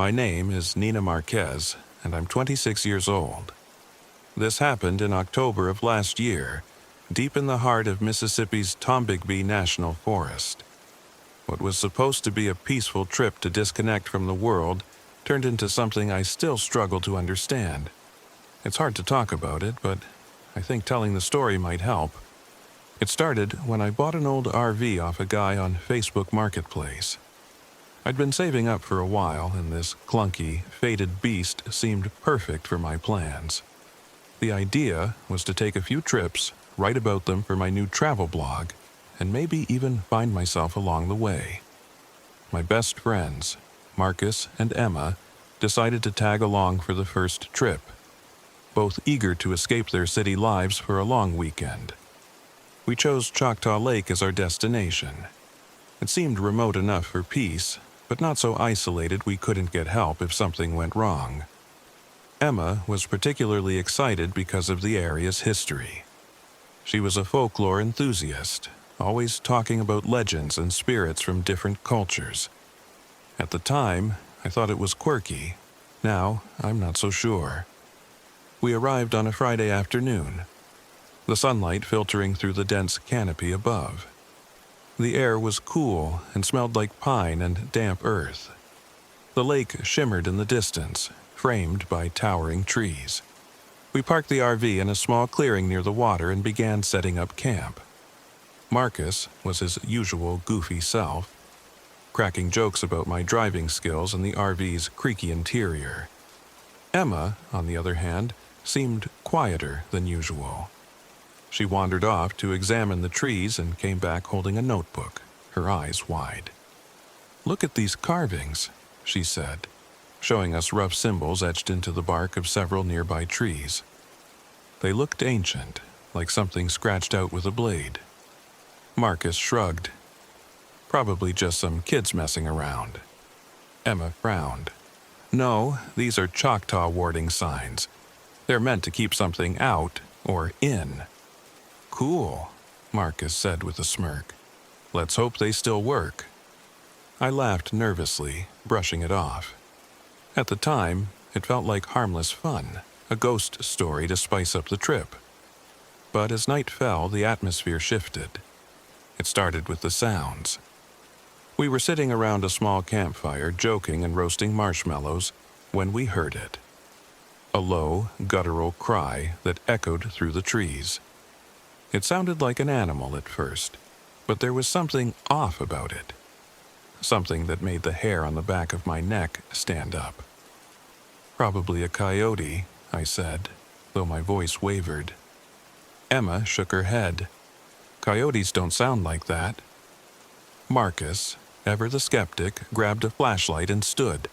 My name is Nina Marquez, and I'm 26 years old. This happened in October of last year, deep in the heart of Mississippi's Tombigbee National Forest. What was supposed to be a peaceful trip to disconnect from the world turned into something I still struggle to understand. It's hard to talk about it, but I think telling the story might help. It started when I bought an old RV off a guy on Facebook Marketplace. I'd been saving up for a while, and this clunky, faded beast seemed perfect for my plans. The idea was to take a few trips, write about them for my new travel blog, and maybe even find myself along the way. My best friends, Marcus and Emma, decided to tag along for the first trip, both eager to escape their city lives for a long weekend. We chose Choctaw Lake as our destination. It seemed remote enough for peace, but not so isolated we couldn't get help if something went wrong. Emma was particularly excited because of the area's history. She was a folklore enthusiast, always talking about legends and spirits from different cultures. At the time, I thought it was quirky. Now, I'm not so sure. We arrived on a Friday afternoon, the sunlight filtering through the dense canopy above. The air was cool and smelled like pine and damp earth. The lake shimmered in the distance, framed by towering trees. We parked the RV in a small clearing near the water and began setting up camp. Marcus was his usual goofy self, cracking jokes about my driving skills and the RV's creaky interior. Emma, on the other hand, seemed quieter than usual. She wandered off to examine the trees and came back holding a notebook, her eyes wide. "Look at these carvings," she said, showing us rough symbols etched into the bark of several nearby trees. They looked ancient, like something scratched out with a blade. Marcus shrugged. "Probably just some kids messing around." Emma frowned. "No, these are Choctaw warding signs. They're meant to keep something out or in." "Cool," Marcus said with a smirk. "Let's hope they still work." I laughed nervously, brushing it off. At the time, it felt like harmless fun, a ghost story to spice up the trip. But as night fell, the atmosphere shifted. It started with the sounds. We were sitting around a small campfire, joking and roasting marshmallows, when we heard it. A low, guttural cry that echoed through the trees. It sounded like an animal at first, but there was something off about it. Something that made the hair on the back of my neck stand up. "Probably a coyote," I said, though my voice wavered. Emma shook her head. "Coyotes don't sound like that." Marcus, ever the skeptic, grabbed a flashlight and stood.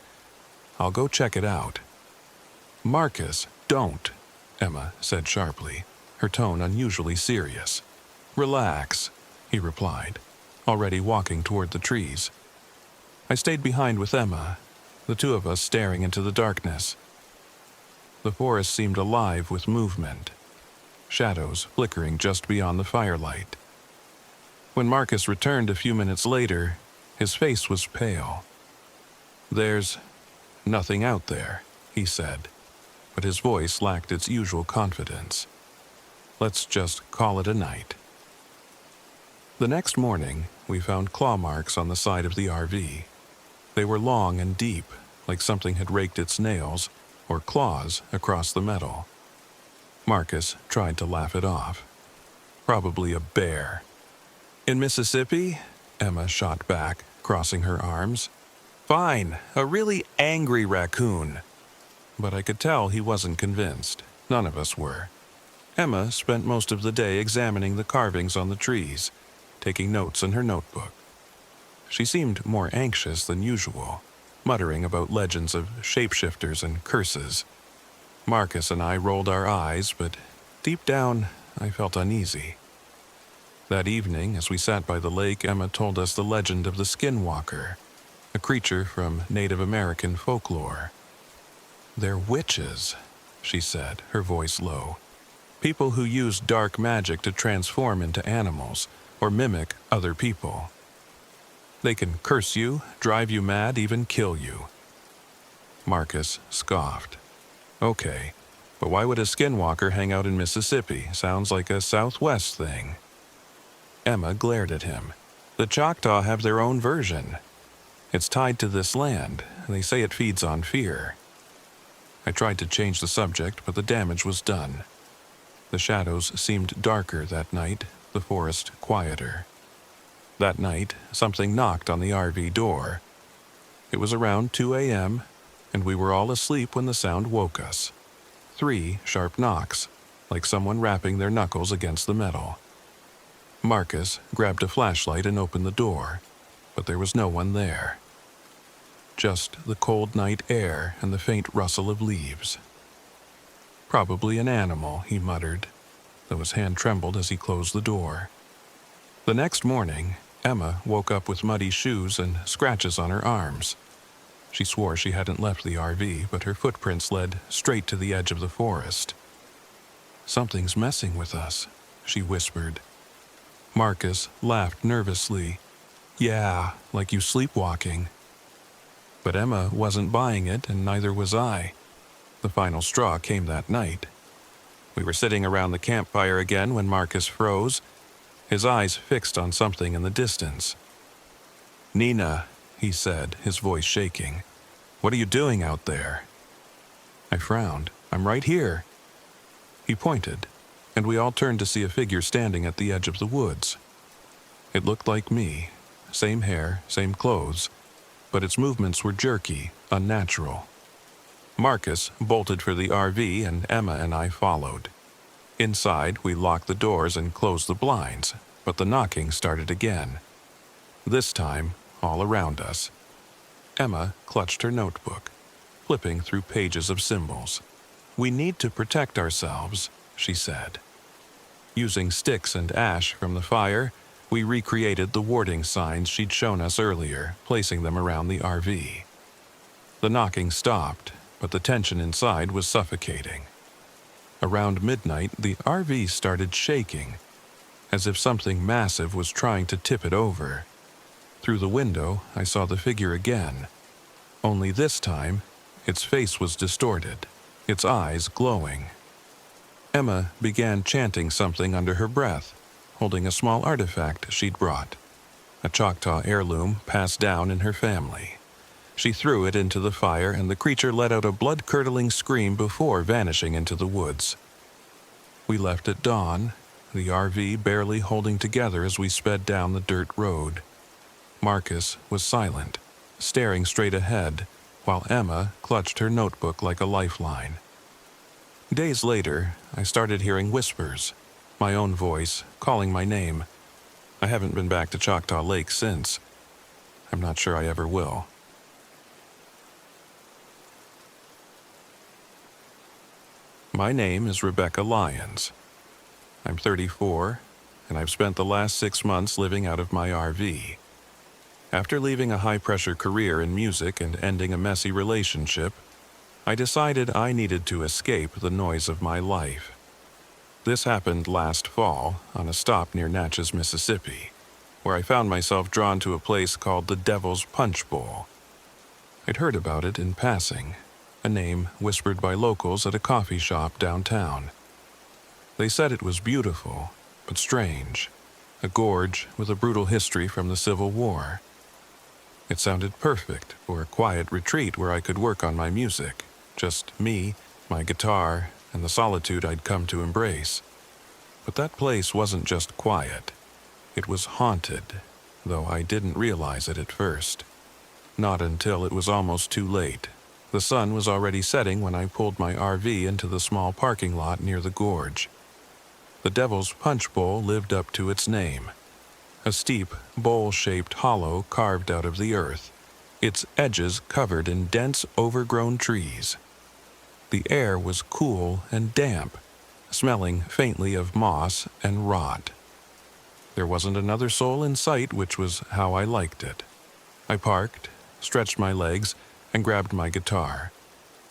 "I'll go check it out." "Marcus, don't," Emma said sharply, her tone unusually serious. "Relax," he replied, already walking toward the trees. I stayed behind with Emma, the two of us staring into the darkness. The forest seemed alive with movement, shadows flickering just beyond the firelight. When Marcus returned a few minutes later, his face was pale. "There's nothing out there," he said, but his voice lacked its usual confidence. "Let's just call it a night." The next morning, we found claw marks on the side of the RV. They were long and deep, like something had raked its nails or claws across the metal. Marcus tried to laugh it off. "Probably a bear." "In Mississippi?" Emma shot back, crossing her arms. "Fine, a really angry raccoon." But I could tell he wasn't convinced. None of us were. Emma spent most of the day examining the carvings on the trees, taking notes in her notebook. She seemed more anxious than usual, muttering about legends of shapeshifters and curses. Marcus and I rolled our eyes, but deep down, I felt uneasy. That evening, as we sat by the lake, Emma told us the legend of the Skinwalker, a creature from Native American folklore. "They're witches," she said, her voice low. "People who use dark magic to transform into animals or mimic other people. They can curse you, drive you mad, even kill you." Marcus scoffed. Okay, but why would a skinwalker hang out in Mississippi? Sounds like a Southwest thing. Emma glared at him. The Choctaw have their own version. It's tied to this land, and they say it feeds on fear. I tried to change the subject, but the damage was done. The shadows seemed darker that night, the forest quieter. That night, something knocked on the RV door. It was around 2 a.m., and we were all asleep when the sound woke us. 3 sharp knocks, like someone rapping their knuckles against the metal. Marcus grabbed a flashlight and opened the door, but there was no one there. Just the cold night air and the faint rustle of leaves. Probably an animal, he muttered, though his hand trembled as he closed the door. The next morning, Emma woke up with muddy shoes and scratches on her arms. She swore she hadn't left the RV, but her footprints led straight to the edge of the forest. "Something's messing with us," she whispered. Marcus laughed nervously. "Yeah, like you sleepwalking." But Emma wasn't buying it, and neither was I. The final straw came that night. We were sitting around the campfire again when Marcus froze, his eyes fixed on something in the distance. "Nina," he said, his voice shaking. "What are you doing out there?" I frowned. "I'm right here." He pointed, and we all turned to see a figure standing at the edge of the woods. It looked like me, same hair, same clothes, but its movements were jerky, unnatural. Marcus bolted for the RV, and Emma and I followed. Inside, we locked the doors and closed the blinds, but the knocking started again. This time, all around us. Emma clutched her notebook, flipping through pages of symbols. "We need to protect ourselves," she said. Using sticks and ash from the fire, we recreated the warding signs she'd shown us earlier, placing them around the RV. The knocking stopped, but the tension inside was suffocating. Around midnight, the RV started shaking, as if something massive was trying to tip it over. Through the window, I saw the figure again. Only this time, its face was distorted, its eyes glowing. Emma began chanting something under her breath, holding a small artifact she'd brought, a Choctaw heirloom passed down in her family. She threw it into the fire, and the creature let out a blood-curdling scream before vanishing into the woods. We left at dawn, the RV barely holding together as we sped down the dirt road. Marcus was silent, staring straight ahead, while Emma clutched her notebook like a lifeline. Days later, I started hearing whispers, my own voice calling my name. I haven't been back to Choctaw Lake since. I'm not sure I ever will. My name is Rebecca Lyons. I'm 34, and I've spent the last 6 months living out of my RV. After leaving a high-pressure career in music and ending a messy relationship, I decided I needed to escape the noise of my life. This happened last fall on a stop near Natchez, Mississippi, where I found myself drawn to a place called the Devil's Punch Bowl. I'd heard about it in passing, a name whispered by locals at a coffee shop downtown. They said it was beautiful, but strange, a gorge with a brutal history from the Civil War. It sounded perfect for a quiet retreat where I could work on my music, just me, my guitar, and the solitude I'd come to embrace. But that place wasn't just quiet. It was haunted, though I didn't realize it at first. Not until it was almost too late. The sun was already setting when I pulled my RV into the small parking lot near the gorge. The Devil's Punch Bowl lived up to its name. A steep, bowl-shaped hollow carved out of the earth, its edges covered in dense, overgrown trees. The air was cool and damp, smelling faintly of moss and rot. There wasn't another soul in sight, which was how I liked it. I parked, stretched my legs, and grabbed my guitar,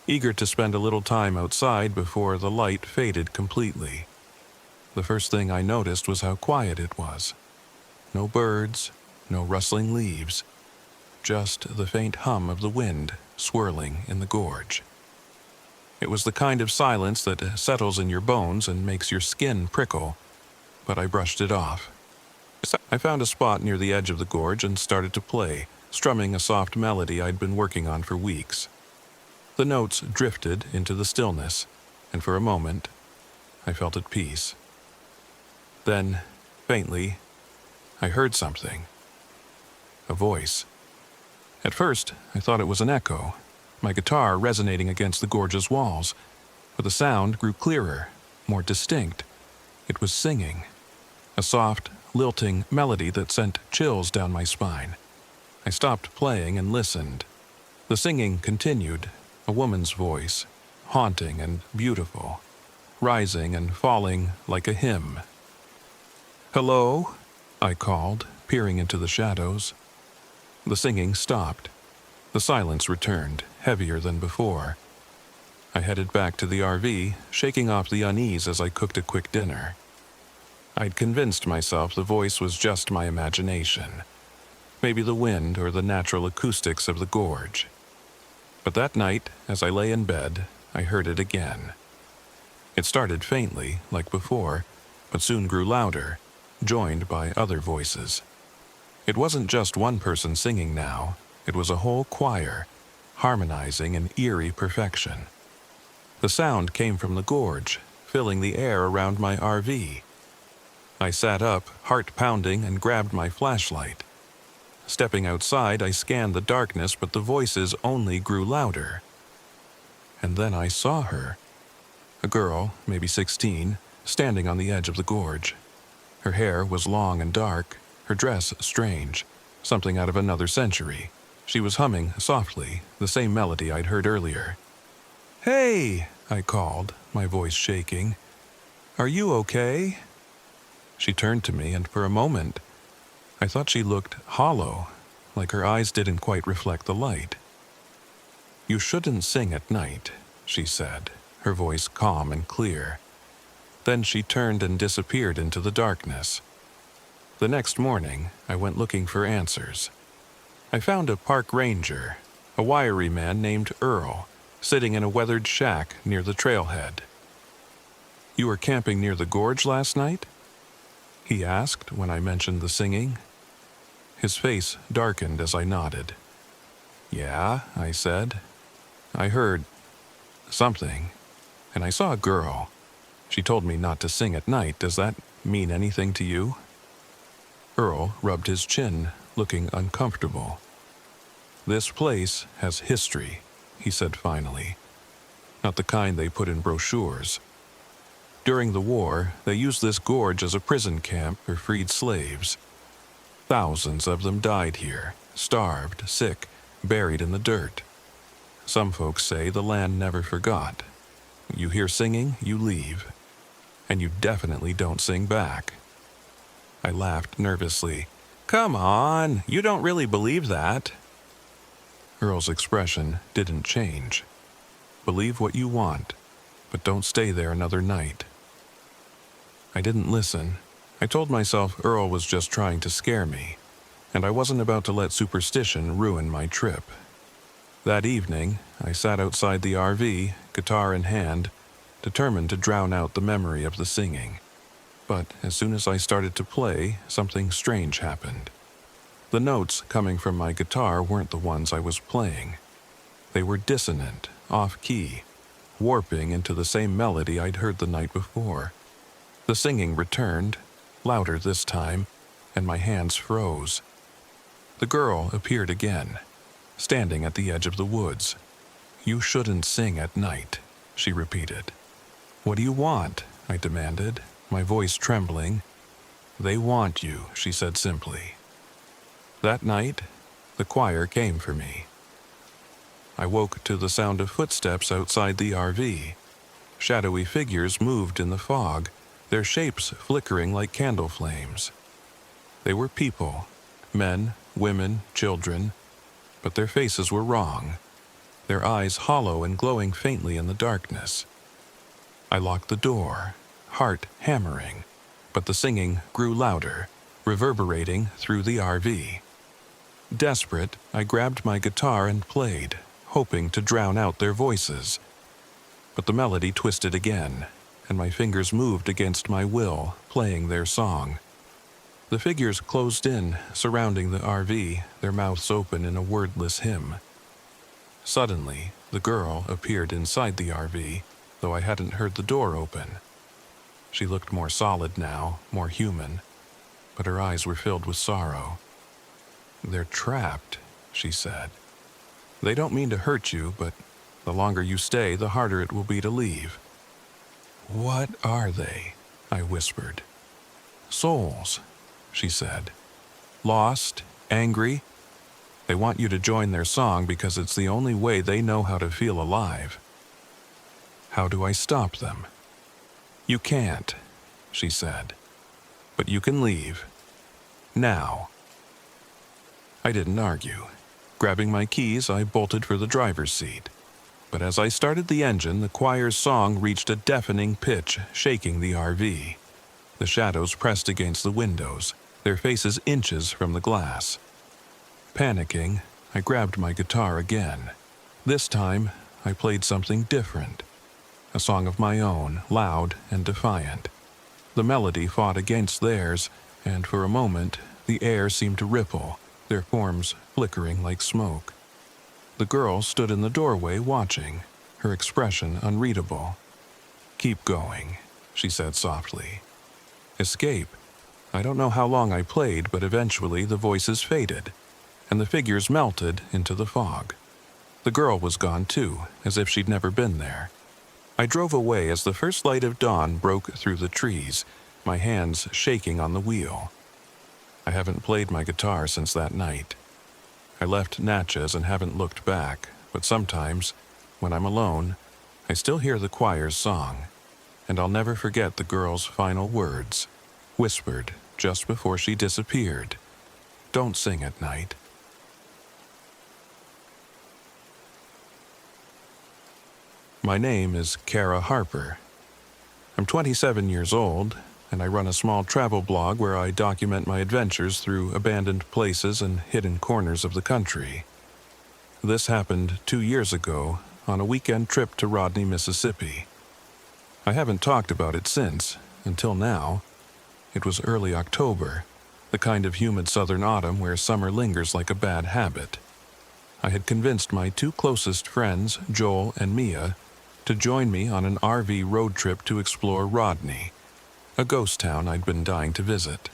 eager to spend a little time outside before the light faded completely. The first thing I noticed was how quiet it was. No birds, no rustling leaves, just the faint hum of the wind swirling in the gorge. It was the kind of silence that settles in your bones and makes your skin prickle, but I brushed it off. I found a spot near the edge of the gorge and started to play, strumming a soft melody I'd been working on for weeks. The notes drifted into the stillness, and for a moment, I felt at peace. Then, faintly, I heard something. A voice. At first, I thought it was an echo, my guitar resonating against the gorge's walls, but the sound grew clearer, more distinct. It was singing, a soft, lilting melody that sent chills down my spine. I stopped playing and listened. The singing continued, a woman's voice, haunting and beautiful, rising and falling like a hymn. "Hello?" I called, peering into the shadows. The singing stopped. The silence returned, heavier than before. I headed back to the RV, shaking off the unease as I cooked a quick dinner. I'd convinced myself the voice was just my imagination, maybe the wind or the natural acoustics of the gorge. But that night, as I lay in bed, I heard it again. It started faintly, like before, but soon grew louder, joined by other voices. It wasn't just one person singing now, it was a whole choir, harmonizing in eerie perfection. The sound came from the gorge, filling the air around my RV. I sat up, heart pounding, and grabbed my flashlight. Stepping outside, I scanned the darkness, but the voices only grew louder. And then I saw her. A girl, maybe 16, standing on the edge of the gorge. Her hair was long and dark, her dress strange, something out of another century. She was humming softly, the same melody I'd heard earlier. "Hey!" I called, my voice shaking. "Are you okay?" She turned to me, and for a moment, I thought she looked hollow, like her eyes didn't quite reflect the light. "You shouldn't sing at night," she said, her voice calm and clear. Then she turned and disappeared into the darkness. The next morning, I went looking for answers. I found a park ranger, a wiry man named Earl, sitting in a weathered shack near the trailhead. "You were camping near the gorge last night?" he asked when I mentioned the singing. His face darkened as I nodded. "Yeah," I said. "I heard something, and I saw a girl. She told me not to sing at night. Does that mean anything to you?" Earl rubbed his chin, looking uncomfortable. "This place has history," he said finally. "Not the kind they put in brochures. During the war, they used this gorge as a prison camp for freed slaves. Thousands of them died here, starved, sick, buried in the dirt. Some folks say the land never forgot. You hear singing, you leave. And you definitely don't sing back." I laughed nervously. "Come on, you don't really believe that." Earl's expression didn't change. "Believe what you want, but don't stay there another night." I didn't listen. I told myself Earl was just trying to scare me, and I wasn't about to let superstition ruin my trip. That evening, I sat outside the RV, guitar in hand, determined to drown out the memory of the singing. But as soon as I started to play, something strange happened. The notes coming from my guitar weren't the ones I was playing. They were dissonant, off-key, warping into the same melody I'd heard the night before. The singing returned, louder this time, and my hands froze. The girl appeared again, standing at the edge of the woods. "You shouldn't sing at night," she repeated. "What do you want?" I demanded, my voice trembling. "They want you," she said simply. That night, the choir came for me. I woke to the sound of footsteps outside the RV. Shadowy figures moved in the fog, their shapes flickering like candle flames. They were people, men, women, children, but their faces were wrong, their eyes hollow and glowing faintly in the darkness. I locked the door, heart hammering, but the singing grew louder, reverberating through the RV. Desperate, I grabbed my guitar and played, hoping to drown out their voices. But the melody twisted again, and my fingers moved against my will, playing their song. The figures closed in, surrounding the RV, their mouths open in a wordless hymn. Suddenly, the girl appeared inside the RV, though I hadn't heard the door open. She looked more solid now, more human, but her eyes were filled with sorrow. "They're trapped," she said. "They don't mean to hurt you, but the longer you stay, the harder it will be to leave." "What are they?" I whispered. "Souls," she said. "Lost, angry. They want you to join their song because it's the only way they know how to feel alive." "How do I stop them?" "You can't," she said. "But you can leave. Now." I didn't argue. Grabbing my keys, I bolted for the driver's seat. But as I started the engine, the choir's song reached a deafening pitch, shaking the RV. The shadows pressed against the windows, their faces inches from the glass. Panicking, I grabbed my guitar again. This time, I played something different. A song of my own, loud and defiant. The melody fought against theirs, and for a moment, the air seemed to ripple, their forms flickering like smoke. The girl stood in the doorway watching, her expression unreadable. "Keep going," she said softly. "Escape." I don't know how long I played, but eventually the voices faded, and the figures melted into the fog. The girl was gone too, as if she'd never been there. I drove away as the first light of dawn broke through the trees, my hands shaking on the wheel. I haven't played my guitar since that night. I left Natchez and haven't looked back, but sometimes, when I'm alone, I still hear the choir's song, and I'll never forget the girl's final words, whispered just before she disappeared. "Don't sing at night." My name is Kara Harper. I'm 27 years old, and I run a small travel blog where I document my adventures through abandoned places and hidden corners of the country. This happened 2 years ago on a weekend trip to Rodney, Mississippi. I haven't talked about it since, until now. It was early October, the kind of humid southern autumn where summer lingers like a bad habit. I had convinced my two closest friends, Joel and Mia, to join me on an RV road trip to explore Rodney, a ghost town I'd been dying to visit.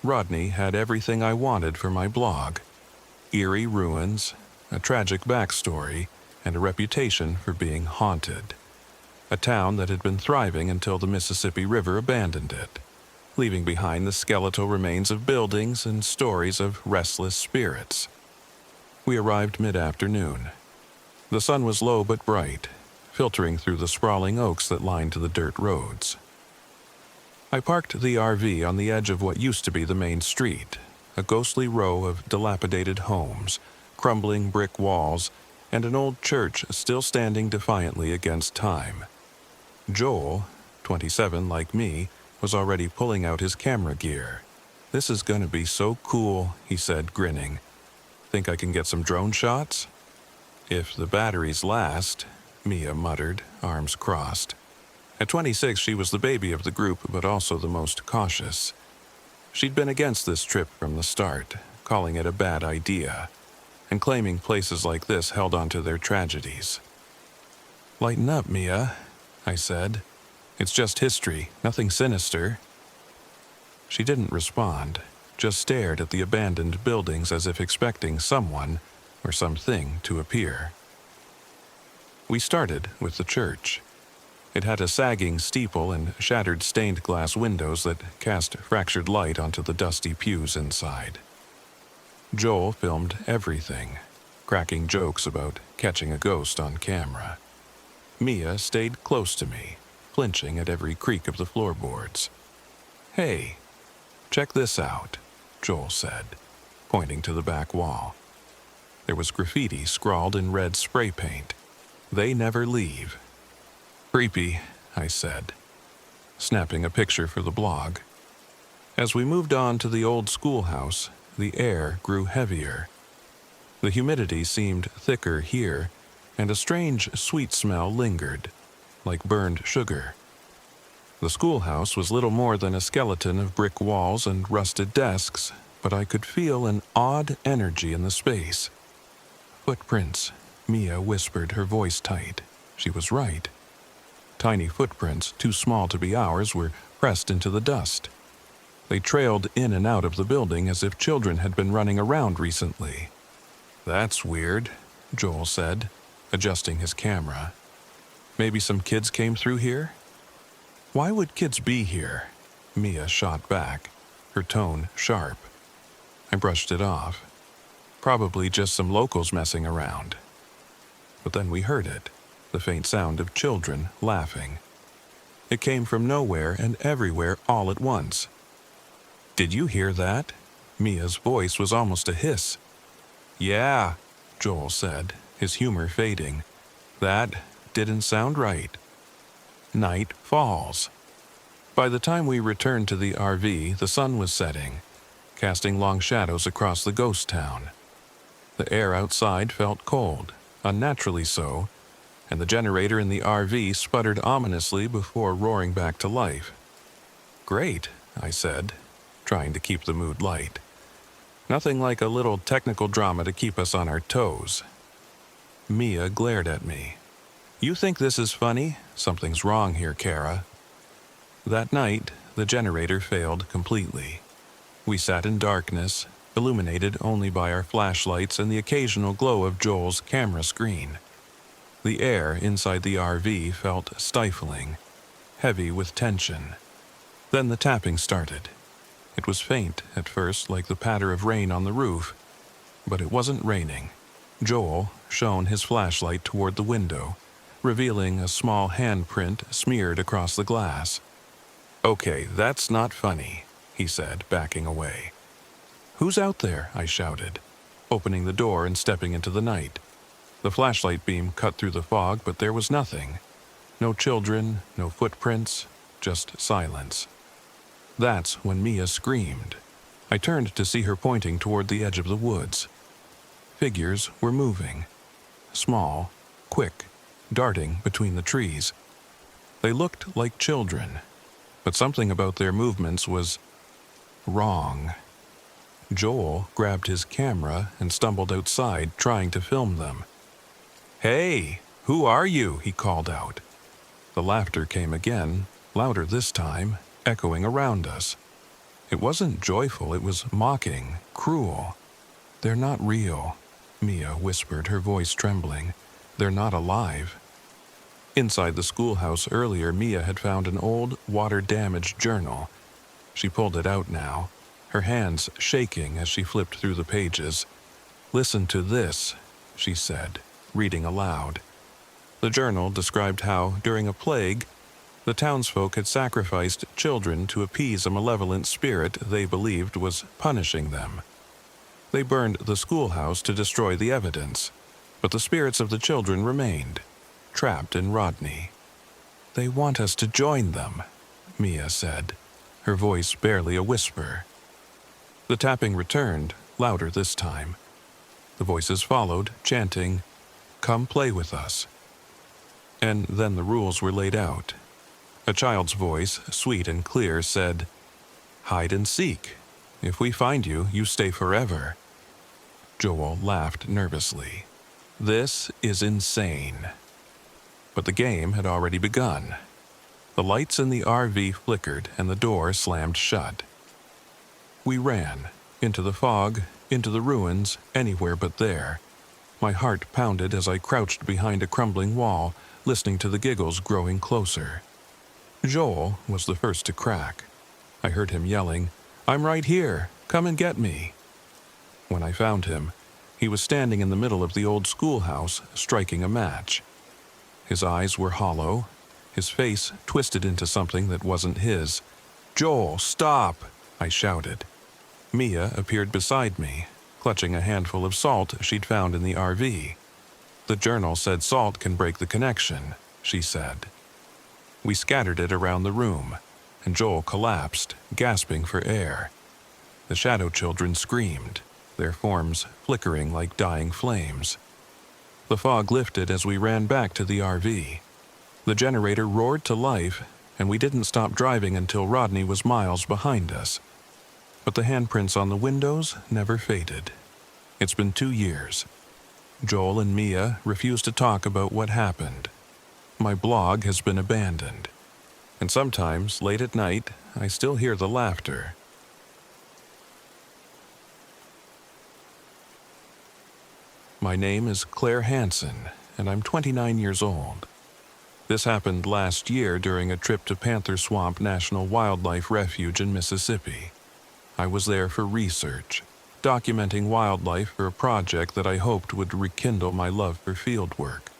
Rodney had everything I wanted for my blog: eerie ruins, a tragic backstory, and a reputation for being haunted. A town that had been thriving until the Mississippi River abandoned it, leaving behind the skeletal remains of buildings and stories of restless spirits. We arrived mid-afternoon. The sun was low but bright, filtering through the sprawling oaks that lined the dirt roads. I parked the RV on the edge of what used to be the main street, a ghostly row of dilapidated homes, crumbling brick walls, and an old church still standing defiantly against time. Joel, 27 like me, was already pulling out his camera gear. "This is gonna be so cool," he said, grinning. "Think I can get some drone shots?" "If the batteries last," Mia muttered, arms crossed. At 26, she was the baby of the group, but also the most cautious. She'd been against this trip from the start, calling it a bad idea, and claiming places like this held on to their tragedies. "Lighten up, Mia," I said. "It's just history, nothing sinister." She didn't respond, just stared at the abandoned buildings as if expecting someone or something to appear. We started with the church. It had a sagging steeple and shattered stained glass windows that cast fractured light onto the dusty pews inside. Joel filmed everything, cracking jokes about catching a ghost on camera. Mia stayed close to me, flinching at every creak of the floorboards. "Hey, check this out," Joel said, pointing to the back wall. There was graffiti scrawled in red spray paint. "They never leave." "Creepy," I said, snapping a picture for the blog. As we moved on to the old schoolhouse, the air grew heavier. The humidity seemed thicker here, and a strange, sweet smell lingered, like burned sugar. The schoolhouse was little more than a skeleton of brick walls and rusted desks, but I could feel an odd energy in the space. Footprints, Mia whispered, her voice tight. She was right. Tiny footprints, too small to be ours, were pressed into the dust. They trailed in and out of the building as if children had been running around recently. "That's weird," Joel said, adjusting his camera. "Maybe some kids came through here?" "Why would kids be here?" Mia shot back, her tone sharp. I brushed it off. Probably just some locals messing around. But then we heard it, the faint sound of children laughing. It came from nowhere and everywhere all at once. "Did you hear that?" Mia's voice was almost a hiss. "Yeah," Joel said, his humor fading. "That didn't sound right." Night falls. By the time we returned to the RV, the sun was setting, casting long shadows across the ghost town. The air outside felt cold, unnaturally so, and the generator in the RV sputtered ominously before roaring back to life. "Great," I said, trying to keep the mood light. "Nothing like a little technical drama to keep us on our toes." Mia glared at me. "You think this is funny? Something's wrong here, Kara." That night, the generator failed completely. We sat in darkness, illuminated only by our flashlights and the occasional glow of Joel's camera screen. The air inside the RV felt stifling, heavy with tension. Then the tapping started. It was faint at first, like the patter of rain on the roof, but it wasn't raining. Joel shone his flashlight toward the window, revealing a small handprint smeared across the glass. "Okay, that's not funny," he said, backing away. "Who's out there?" I shouted, opening the door and stepping into the night. The flashlight beam cut through the fog, but there was nothing. No children, no footprints, just silence. That's when Mia screamed. I turned to see her pointing toward the edge of the woods. Figures were moving. Small, quick, darting between the trees. They looked like children, but something about their movements was wrong. Joel grabbed his camera and stumbled outside, trying to film them. "Hey, who are you?" he called out. The laughter came again, louder this time, echoing around us. It wasn't joyful, it was mocking, cruel. "They're not real," Mia whispered, her voice trembling. "They're not alive." Inside the schoolhouse earlier, Mia had found an old, water-damaged journal. She pulled it out now, her hands shaking as she flipped through the pages. "Listen to this," she said, reading aloud. The journal described how, during a plague, the townsfolk had sacrificed children to appease a malevolent spirit they believed was punishing them. They burned the schoolhouse to destroy the evidence, but the spirits of the children remained, trapped in Rodney. "They want us to join them," Mia said, her voice barely a whisper. The tapping returned, louder this time. The voices followed, chanting, "Come play with us." And then the rules were laid out. A child's voice, sweet and clear, said, "Hide and seek. If we find you, you stay forever." Joel laughed nervously. "This is insane." But the game had already begun. The lights in the RV flickered and the door slammed shut. We ran, into the fog, into the ruins, anywhere but there. My heart pounded as I crouched behind a crumbling wall, listening to the giggles growing closer. Joel was the first to crack. I heard him yelling, "I'm right here, come and get me." When I found him, he was standing in the middle of the old schoolhouse, striking a match. His eyes were hollow, his face twisted into something that wasn't his. "Joel, stop!" I shouted. Mia appeared beside me, clutching a handful of salt she'd found in the RV. "The journal said salt can break the connection," she said. We scattered it around the room, and Joel collapsed, gasping for air. The shadow children screamed. their forms flickering like dying flames. The fog lifted as we ran back to the RV. The generator roared to life, and we didn't stop driving until Rodney was miles behind us. But the handprints on the windows never faded. It's been 2 years. Joel and Mia refuse to talk about what happened. My blog has been abandoned. And sometimes, late at night, I still hear the laughter. My name is Claire Hansen, and I'm 29 years old. This happened last year during a trip to Panther Swamp National Wildlife Refuge in Mississippi. I was there for research, documenting wildlife for a project that I hoped would rekindle my love for field work.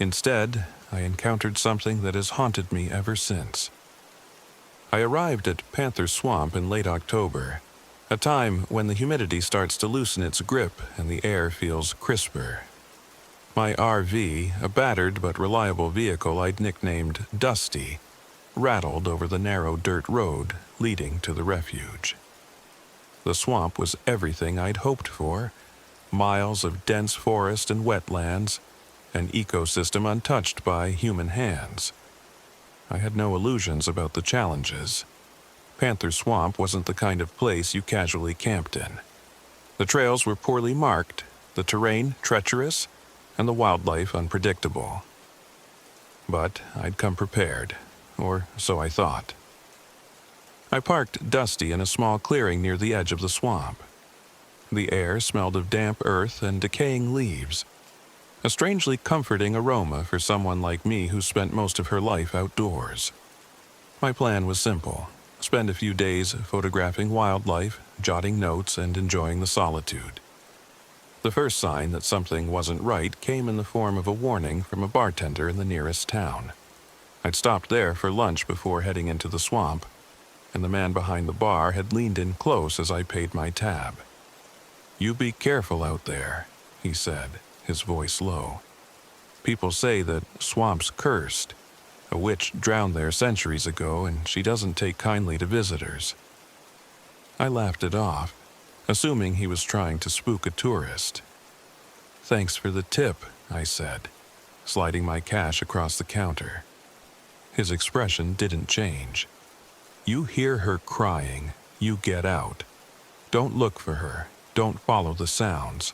Instead, I encountered something that has haunted me ever since. I arrived at Panther Swamp in late October, a time when the humidity starts to loosen its grip and the air feels crisper. My RV, a battered but reliable vehicle I'd nicknamed Dusty, rattled over the narrow dirt road leading to the refuge. The swamp was everything I'd hoped for: miles of dense forest and wetlands, an ecosystem untouched by human hands. I had no illusions about the challenges. Panther Swamp wasn't the kind of place you casually camped in. The trails were poorly marked, the terrain treacherous, and the wildlife unpredictable. But I'd come prepared, or so I thought. I parked Dusty in a small clearing near the edge of the swamp. The air smelled of damp earth and decaying leaves, a strangely comforting aroma for someone like me who spent most of her life outdoors. My plan was simple: spend a few days photographing wildlife, jotting notes, and enjoying the solitude. The first sign that something wasn't right came in the form of a warning from a bartender in the nearest town. I'd stopped there for lunch before heading into the swamp, and the man behind the bar had leaned in close as I paid my tab. "You be careful out there," he said, his voice low. "People say that swamp's cursed. A witch drowned there centuries ago, and she doesn't take kindly to visitors." I laughed it off, assuming he was trying to spook a tourist. "Thanks for the tip," I said, sliding my cash across the counter. His expression didn't change. "You hear her crying, you get out. Don't look for her, don't follow the sounds."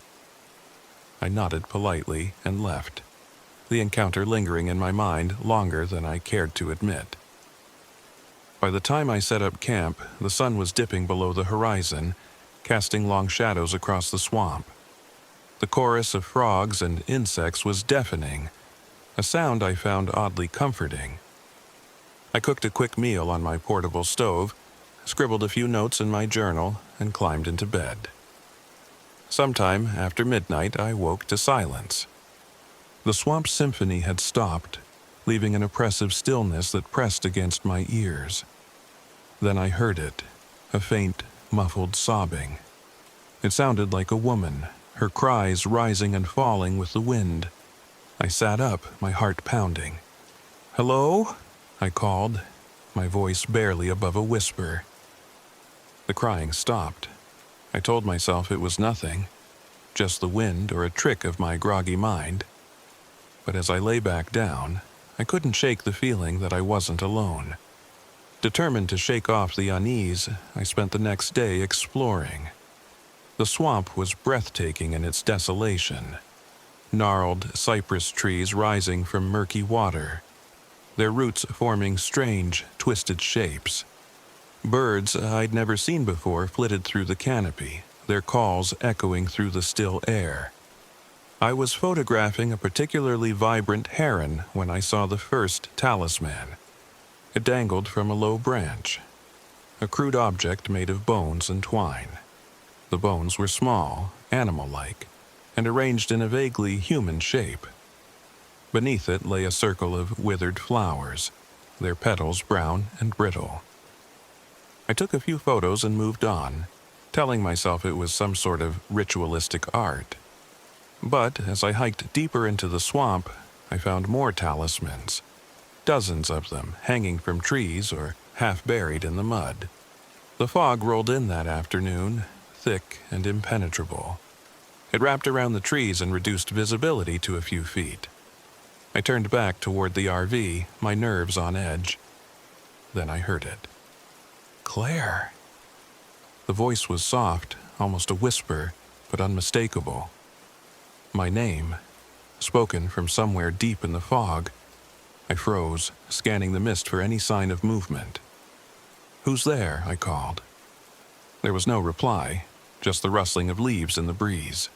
I nodded politely and left, the encounter lingering in my mind longer than I cared to admit. By the time I set up camp, the sun was dipping below the horizon, casting long shadows across the swamp. The chorus of frogs and insects was deafening, a sound I found oddly comforting. I cooked a quick meal on my portable stove, scribbled a few notes in my journal, and climbed into bed. Sometime after midnight, I woke to silence. The swamp symphony had stopped, leaving an oppressive stillness that pressed against my ears. Then I heard it, a faint, muffled sobbing. It sounded like a woman, her cries rising and falling with the wind. I sat up, my heart pounding. "Hello?" I called, my voice barely above a whisper. The crying stopped. I told myself it was nothing, just the wind or a trick of my groggy mind. But as I lay back down, I couldn't shake the feeling that I wasn't alone. Determined to shake off the unease, I spent the next day exploring. The swamp was breathtaking in its desolation. Gnarled cypress trees rising from murky water, their roots forming strange, twisted shapes. Birds I'd never seen before flitted through the canopy, their calls echoing through the still air. I was photographing a particularly vibrant heron when I saw the first talisman. It dangled from a low branch, a crude object made of bones and twine. The bones were small, animal-like, and arranged in a vaguely human shape. Beneath it lay a circle of withered flowers, their petals brown and brittle. I took a few photos and moved on, telling myself it was some sort of ritualistic art. But as I hiked deeper into the swamp, I found more talismans, dozens of them hanging from trees or half buried in the mud. The fog rolled in that afternoon, thick and impenetrable. It wrapped around the trees and reduced visibility to a few feet. I turned back toward the RV, my nerves on edge. Then I heard it. "Claire." The voice was soft, almost a whisper, but unmistakable. My name, spoken from somewhere deep in the fog. I froze, scanning the mist for any sign of movement. "Who's there?" I called. There was no reply, just the rustling of leaves in the breeze.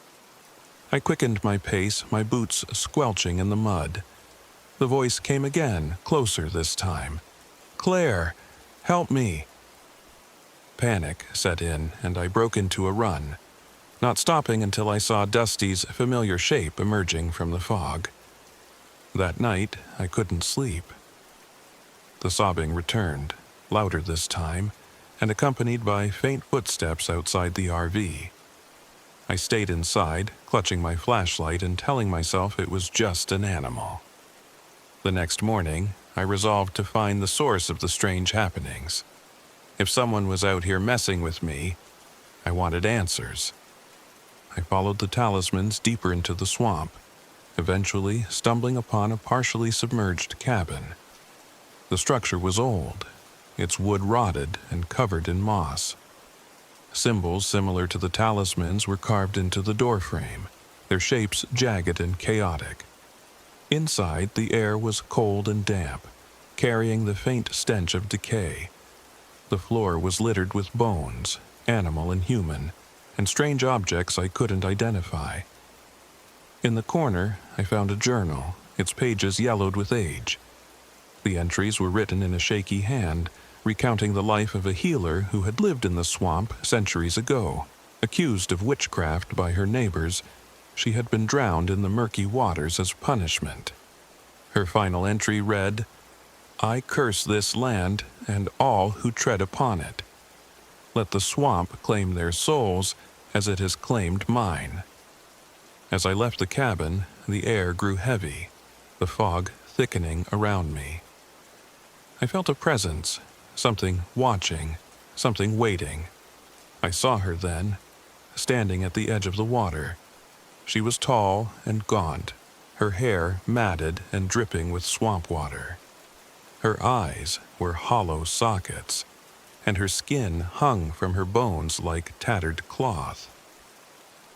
I quickened my pace, my boots squelching in the mud. The voice came again, closer this time. "Claire, help me." Panic set in, and I broke into a run, not stopping until I saw Dusty's familiar shape emerging from the fog. That night, I couldn't sleep. The sobbing returned, louder this time, and accompanied by faint footsteps outside the RV. I stayed inside, clutching my flashlight and telling myself it was just an animal. The next morning, I resolved to find the source of the strange happenings. If someone was out here messing with me, I wanted answers. I followed the talismans deeper into the swamp, eventually stumbling upon a partially submerged cabin. The structure was old, its wood rotted and covered in moss. Symbols similar to the talismans were carved into the doorframe, their shapes jagged and chaotic. Inside, the air was cold and damp, carrying the faint stench of decay. The floor was littered with bones, animal and human, and strange objects I couldn't identify. In the corner, I found a journal, its pages yellowed with age. The entries were written in a shaky hand, recounting the life of a healer who had lived in the swamp centuries ago. Accused of witchcraft by her neighbors, she had been drowned in the murky waters as punishment. Her final entry read, "I curse this land and all who tread upon it. Let the swamp claim their souls as it has claimed mine." As I left the cabin, the air grew heavy, the fog thickening around me. I felt a presence, something watching, something waiting. I saw her then, standing at the edge of the water. She was tall and gaunt, her hair matted and dripping with swamp water. Her eyes were hollow sockets, and her skin hung from her bones like tattered cloth.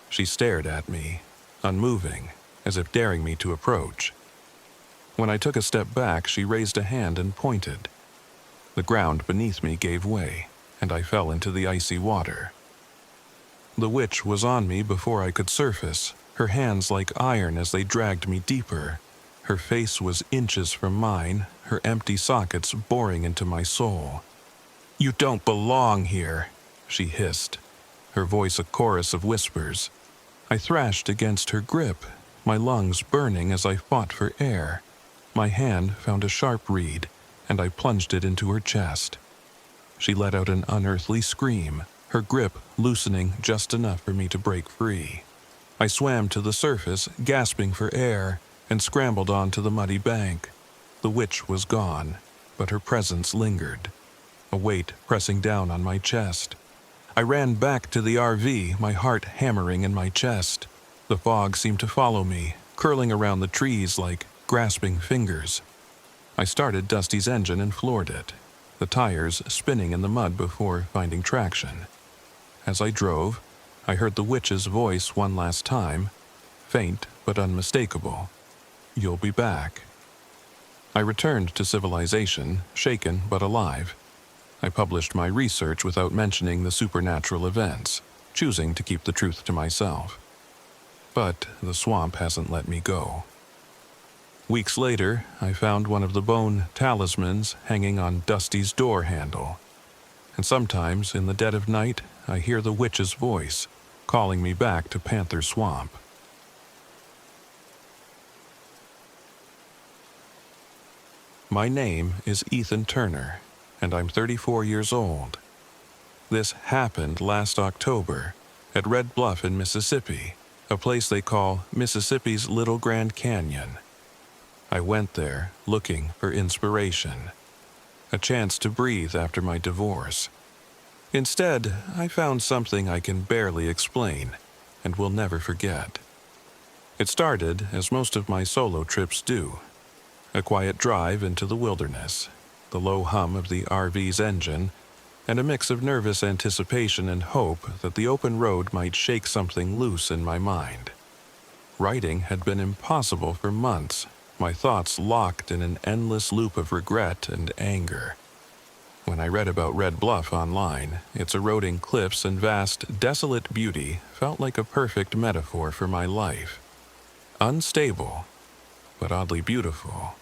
She stared at me, unmoving, as if daring me to approach. When I took a step back, she raised a hand and pointed. The ground beneath me gave way, and I fell into the icy water. The witch was on me before I could surface, her hands like iron as they dragged me deeper. Her face was inches from mine, her empty sockets boring into my soul. "You don't belong here," she hissed, her voice a chorus of whispers. I thrashed against her grip, my lungs burning as I fought for air. My hand found a sharp reed, and I plunged it into her chest. She let out an unearthly scream, her grip loosening just enough for me to break free. I swam to the surface, gasping for air, and scrambled onto the muddy bank. The witch was gone, but her presence lingered, a weight pressing down on my chest. I ran back to the RV, my heart hammering in my chest. The fog seemed to follow me, curling around the trees like grasping fingers. I started Dusty's engine and floored it, the tires spinning in the mud before finding traction. As I drove, I heard the witch's voice one last time, faint but unmistakable. "You'll be back." I returned to civilization, shaken but alive. I published my research without mentioning the supernatural events, choosing to keep the truth to myself. But the swamp hasn't let me go. Weeks later, I found one of the bone talismans hanging on Dusty's door handle. And sometimes, in the dead of night, I hear the witch's voice, calling me back to Panther Swamp. My name is Ethan Turner, and I'm 34 years old. This happened last October at Red Bluff in Mississippi, a place they call Mississippi's Little Grand Canyon. I went there looking for inspiration, a chance to breathe after my divorce. Instead, I found something I can barely explain and will never forget. It started as most of my solo trips do, a quiet drive into the wilderness, the low hum of the RV's engine, and a mix of nervous anticipation and hope that the open road might shake something loose in my mind. Writing had been impossible for months, my thoughts locked in an endless loop of regret and anger. When I read about Red Bluff online, its eroding cliffs and vast, desolate beauty felt like a perfect metaphor for my life. Unstable, but oddly beautiful.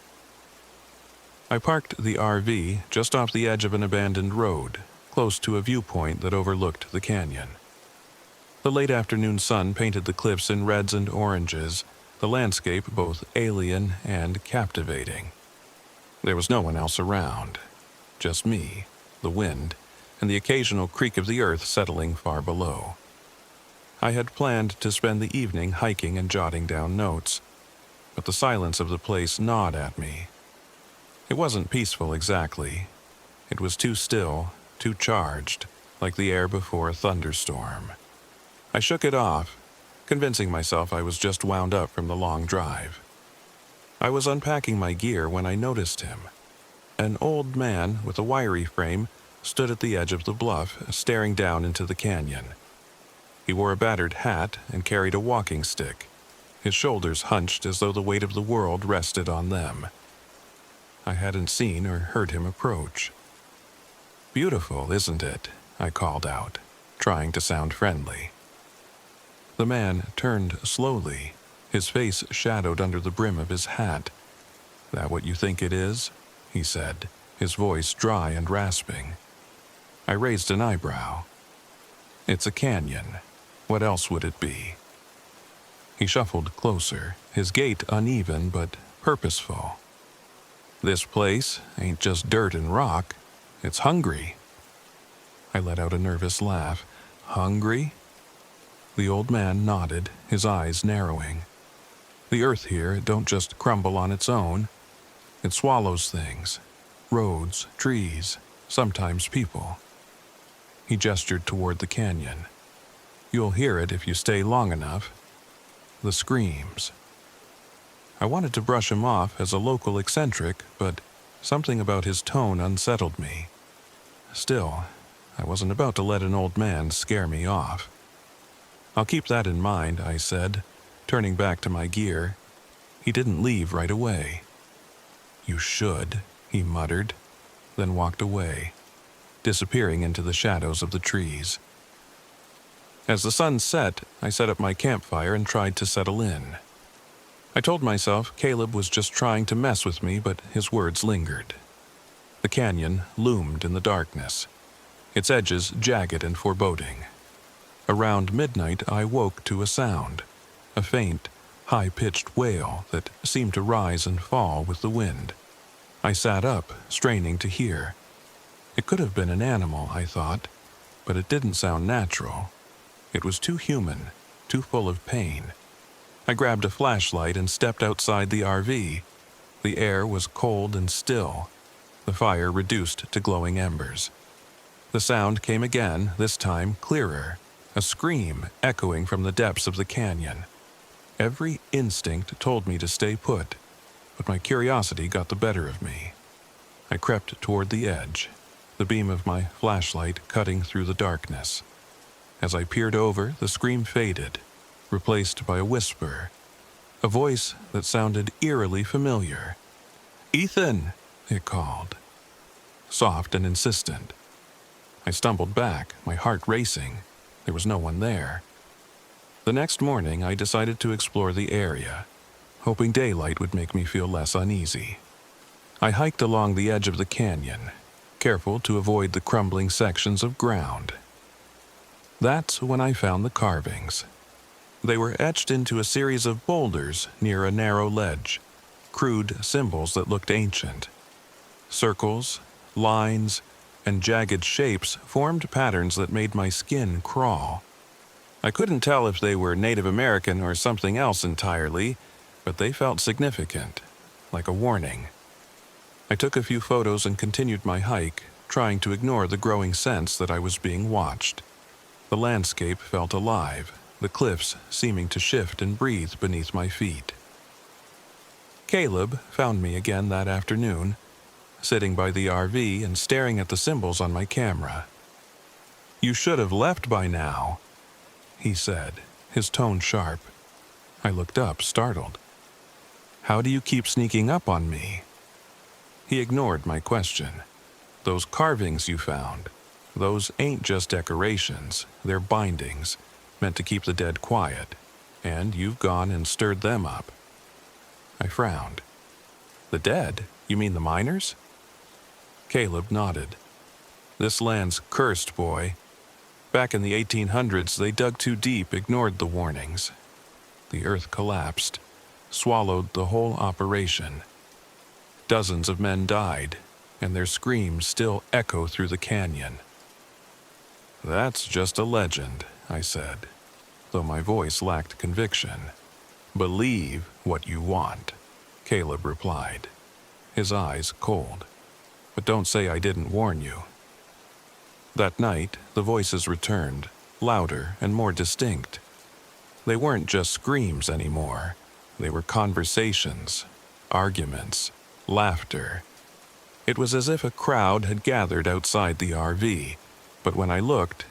I parked the RV just off the edge of an abandoned road, close to a viewpoint that overlooked the canyon. The late afternoon sun painted the cliffs in reds and oranges, the landscape both alien and captivating. There was no one else around, just me, the wind, and the occasional creak of the earth settling far below. I had planned to spend the evening hiking and jotting down notes, but the silence of the place gnawed at me. It wasn't peaceful exactly. It was too still, too charged, like the air before a thunderstorm. I shook it off, convincing myself I was just wound up from the long drive. I was unpacking my gear when I noticed him. An old man with a wiry frame stood at the edge of the bluff, staring down into the canyon. He wore a battered hat and carried a walking stick, his shoulders hunched as though the weight of the world rested on them. I hadn't seen or heard him approach. "Beautiful, isn't it?" I called out, trying to sound friendly. The man turned slowly, his face shadowed under the brim of his hat. "That what you think it is?" he said, his voice dry and rasping. I raised an eyebrow. "It's a canyon. What else would it be?" He shuffled closer, his gait uneven but purposeful. "This place ain't just dirt and rock. It's hungry." I let out a nervous laugh. "Hungry?" The old man nodded, his eyes narrowing. "The earth here don't just crumble on its own. It swallows things. Roads, trees, sometimes people." He gestured toward the canyon. "You'll hear it if you stay long enough. The screams." I wanted to brush him off as a local eccentric, but something about his tone unsettled me. Still, I wasn't about to let an old man scare me off. "I'll keep that in mind," I said, turning back to my gear. He didn't leave right away. "You should," he muttered, then walked away, disappearing into the shadows of the trees. As the sun set, I set up my campfire and tried to settle in. I told myself Caleb was just trying to mess with me, but his words lingered. The canyon loomed in the darkness, its edges jagged and foreboding. Around midnight, I woke to a sound, a faint, high-pitched wail that seemed to rise and fall with the wind. I sat up, straining to hear. It could have been an animal, I thought, but it didn't sound natural. It was too human, too full of pain. I grabbed a flashlight and stepped outside the RV. The air was cold and still, the fire reduced to glowing embers. The sound came again, this time clearer, a scream echoing from the depths of the canyon. Every instinct told me to stay put, but my curiosity got the better of me. I crept toward the edge, the beam of my flashlight cutting through the darkness. As I peered over, the scream faded, replaced by a whisper, a voice that sounded eerily familiar. "Ethan!" it called, soft and insistent. I stumbled back, my heart racing. There was no one there. The next morning, I decided to explore the area, hoping daylight would make me feel less uneasy. I hiked along the edge of the canyon, careful to avoid the crumbling sections of ground. That's when I found the carvings. They were etched into a series of boulders near a narrow ledge, crude symbols that looked ancient. Circles, lines, and jagged shapes formed patterns that made my skin crawl. I couldn't tell if they were Native American or something else entirely, but they felt significant, like a warning. I took a few photos and continued my hike, trying to ignore the growing sense that I was being watched. The landscape felt alive, the cliffs seeming to shift and breathe beneath my feet. Caleb found me again that afternoon, sitting by the RV and staring at the symbols on my camera. "You should have left by now," he said, his tone sharp. I looked up, startled. "How do you keep sneaking up on me?" He ignored my question. "Those carvings you found, those ain't just decorations, they're bindings, meant to keep the dead quiet, and you've gone and stirred them up." I frowned. "The dead? You mean the miners?" Caleb nodded. "This land's cursed, boy. Back in the 1800s, they dug too deep, ignored the warnings. The earth collapsed, swallowed the whole operation. Dozens of men died, and their screams still echo through the canyon." "That's just a legend," I said, though my voice lacked conviction. "Believe what you want," Caleb replied, his eyes cold. "But don't say I didn't warn you." That night, the voices returned, louder and more distinct. They weren't just screams anymore. They were conversations, arguments, laughter. It was as if a crowd had gathered outside the RV, but when I looked,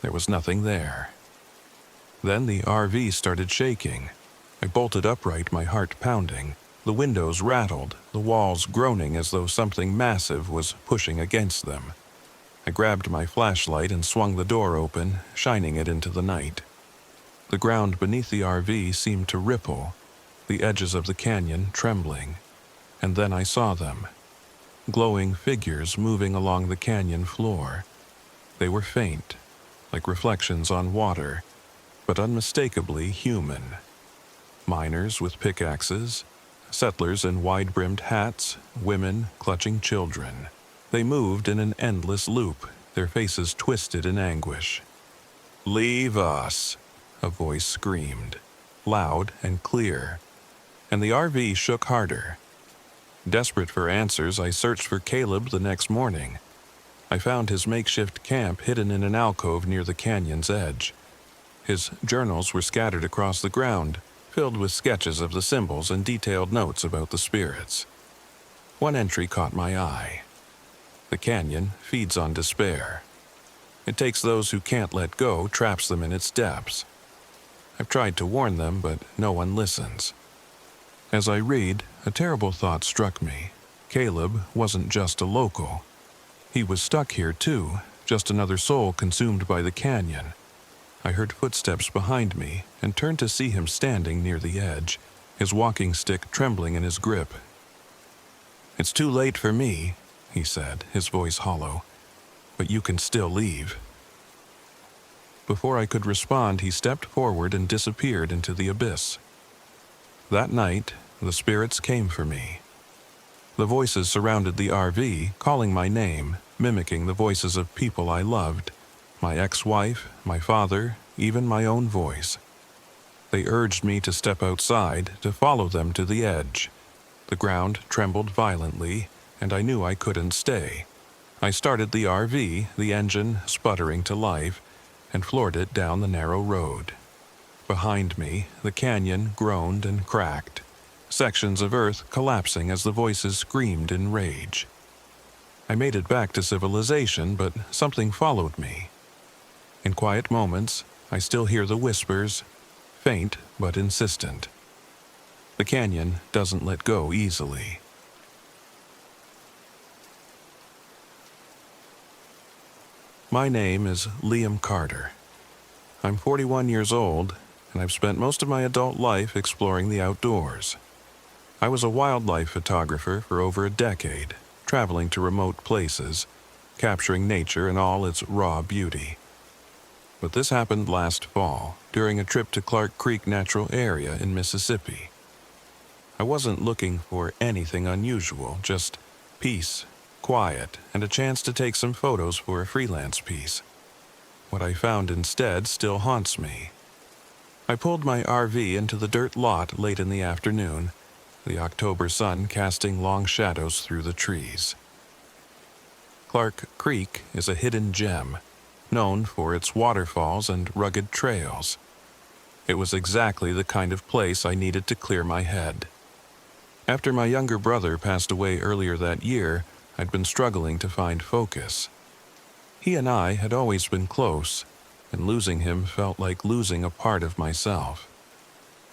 there was nothing there. Then the RV started shaking. I bolted upright, my heart pounding. The windows rattled, the walls groaning as though something massive was pushing against them. I grabbed my flashlight and swung the door open, shining it into the night. The ground beneath the RV seemed to ripple, the edges of the canyon trembling. And then I saw them. Glowing figures moving along the canyon floor. They were faint, like reflections on water, but unmistakably human. Miners with pickaxes, settlers in wide-brimmed hats, women clutching children. They moved in an endless loop, their faces twisted in anguish. "Leave us," a voice screamed, loud and clear, and the RV shook harder. Desperate for answers, I searched for Caleb the next morning. I found his makeshift camp hidden in an alcove near the canyon's edge. His journals were scattered across the ground, filled with sketches of the symbols and detailed notes about the spirits. One entry caught my eye. "The canyon feeds on despair. It takes those who can't let go, traps them in its depths. I've tried to warn them, but no one listens." As I read, a terrible thought struck me. Caleb wasn't just a local. He was stuck here too, just another soul consumed by the canyon. I heard footsteps behind me and turned to see him standing near the edge, his walking stick trembling in his grip. "It's too late for me," he said, his voice hollow, "but you can still leave." Before I could respond, he stepped forward and disappeared into the abyss. That night, the spirits came for me. The voices surrounded the RV, calling my name, mimicking the voices of people I loved, my ex-wife, my father, even my own voice. They urged me to step outside, to follow them to the edge. The ground trembled violently, and I knew I couldn't stay. I started the RV, the engine sputtering to life, and floored it down the narrow road. Behind me, the canyon groaned and cracked, sections of earth collapsing as the voices screamed in rage. I made it back to civilization, but something followed me. In quiet moments, I still hear the whispers, faint but insistent. The canyon doesn't let go easily. My name is Liam Carter. I'm 41 years old, and I've spent most of my adult life exploring the outdoors. I was a wildlife photographer for over a decade, traveling to remote places, capturing nature in all its raw beauty. But this happened last fall, during a trip to Clark Creek Natural Area in Mississippi. I wasn't looking for anything unusual, just peace, quiet, and a chance to take some photos for a freelance piece. What I found instead still haunts me. I pulled my RV into the dirt lot late in the afternoon, the October sun casting long shadows through the trees. Clark Creek is a hidden gem, known for its waterfalls and rugged trails. It was exactly the kind of place I needed to clear my head. After my younger brother passed away earlier that year, I'd been struggling to find focus. He and I had always been close, and losing him felt like losing a part of myself.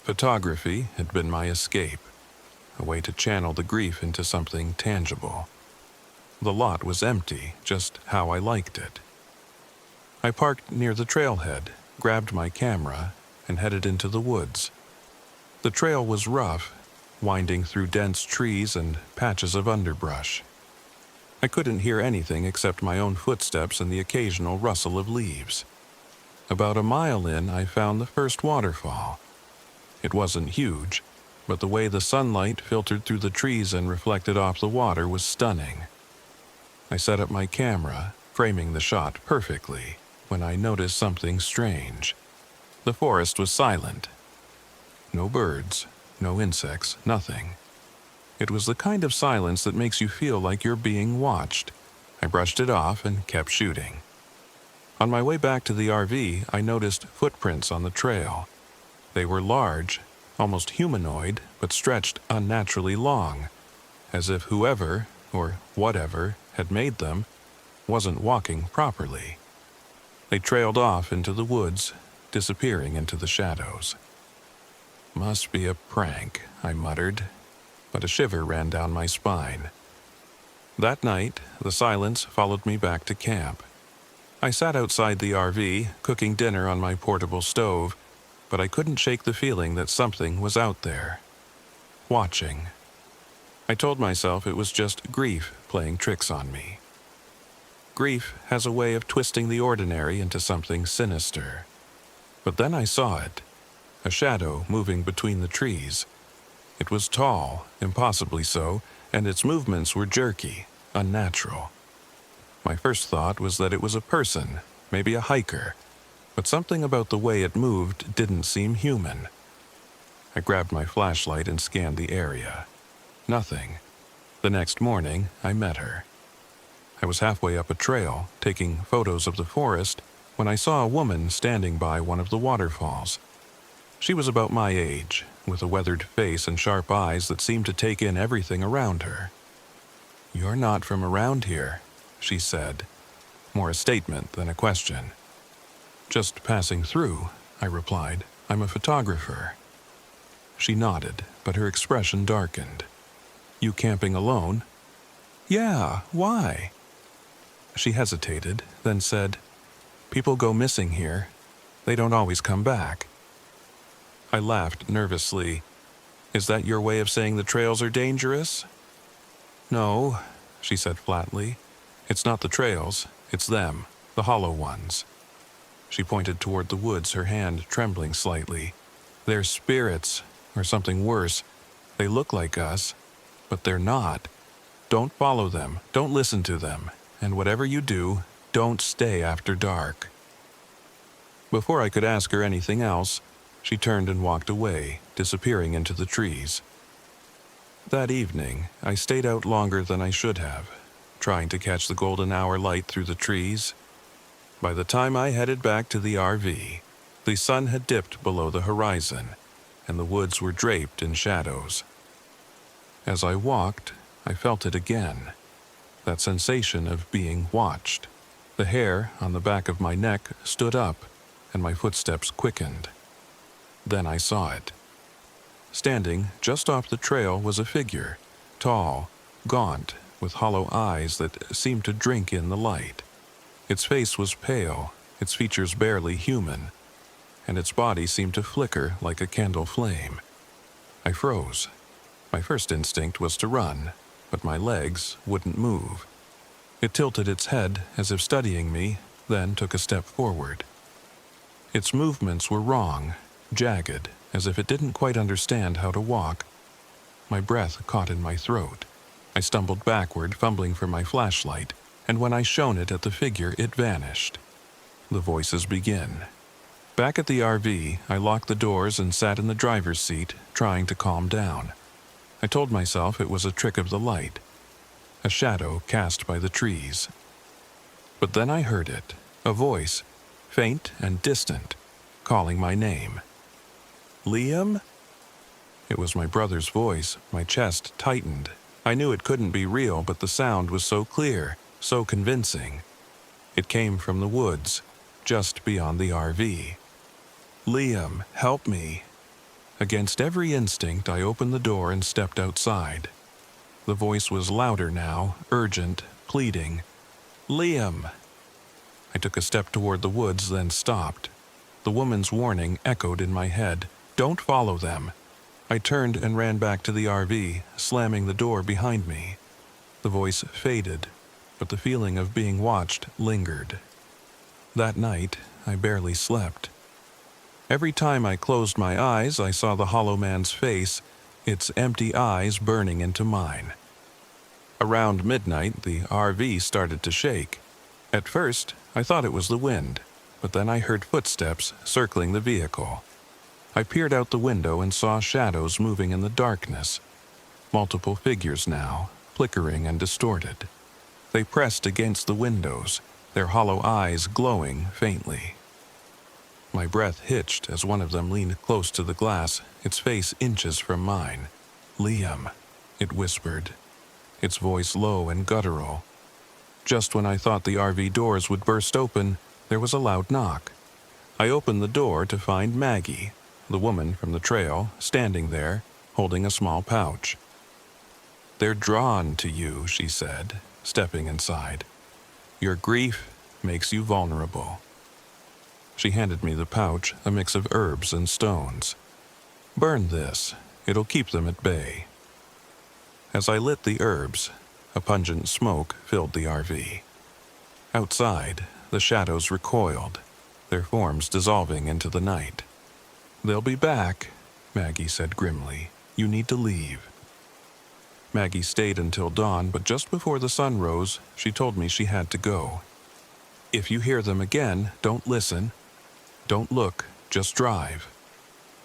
Photography had been my escape, a way to channel the grief into something tangible. The lot was empty, just how I liked it. I parked near the trailhead, grabbed my camera, and headed into the woods. The trail was rough, winding through dense trees and patches of underbrush. I couldn't hear anything except my own footsteps and the occasional rustle of leaves. About a mile in, I found the first waterfall. It wasn't huge, but the way the sunlight filtered through the trees and reflected off the water was stunning. I set up my camera, framing the shot perfectly, when I noticed something strange. The forest was silent. No birds, no insects, nothing. It was the kind of silence that makes you feel like you're being watched. I brushed it off and kept shooting. On my way back to the RV, I noticed footprints on the trail. They were large, almost humanoid, but stretched unnaturally long, as if whoever, or whatever, had made them, wasn't walking properly. They trailed off into the woods, disappearing into the shadows. "Must be a prank," I muttered, but a shiver ran down my spine. That night, the silence followed me back to camp. I sat outside the RV, cooking dinner on my portable stove, but I couldn't shake the feeling that something was out there, watching. I told myself it was just grief playing tricks on me. Grief has a way of twisting the ordinary into something sinister. But then I saw it, a shadow moving between the trees. It was tall, impossibly so, and its movements were jerky, unnatural. My first thought was that it was a person, maybe a hiker, but something about the way it moved didn't seem human. I grabbed my flashlight and scanned the area. Nothing. The next morning, I met her. I was halfway up a trail, taking photos of the forest, when I saw a woman standing by one of the waterfalls. She was about my age, with a weathered face and sharp eyes that seemed to take in everything around her. "You're not from around here," she said, more a statement than a question. "Just passing through," I replied. "I'm a photographer." She nodded, but her expression darkened. "You camping alone?" "Yeah, why?" She hesitated, then said, "People go missing here. They don't always come back." I laughed nervously. "Is that your way of saying the trails are dangerous?" "No," she said flatly. "It's not the trails, it's them, the hollow ones." She pointed toward the woods, her hand trembling slightly. "They're spirits, or something worse. They look like us, but they're not. Don't follow them, don't listen to them, and whatever you do, don't stay after dark." Before I could ask her anything else, she turned and walked away, disappearing into the trees. That evening, I stayed out longer than I should have, trying to catch the golden hour light through the trees. By the time I headed back to the RV, the sun had dipped below the horizon, and the woods were draped in shadows. As I walked, I felt it again, that sensation of being watched. The hair on the back of my neck stood up, and my footsteps quickened. Then I saw it. Standing just off the trail was a figure, tall, gaunt, with hollow eyes that seemed to drink in the light. Its face was pale, its features barely human, and its body seemed to flicker like a candle flame. I froze. My first instinct was to run, but my legs wouldn't move. It tilted its head as if studying me, then took a step forward. Its movements were wrong, jagged, as if it didn't quite understand how to walk. My breath caught in my throat. I stumbled backward, fumbling for my flashlight, and when I shone it at the figure, it vanished. The voices begin. Back at the RV, I locked the doors and sat in the driver's seat, trying to calm down. I told myself it was a trick of the light, a shadow cast by the trees. But then I heard it, a voice, faint and distant, calling my name. Liam? It was my brother's voice. My chest tightened. I knew it couldn't be real, but the sound was so clear, so convincing. It came from the woods, just beyond the RV. Liam, help me. Against every instinct, I opened the door and stepped outside. The voice was louder now, urgent, pleading. Liam! I took a step toward the woods, then stopped. The woman's warning echoed in my head. Don't follow them. I turned and ran back to the RV, slamming the door behind me. The voice faded, but the feeling of being watched lingered. That night, I barely slept. Every time I closed my eyes, I saw the hollow man's face, its empty eyes burning into mine. Around midnight, the RV started to shake. At first, I thought it was the wind, but then I heard footsteps circling the vehicle. I peered out the window and saw shadows moving in the darkness. Multiple figures now, flickering and distorted. They pressed against the windows, their hollow eyes glowing faintly. My breath hitched as one of them leaned close to the glass, its face inches from mine. Liam, it whispered, its voice low and guttural. Just when I thought the RV doors would burst open, there was a loud knock. I opened the door to find Maggie, the woman from the trail, standing there, holding a small pouch. They're drawn to you, she said, stepping inside. Your grief makes you vulnerable. She handed me the pouch, a mix of herbs and stones. Burn this. It'll keep them at bay. As I lit the herbs, a pungent smoke filled the RV. Outside, the shadows recoiled, their forms dissolving into the night. They'll be back, Maggie said grimly. You need to leave. Maggie stayed until dawn, but just before the sun rose, she told me she had to go. If you hear them again, don't listen. Don't look, just drive.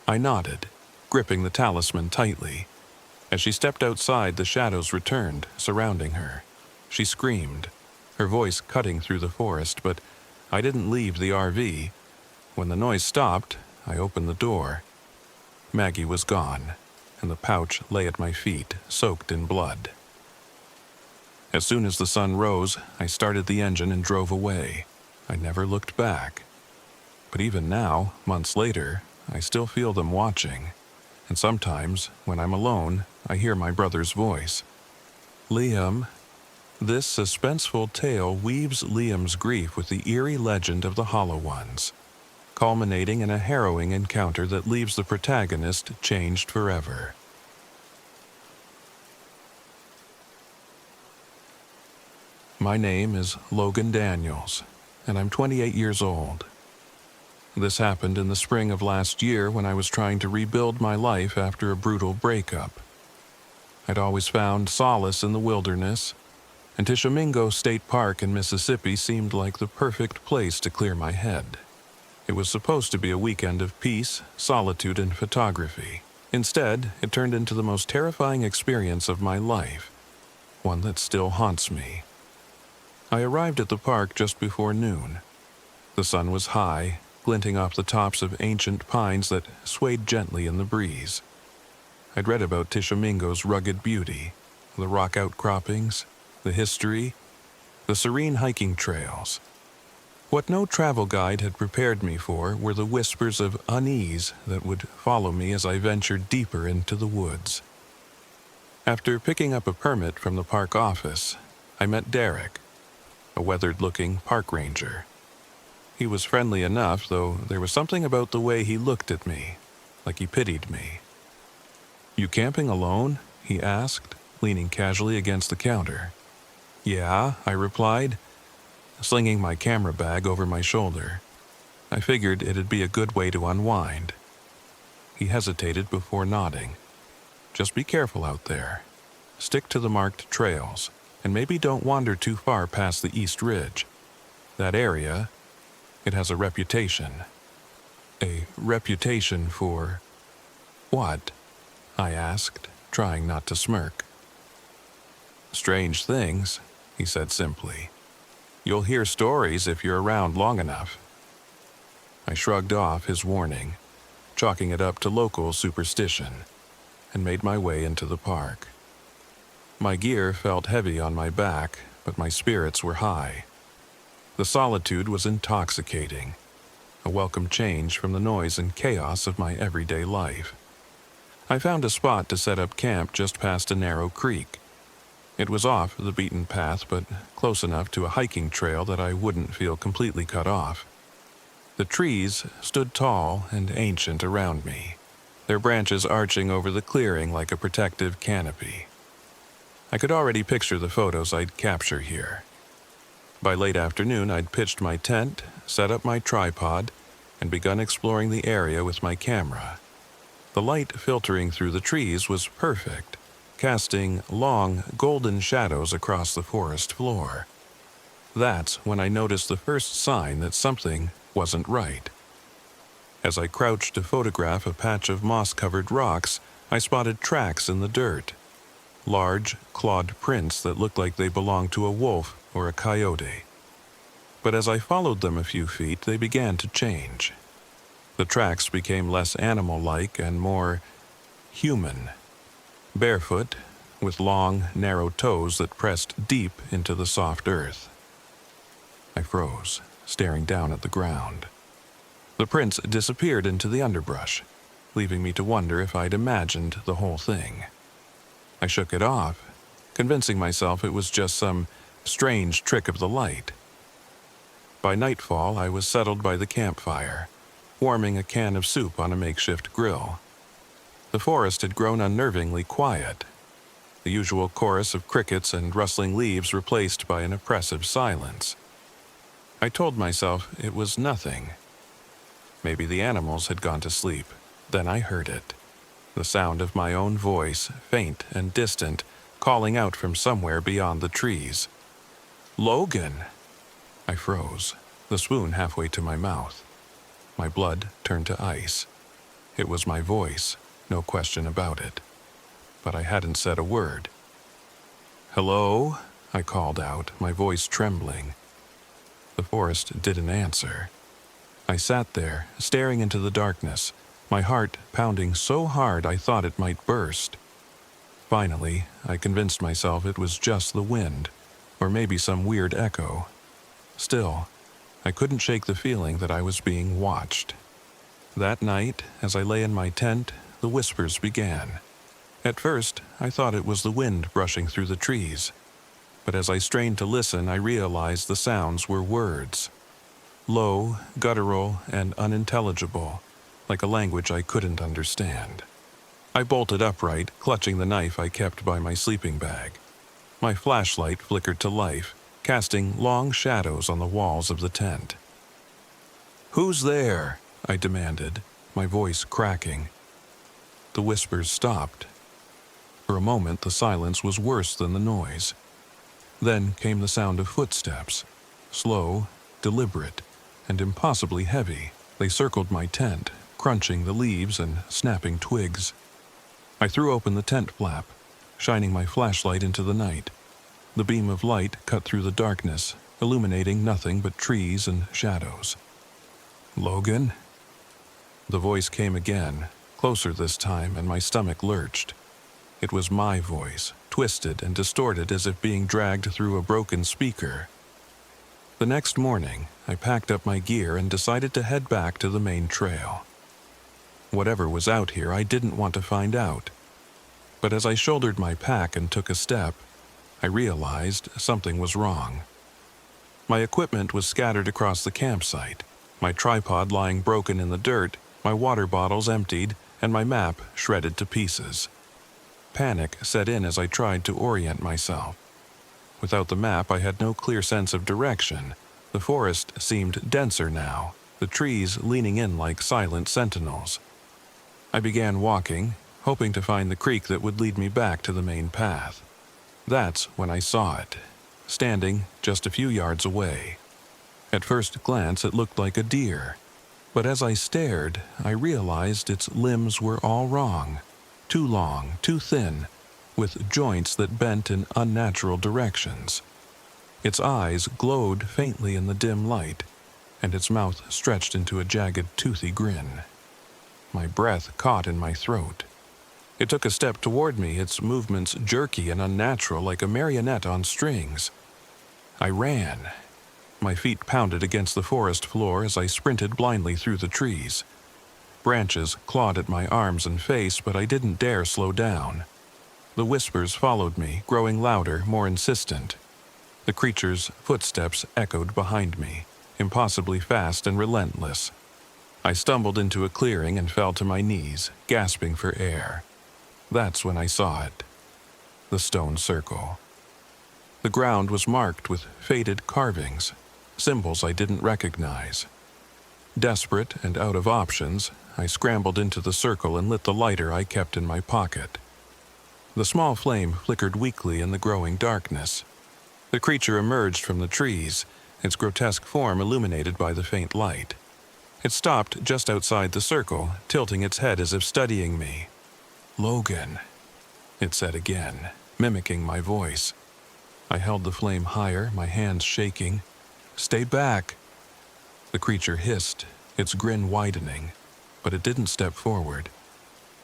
I nodded, gripping the talisman tightly. As she stepped outside, the shadows returned, surrounding her. She screamed, her voice cutting through the forest, but I didn't leave the RV. When the noise stopped, I opened the door. Maggie was gone, and the pouch lay at my feet, soaked in blood. As soon as the sun rose, I started the engine and drove away. I never looked back. But even now, months later, I still feel them watching. And sometimes, when I'm alone, I hear my brother's voice. Liam. This suspenseful tale weaves Liam's grief with the eerie legend of the Hollow Ones, culminating in a harrowing encounter that leaves the protagonist changed forever. My name is Logan Daniels, and I'm 28 years old. This happened in the spring of last year when I was trying to rebuild my life after a brutal breakup. I'd always found solace in the wilderness, and Tishamingo State Park in Mississippi seemed like the perfect place to clear my head. It was supposed to be a weekend of peace, solitude, and photography. Instead, it turned into the most terrifying experience of my life, one that still haunts me. I arrived at the park just before noon. The sun was high, glinting off the tops of ancient pines that swayed gently in the breeze. I'd read about Tishamingo's rugged beauty, the rock outcroppings, the history, the serene hiking trails. What no travel guide had prepared me for were the whispers of unease that would follow me as I ventured deeper into the woods. After picking up a permit from the park office, I met Derek, a weathered-looking park ranger. He was friendly enough, though there was something about the way he looked at me, like he pitied me. You camping alone? He asked, leaning casually against the counter. Yeah, I replied, slinging my camera bag over my shoulder. I figured it'd be a good way to unwind. He hesitated before nodding. Just be careful out there. Stick to the marked trails, and maybe don't wander too far past the East Ridge. That area, it has a reputation. A reputation for what? I asked, trying not to smirk. Strange things, he said simply. You'll hear stories if you're around long enough." I shrugged off his warning, chalking it up to local superstition, and made my way into the park. My gear felt heavy on my back, but my spirits were high. The solitude was intoxicating, a welcome change from the noise and chaos of my everyday life. I found a spot to set up camp just past a narrow creek. It was off the beaten path, but close enough to a hiking trail that I wouldn't feel completely cut off. The trees stood tall and ancient around me, their branches arching over the clearing like a protective canopy. I could already picture the photos I'd capture here. By late afternoon, I'd pitched my tent, set up my tripod, and begun exploring the area with my camera. The light filtering through the trees was perfect, casting long, golden shadows across the forest floor. That's when I noticed the first sign that something wasn't right. As I crouched to photograph a patch of moss-covered rocks, I spotted tracks in the dirt. Large, clawed prints that looked like they belonged to a wolf or a coyote. But as I followed them a few feet, they began to change. The tracks became less animal-like and more human. Barefoot, with long, narrow toes that pressed deep into the soft earth. I froze, staring down at the ground. The prints disappeared into the underbrush, leaving me to wonder if I'd imagined the whole thing. I shook it off, convincing myself it was just some strange trick of the light. By nightfall, I was settled by the campfire, warming a can of soup on a makeshift grill. The forest had grown unnervingly quiet, the usual chorus of crickets and rustling leaves replaced by an oppressive silence. I told myself it was nothing. Maybe the animals had gone to sleep. Then I heard it. The sound of my own voice, faint and distant, calling out from somewhere beyond the trees. "Logan!" I froze, the spoon halfway to my mouth. My blood turned to ice. It was my voice, no question about it. But I hadn't said a word. "Hello?" I called out, my voice trembling. The forest didn't answer. I sat there, staring into the darkness, my heart pounding so hard I thought it might burst. Finally, I convinced myself it was just the wind, or maybe some weird echo. Still, I couldn't shake the feeling that I was being watched. That night, as I lay in my tent, the whispers began. At first, I thought it was the wind brushing through the trees. But as I strained to listen, I realized the sounds were words. Low, guttural, and unintelligible, like a language I couldn't understand. I bolted upright, clutching the knife I kept by my sleeping bag. My flashlight flickered to life, casting long shadows on the walls of the tent. "Who's there?" I demanded, my voice cracking. The whispers stopped. For a moment, the silence was worse than the noise. Then came the sound of footsteps, slow, deliberate, and impossibly heavy. They circled my tent, crunching the leaves and snapping twigs. I threw open the tent flap, shining my flashlight into the night. The beam of light cut through the darkness, illuminating nothing but trees and shadows. "Logan?" The voice came again, closer this time, and my stomach lurched. It was my voice, twisted and distorted as if being dragged through a broken speaker. The next morning, I packed up my gear and decided to head back to the main trail. Whatever was out here, I didn't want to find out. But as I shouldered my pack and took a step, I realized something was wrong. My equipment was scattered across the campsite, my tripod lying broken in the dirt, my water bottles emptied, and my map shredded to pieces. Panic set in as I tried to orient myself. Without the map, I had no clear sense of direction. The forest seemed denser now, the trees leaning in like silent sentinels. I began walking, hoping to find the creek that would lead me back to the main path. That's when I saw it, standing just a few yards away. At first glance, it looked like a deer. But as I stared, I realized its limbs were all wrong. Too long, too thin, with joints that bent in unnatural directions. Its eyes glowed faintly in the dim light, and its mouth stretched into a jagged, toothy grin. My breath caught in my throat. It took a step toward me, its movements jerky and unnatural like a marionette on strings. I ran. My feet pounded against the forest floor as I sprinted blindly through the trees. Branches clawed at my arms and face, but I didn't dare slow down. The whispers followed me, growing louder, more insistent. The creature's footsteps echoed behind me, impossibly fast and relentless. I stumbled into a clearing and fell to my knees, gasping for air. That's when I saw it. The stone circle. The ground was marked with faded carvings, symbols I didn't recognize. Desperate and out of options, I scrambled into the circle and lit the lighter I kept in my pocket. The small flame flickered weakly in the growing darkness. The creature emerged from the trees, its grotesque form illuminated by the faint light. It stopped just outside the circle, tilting its head as if studying me. "Logan," it said again, mimicking my voice. I held the flame higher, my hands shaking. "Stay back." The creature hissed, its grin widening, but it didn't step forward.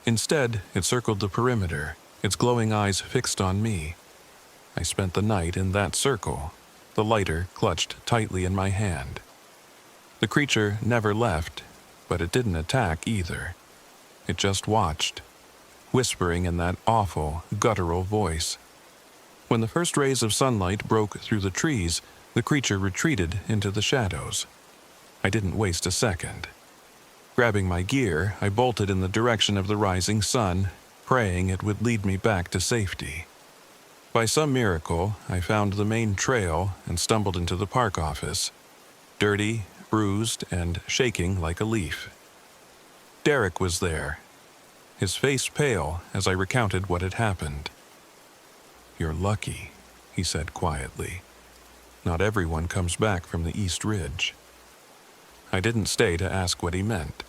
Instead, it circled the perimeter, its glowing eyes fixed on me. I spent the night in that circle, the lighter clutched tightly in my hand. The creature never left, but it didn't attack either. It just watched, whispering in that awful, guttural voice. When the first rays of sunlight broke through the trees, the creature retreated into the shadows. I didn't waste a second. Grabbing my gear, I bolted in the direction of the rising sun, praying it would lead me back to safety. By some miracle, I found the main trail and stumbled into the park office, dirty, bruised, and shaking like a leaf. Derek was there, his face pale as I recounted what had happened. "You're lucky," he said quietly. "Not everyone comes back from the East Ridge." I didn't stay to ask what he meant.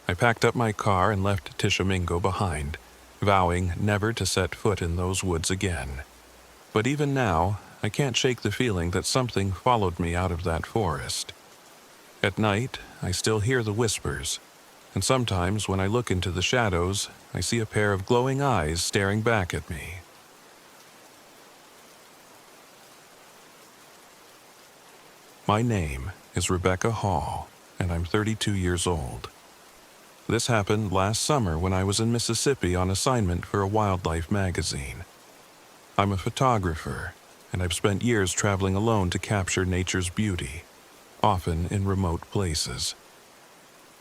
I packed up my car and left Tishamingo behind, vowing never to set foot in those woods again. But even now, I can't shake the feeling that something followed me out of that forest. At night, I still hear the whispers, and sometimes when I look into the shadows, I see a pair of glowing eyes staring back at me. My name is Rebecca Hall, and I'm 32 years old. This happened last summer when I was in Mississippi on assignment for a wildlife magazine. I'm a photographer, and I've spent years traveling alone to capture nature's beauty, often in remote places.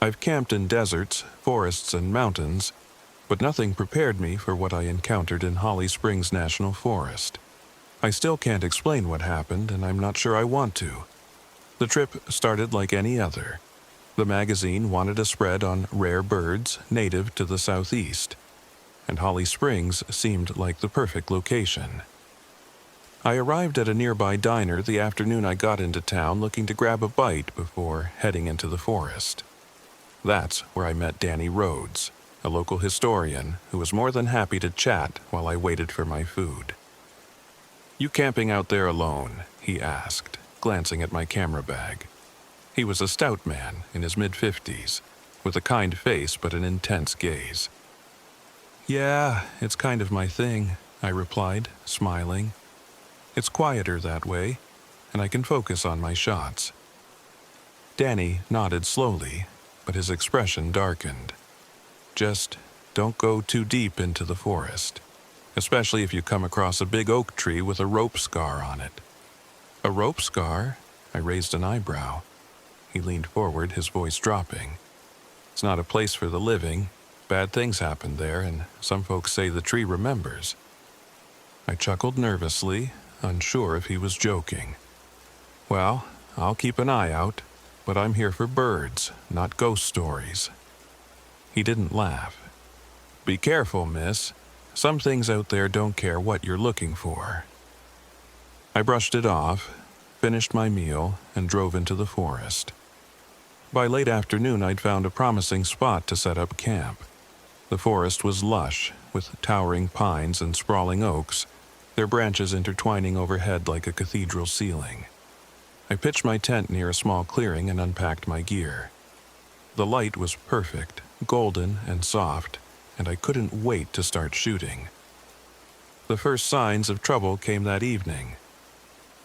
I've camped in deserts, forests, and mountains, but nothing prepared me for what I encountered in Holly Springs National Forest. I still can't explain what happened, and I'm not sure I want to. The trip started like any other. The magazine wanted a spread on rare birds native to the southeast, and Holly Springs seemed like the perfect location. I arrived at a nearby diner the afternoon I got into town looking to grab a bite before heading into the forest. That's where I met Danny Rhodes, a local historian who was more than happy to chat while I waited for my food. "You camping out there alone?" he asked, glancing at my camera bag. He was a stout man in his mid-50s, with a kind face but an intense gaze. "Yeah, it's kind of my thing," I replied, smiling. "It's quieter that way, and I can focus on my shots." Danny nodded slowly, but his expression darkened. "Just don't go too deep into the forest, especially if you come across a big oak tree with a rope scar on it." "A rope scar?" I raised an eyebrow. He leaned forward, his voice dropping. "It's not a place for the living. Bad things happen there, and some folks say the tree remembers." I chuckled nervously, unsure if he was joking. "Well, I'll keep an eye out, but I'm here for birds, not ghost stories." He didn't laugh. "Be careful, miss. Some things out there don't care what you're looking for." I brushed it off, finished my meal, and drove into the forest. By late afternoon, I'd found a promising spot to set up camp. The forest was lush, with towering pines and sprawling oaks, their branches intertwining overhead like a cathedral ceiling. I pitched my tent near a small clearing and unpacked my gear. The light was perfect, golden and soft, and I couldn't wait to start shooting. The first signs of trouble came that evening.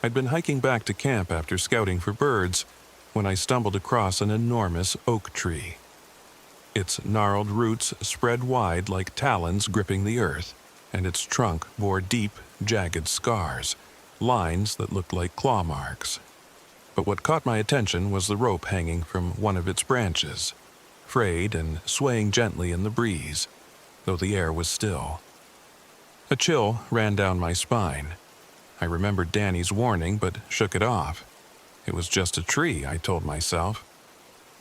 I'd been hiking back to camp after scouting for birds when I stumbled across an enormous oak tree. Its gnarled roots spread wide like talons gripping the earth, and its trunk bore deep, jagged scars, lines that looked like claw marks. But what caught my attention was the rope hanging from one of its branches, frayed and swaying gently in the breeze, though the air was still. A chill ran down my spine. I remembered Danny's warning, but shook it off. It was just a tree, I told myself.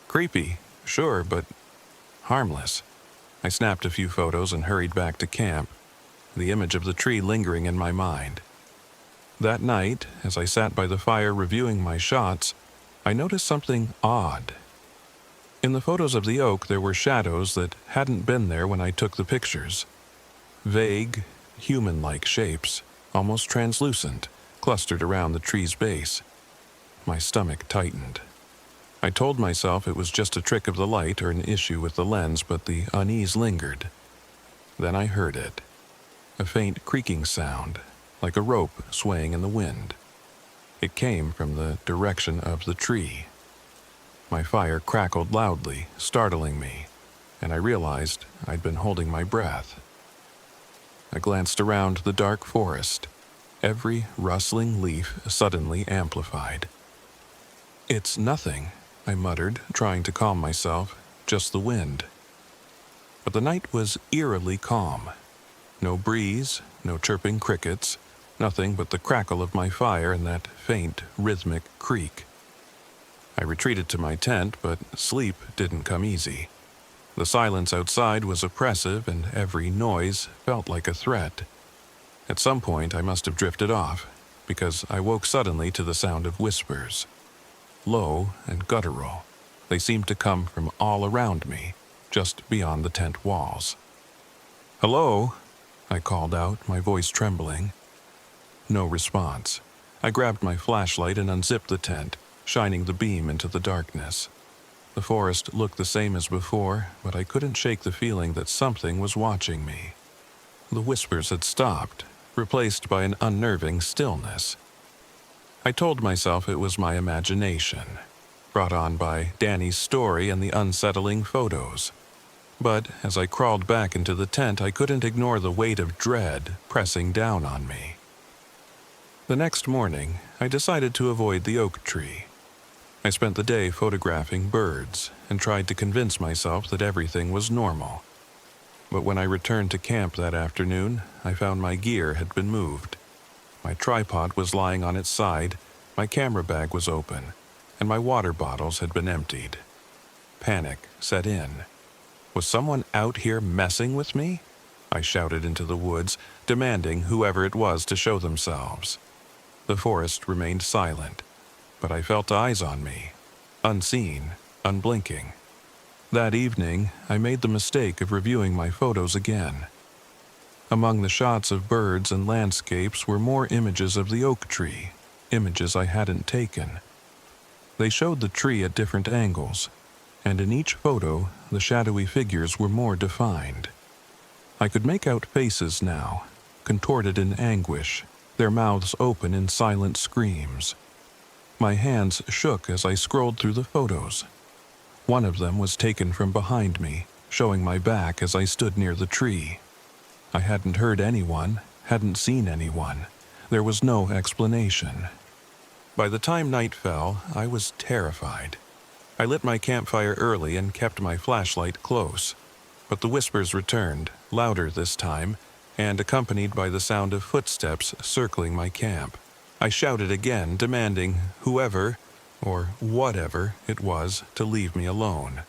Creepy, sure, but harmless. I snapped a few photos and hurried back to camp, the image of the tree lingering in my mind. That night, as I sat by the fire reviewing my shots, I noticed something odd. In the photos of the oak, there were shadows that hadn't been there when I took the pictures. Vague, human-like shapes, almost translucent, clustered around the tree's base. My stomach tightened. I told myself it was just a trick of the light or an issue with the lens, but the unease lingered. Then I heard it. A faint creaking sound, like a rope swaying in the wind. It came from the direction of the tree. My fire crackled loudly, startling me, and I realized I'd been holding my breath. I glanced around the dark forest, every rustling leaf suddenly amplified. "It's nothing," I muttered, trying to calm myself, "just the wind." But the night was eerily calm. No breeze, no chirping crickets, nothing but the crackle of my fire and that faint, rhythmic creak. I retreated to my tent, but sleep didn't come easy. The silence outside was oppressive, and every noise felt like a threat. At some point, I must have drifted off, because I woke suddenly to the sound of whispers. Low and guttural, they seemed to come from all around me, just beyond the tent walls. "Hello?" I called out, my voice trembling. No response. I grabbed my flashlight and unzipped the tent, shining the beam into the darkness. The forest looked the same as before, but I couldn't shake the feeling that something was watching me. The whispers had stopped, replaced by an unnerving stillness. I told myself it was my imagination, brought on by Danny's story and the unsettling photos. But as I crawled back into the tent, I couldn't ignore the weight of dread pressing down on me. The next morning, I decided to avoid the oak tree. I spent the day photographing birds and tried to convince myself that everything was normal. But when I returned to camp that afternoon, I found my gear had been moved. My tripod was lying on its side, my camera bag was open, and my water bottles had been emptied. Panic set in. Was someone out here messing with me? I shouted into the woods, demanding whoever it was to show themselves. The forest remained silent, but I felt eyes on me, unseen, unblinking. That evening, I made the mistake of reviewing my photos again. Among the shots of birds and landscapes were more images of the oak tree, images I hadn't taken. They showed the tree at different angles, and in each photo, the shadowy figures were more defined. I could make out faces now, contorted in anguish, their mouths open in silent screams. My hands shook as I scrolled through the photos. One of them was taken from behind me, showing my back as I stood near the tree. I hadn't heard anyone, hadn't seen anyone. There was no explanation. By the time night fell, I was terrified. I lit my campfire early and kept my flashlight close. But the whispers returned, louder this time, and accompanied by the sound of footsteps circling my camp. I shouted again, demanding whoever, or whatever it was, to leave me alone.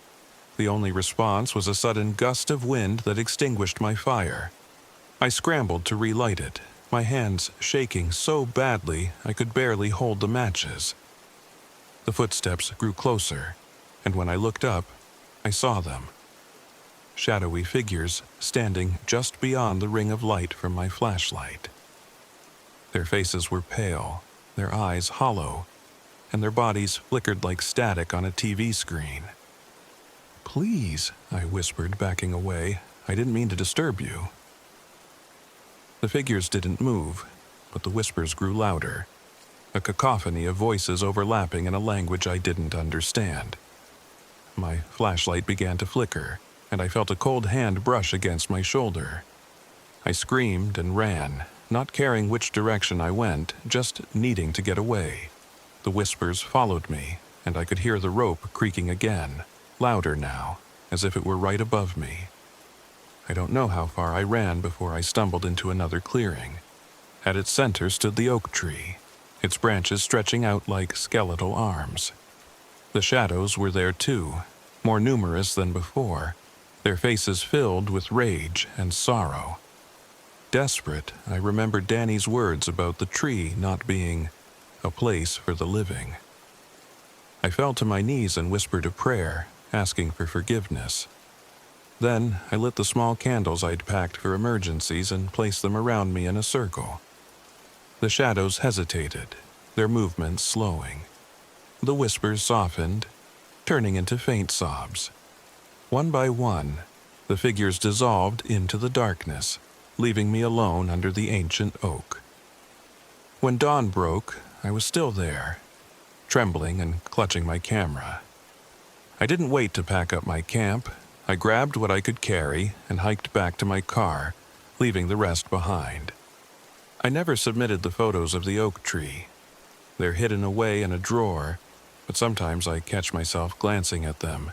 The only response was a sudden gust of wind that extinguished my fire. I scrambled to relight it, my hands shaking so badly I could barely hold the matches. The footsteps grew closer, and when I looked up, I saw them. Shadowy figures standing just beyond the ring of light from my flashlight. Their faces were pale, their eyes hollow, and their bodies flickered like static on a TV screen. "Please," I whispered, backing away. "I didn't mean to disturb you." The figures didn't move, but the whispers grew louder, a cacophony of voices overlapping in a language I didn't understand. My flashlight began to flicker, and I felt a cold hand brush against my shoulder. I screamed and ran, not caring which direction I went, just needing to get away. The whispers followed me, and I could hear the rope creaking again, louder now, as if it were right above me. I don't know how far I ran before I stumbled into another clearing. At its center stood the oak tree, its branches stretching out like skeletal arms. The shadows were there too, more numerous than before, their faces filled with rage and sorrow. Desperate, I remembered Danny's words about the tree not being a place for the living. I fell to my knees and whispered a prayer, asking for forgiveness. Then I lit the small candles I'd packed for emergencies and placed them around me in a circle. The shadows hesitated, their movements slowing. The whispers softened, turning into faint sobs. One by one, the figures dissolved into the darkness, leaving me alone under the ancient oak. When dawn broke, I was still there, trembling and clutching my camera. I didn't wait to pack up my camp. I grabbed what I could carry and hiked back to my car, leaving the rest behind. I never submitted the photos of the oak tree. They're hidden away in a drawer, but sometimes I catch myself glancing at them,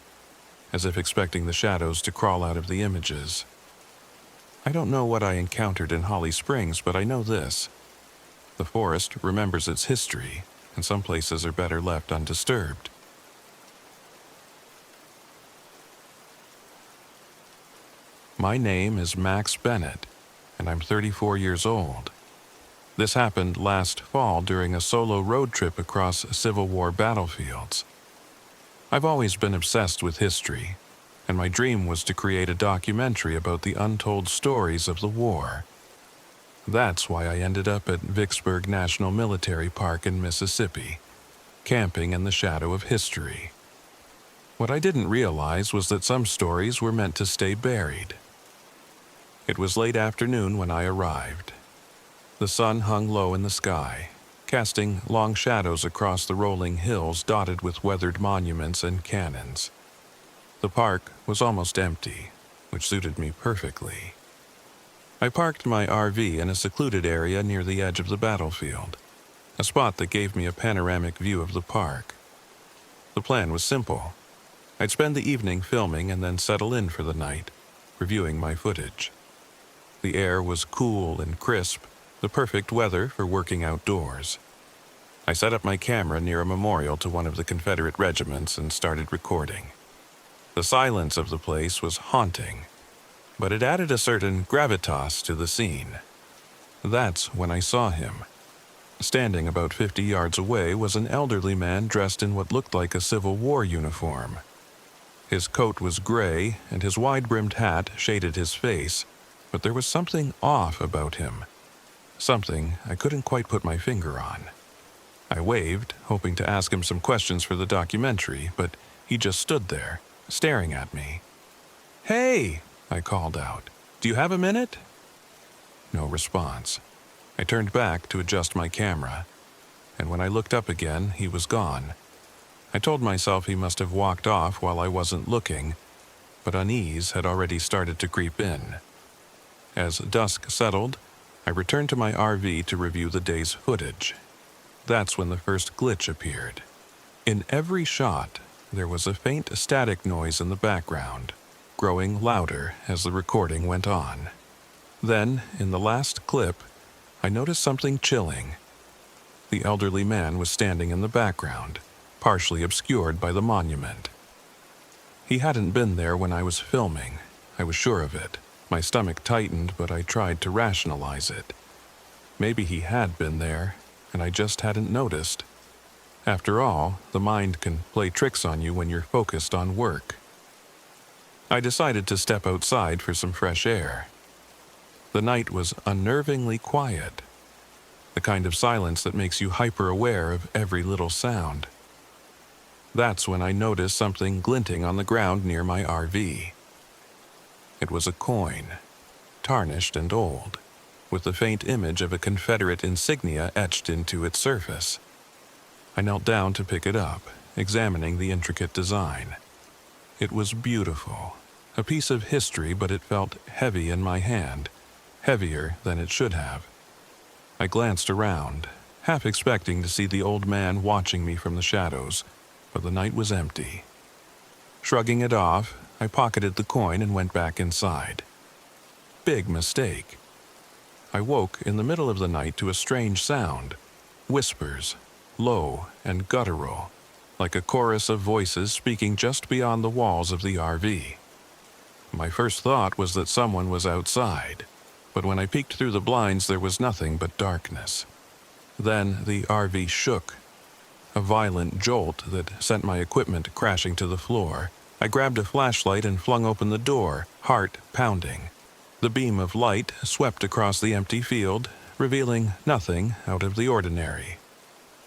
as if expecting the shadows to crawl out of the images. I don't know what I encountered in Holly Springs, but I know this. The forest remembers its history, and some places are better left undisturbed. My name is Max Bennett, and I'm 34 years old. This happened last fall during a solo road trip across Civil War battlefields. I've always been obsessed with history, and my dream was to create a documentary about the untold stories of the war. That's why I ended up at Vicksburg National Military Park in Mississippi, camping in the shadow of history. What I didn't realize was that some stories were meant to stay buried. It was late afternoon when I arrived. The sun hung low in the sky, casting long shadows across the rolling hills dotted with weathered monuments and cannons. The park was almost empty, which suited me perfectly. I parked my RV in a secluded area near the edge of the battlefield, a spot that gave me a panoramic view of the park. The plan was simple. I'd spend the evening filming and then settle in for the night, reviewing my footage. The air was cool and crisp, the perfect weather for working outdoors. I set up my camera near a memorial to one of the Confederate regiments and started recording. The silence of the place was haunting, but it added a certain gravitas to the scene. That's when I saw him. Standing about 50 yards away was an elderly man dressed in what looked like a Civil War uniform. His coat was gray, and his wide-brimmed hat shaded his face, but there was something off about him. Something I couldn't quite put my finger on. I waved, hoping to ask him some questions for the documentary, but he just stood there, staring at me. "Hey!" I called out. "Do you have a minute?" No response. I turned back to adjust my camera, and when I looked up again, he was gone. I told myself he must have walked off while I wasn't looking, but unease had already started to creep in. As dusk settled, I returned to my RV to review the day's footage. That's when the first glitch appeared. In every shot, there was a faint static noise in the background, growing louder as the recording went on. Then, in the last clip, I noticed something chilling. The elderly man was standing in the background, partially obscured by the monument. He hadn't been there when I was filming. I was sure of it. My stomach tightened, but I tried to rationalize it. Maybe he had been there, and I just hadn't noticed. After all, the mind can play tricks on you when you're focused on work. I decided to step outside for some fresh air. The night was unnervingly quiet. the kind of silence that makes you hyper-aware of every little sound. That's when I noticed something glinting on the ground near my RV. It was a coin, tarnished and old, with the faint image of a Confederate insignia etched into its surface. I knelt down to pick it up, examining the intricate design. It was beautiful, a piece of history, but it felt heavy in my hand, heavier than it should have. I glanced around, half expecting to see the old man watching me from the shadows, but the night was empty. Shrugging it off, I pocketed the coin and went back inside. Big mistake. I woke in the middle of the night to a strange sound, whispers, low and guttural, like a chorus of voices speaking just beyond the walls of the RV. My first thought was that someone was outside, but when I peeked through the blinds there was nothing but darkness. Then the RV shook, a violent jolt that sent my equipment crashing to the floor. I grabbed a flashlight and flung open the door, heart pounding. The beam of light swept across the empty field, revealing nothing out of the ordinary.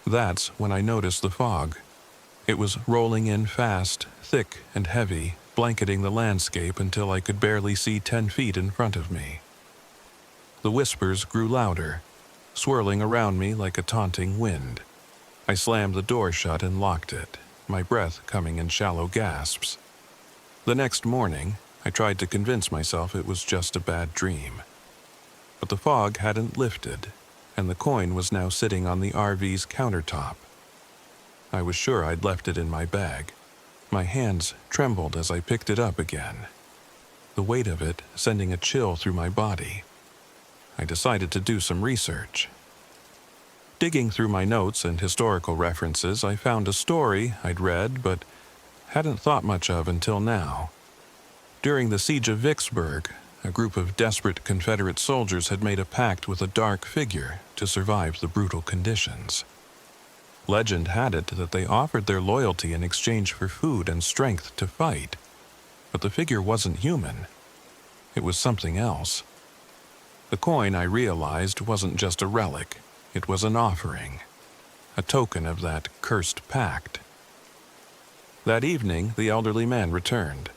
That's when I noticed the fog. It was rolling in fast, thick and heavy, blanketing the landscape until I could barely see 10 feet in front of me. The whispers grew louder, swirling around me like a taunting wind. I slammed the door shut and locked it, my breath coming in shallow gasps. The next morning, I tried to convince myself it was just a bad dream. But the fog hadn't lifted, and the coin was now sitting on the RV's countertop. I was sure I'd left it in my bag. My hands trembled as I picked it up again, the weight of it sending a chill through my body. I decided to do some research. Digging through my notes and historical references, I found a story I'd read but hadn't thought much of until now. During the siege of Vicksburg, a group of desperate Confederate soldiers had made a pact with a dark figure to survive the brutal conditions. Legend had it that they offered their loyalty in exchange for food and strength to fight, but the figure wasn't human. It was something else. The coin, I realized, wasn't just a relic. It was an offering, a token of that cursed pact. That evening, the elderly man returned.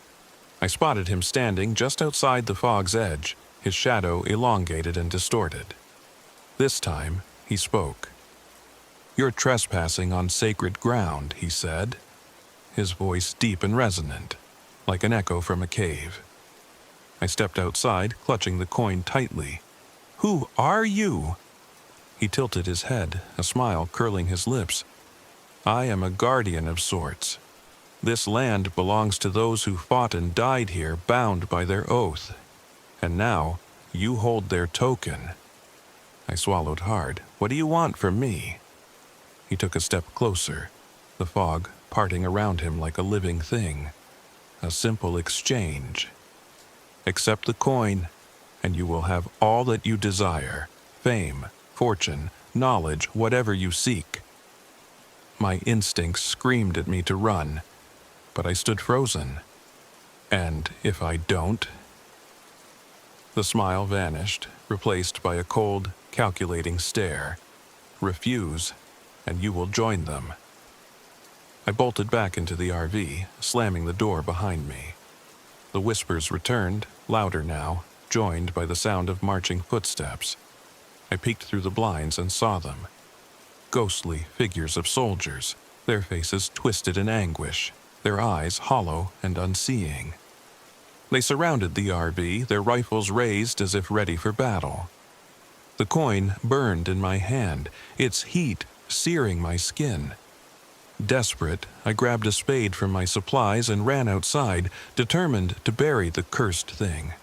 I spotted him standing just outside the fog's edge, his shadow elongated and distorted. This time, he spoke. "You're trespassing on sacred ground," he said, his voice deep and resonant, like an echo from a cave. I stepped outside, clutching the coin tightly. "Who are you?" He tilted his head, a smile curling his lips. "I am a guardian of sorts. This land belongs to those who fought and died here, bound by their oath. And now, you hold their token." I swallowed hard. "What do you want from me?" He took a step closer, the fog parting around him like a living thing. A simple exchange. "Accept the coin, and you will have all that you desire. Fame, fortune, knowledge, whatever you seek." My instincts screamed at me to run, but I stood frozen. "And if I don't?" The smile vanished, replaced by a cold, calculating stare. "Refuse, and you will join them." I bolted back into the RV, slamming the door behind me. The whispers returned, louder now, joined by the sound of marching footsteps. I peeked through the blinds and saw them. Ghostly figures of soldiers, their faces twisted in anguish, their eyes hollow and unseeing. They surrounded the RV, their rifles raised as if ready for battle. The coin burned in my hand, its heat searing my skin. Desperate, I grabbed a spade from my supplies and ran outside, determined to bury the cursed thing.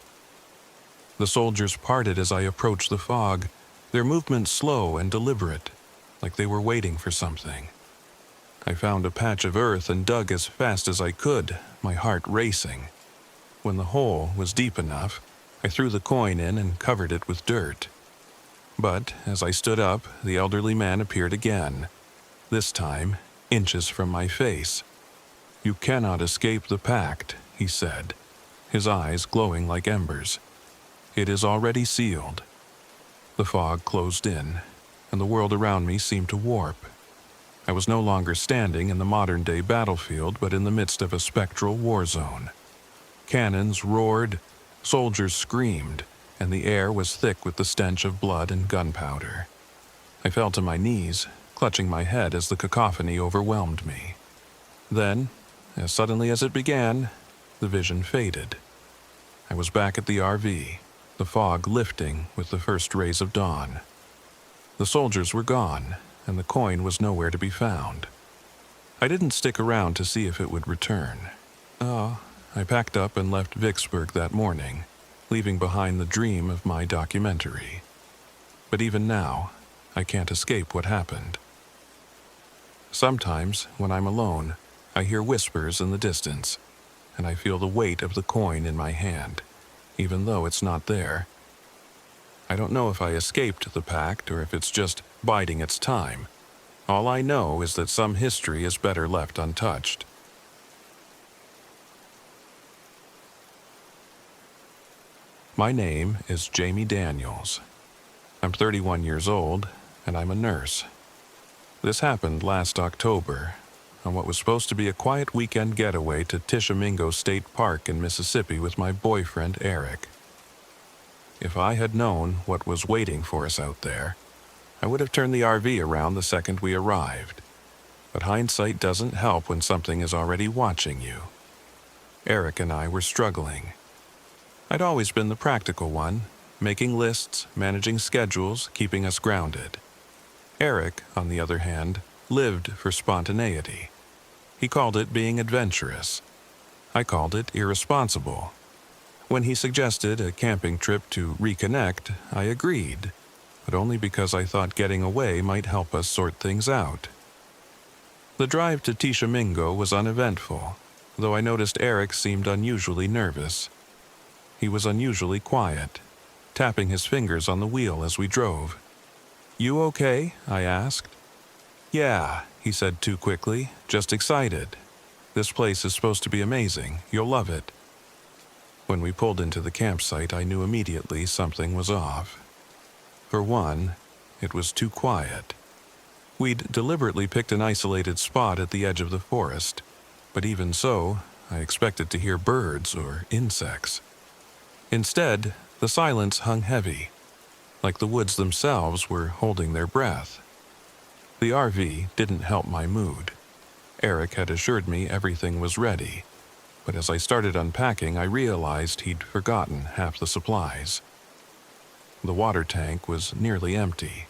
The soldiers parted as I approached the fog, their movements slow and deliberate, like they were waiting for something. I found a patch of earth and dug as fast as I could, my heart racing. When the hole was deep enough, I threw the coin in and covered it with dirt. But as I stood up, the elderly man appeared again, this time inches from my face. "You cannot escape the pact," he said, his eyes glowing like embers. "It is already sealed." The fog closed in, and the world around me seemed to warp. I was no longer standing in the modern-day battlefield, but in the midst of a spectral war zone. Cannons roared, soldiers screamed, and the air was thick with the stench of blood and gunpowder. I fell to my knees, clutching my head as the cacophony overwhelmed me. Then, as suddenly as it began, the vision faded. I was back at the RV, the fog lifting with the first rays of dawn. The soldiers were gone, and the coin was nowhere to be found. I didn't stick around to see if it would return. I packed up and left Vicksburg that morning, leaving behind the dream of my documentary. But even now, I can't escape what happened. Sometimes, when I'm alone, I hear whispers in the distance, and I feel the weight of the coin in my hand, even though it's not there. I don't know if I escaped the pact or if it's just biding its time. All I know is that some history is better left untouched. My name is Jamie Daniels. I'm 31 years old, and I'm a nurse. This happened last October, on what was supposed to be a quiet weekend getaway to Tishamingo State Park in Mississippi with my boyfriend, Eric. If I had known what was waiting for us out there, I would have turned the RV around the second we arrived. But hindsight doesn't help when something is already watching you. Eric and I were struggling. I'd always been the practical one, making lists, managing schedules, keeping us grounded. Eric, on the other hand, lived for spontaneity. He called it being adventurous. I called it irresponsible. When he suggested a camping trip to reconnect, I agreed, but only because I thought getting away might help us sort things out. The drive to Tishamingo was uneventful, though I noticed Eric seemed unusually nervous. He was unusually quiet, tapping his fingers on the wheel as we drove. "You okay?" I asked. "Yeah," he said too quickly, "just excited. This place is supposed to be amazing. You'll love it." When we pulled into the campsite, I knew immediately something was off. For one, it was too quiet. We'd deliberately picked an isolated spot at the edge of the forest, but even so, I expected to hear birds or insects. Instead, the silence hung heavy, like the woods themselves were holding their breath. The RV didn't help my mood. Eric had assured me everything was ready, but as I started unpacking, I realized he'd forgotten half the supplies. The water tank was nearly empty.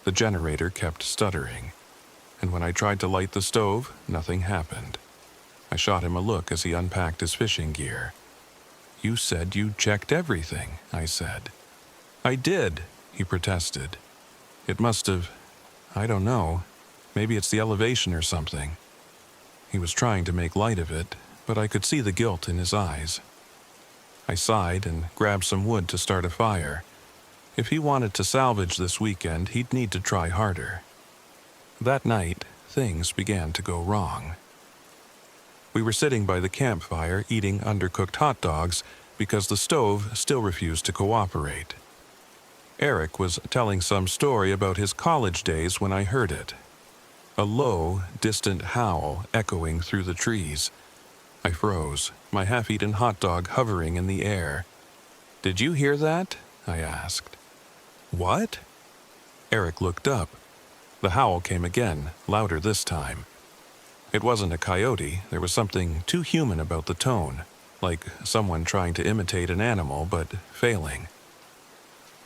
The generator kept stuttering, and when I tried to light the stove, nothing happened. I shot him a look as he unpacked his fishing gear. "You said you checked everything," I said. "I did," he protested. "It must have, I don't know, maybe it's the elevation or something." He was trying to make light of it, but I could see the guilt in his eyes. I sighed and grabbed some wood to start a fire. If he wanted to salvage this weekend, he'd need to try harder. That night, things began to go wrong. We were sitting by the campfire eating undercooked hot dogs because the stove still refused to cooperate. Eric was telling some story about his college days when I heard it. A low, distant howl echoing through the trees. I froze, my half-eaten hot dog hovering in the air. "Did you hear that?" I asked. "What?" Eric looked up. The howl came again, louder this time. It wasn't a coyote. There was something too human about the tone, like someone trying to imitate an animal but failing.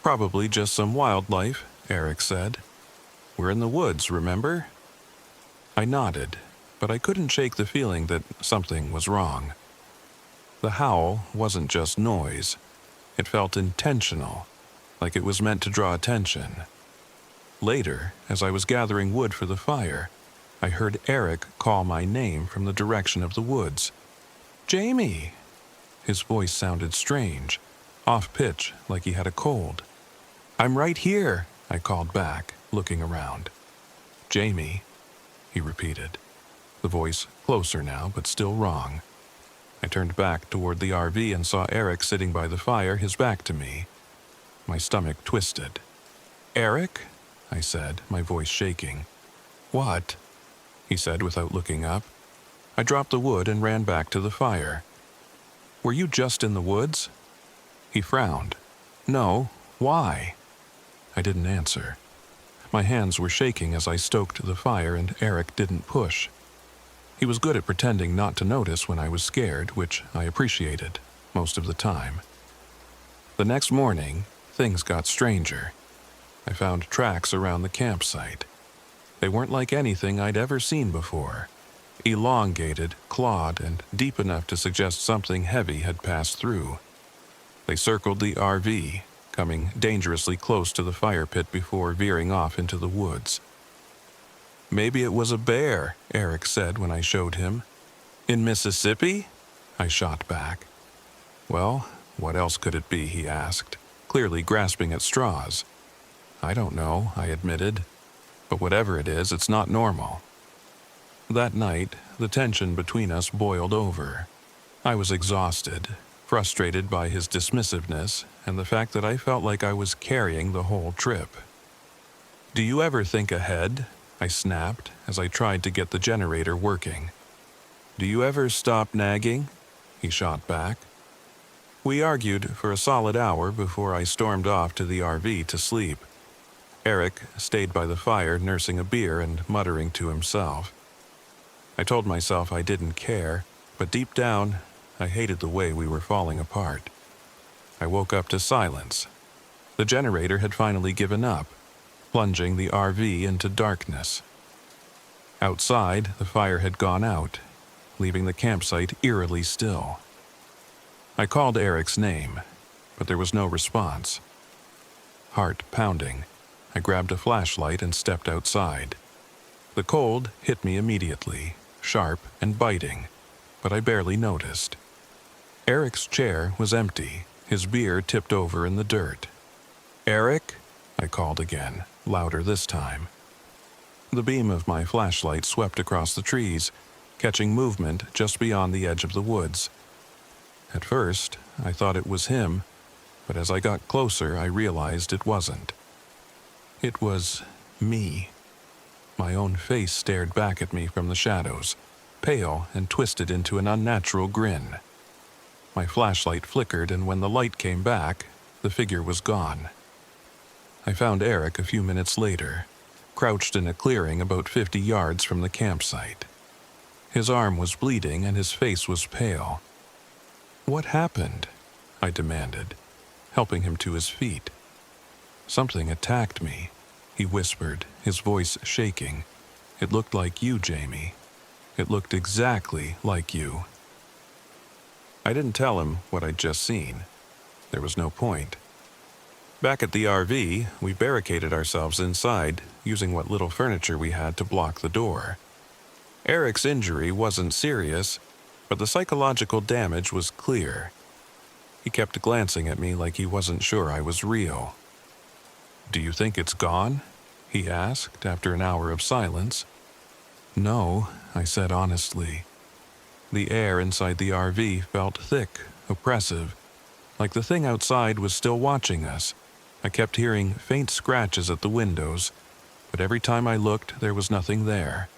"Probably just some wildlife," Eric said. "We're in the woods, remember?" I nodded, but I couldn't shake the feeling that something was wrong. The howl wasn't just noise. It felt intentional, like it was meant to draw attention. Later, as I was gathering wood for the fire, I heard Eric call my name from the direction of the woods. "Jamie!" His voice sounded strange, off-pitch, like he had a cold. "I'm right here," I called back, looking around. "Jamie," he repeated, the voice closer now, but still wrong. I turned back toward the RV and saw Eric sitting by the fire, his back to me. My stomach twisted. "Eric?" I said, my voice shaking. "What?" he said without looking up. I dropped the wood and ran back to the fire. "Were you just in the woods?" He frowned. "No. Why?" I didn't answer. My hands were shaking as I stoked the fire, and Eric didn't push. He was good at pretending not to notice when I was scared, which I appreciated most of the time. The next morning, things got stranger. I found tracks around the campsite. They weren't like anything I'd ever seen before. Elongated, clawed, and deep enough to suggest something heavy had passed through. They circled the RV, coming dangerously close to the fire pit before veering off into the woods. "Maybe it was a bear," Eric said when I showed him. "In Mississippi?" I shot back. "Well, what else could it be?" he asked, clearly grasping at straws. "I don't know," I admitted. "But whatever it is, it's not normal." That night, the tension between us boiled over. I was exhausted, frustrated by his dismissiveness and the fact that I felt like I was carrying the whole trip. "Do you ever think ahead?" I snapped as I tried to get the generator working. "Do you ever stop nagging?" he shot back. We argued for a solid hour before I stormed off to the RV to sleep. Eric stayed by the fire nursing a beer and muttering to himself. I told myself I didn't care, but deep down, I hated the way we were falling apart. I woke up to silence. The generator had finally given up, plunging the RV into darkness. Outside, the fire had gone out, leaving the campsite eerily still. I called Eric's name, but there was no response. Heart pounding, I grabbed a flashlight and stepped outside. The cold hit me immediately, sharp and biting, but I barely noticed. Eric's chair was empty, his beer tipped over in the dirt. "Eric?" I called again, louder this time. The beam of my flashlight swept across the trees, catching movement just beyond the edge of the woods. At first, I thought it was him, but as I got closer, I realized it wasn't. It was me. My own face stared back at me from the shadows, pale and twisted into an unnatural grin. My flashlight flickered, and when the light came back, the figure was gone. I found Eric a few minutes later, crouched in a clearing about 50 yards from the campsite. His arm was bleeding and his face was pale. "What happened?" I demanded, helping him to his feet. "Something attacked me," he whispered, his voice shaking. "It looked like you, Jamie. It looked exactly like you." I didn't tell him what I'd just seen. There was no point. Back at the RV, we barricaded ourselves inside, using what little furniture we had to block the door. Eric's injury wasn't serious, but the psychological damage was clear. He kept glancing at me like he wasn't sure I was real. "Do you think it's gone?" he asked after an hour of silence. "No," I said honestly. The air inside the RV felt thick, oppressive, like the thing outside was still watching us. I kept hearing faint scratches at the windows, but every time I looked, there was nothing there.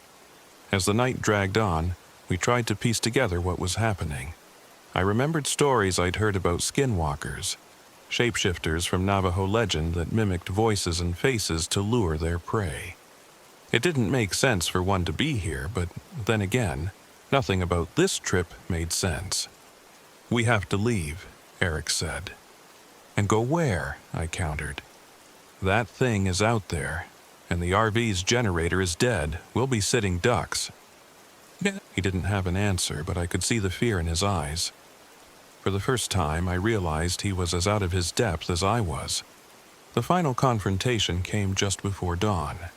As the night dragged on, we tried to piece together what was happening. I remembered stories I'd heard about skinwalkers, shapeshifters from Navajo legend that mimicked voices and faces to lure their prey. It didn't make sense for one to be here, but then again, nothing about this trip made sense. "We have to leave," Eric said. "And go where?" I countered. "That thing is out there, and the RV's generator is dead. We'll be sitting ducks." He didn't have an answer, but I could see the fear in his eyes. For the first time, I realized he was as out of his depth as I was. The final confrontation came just before dawn.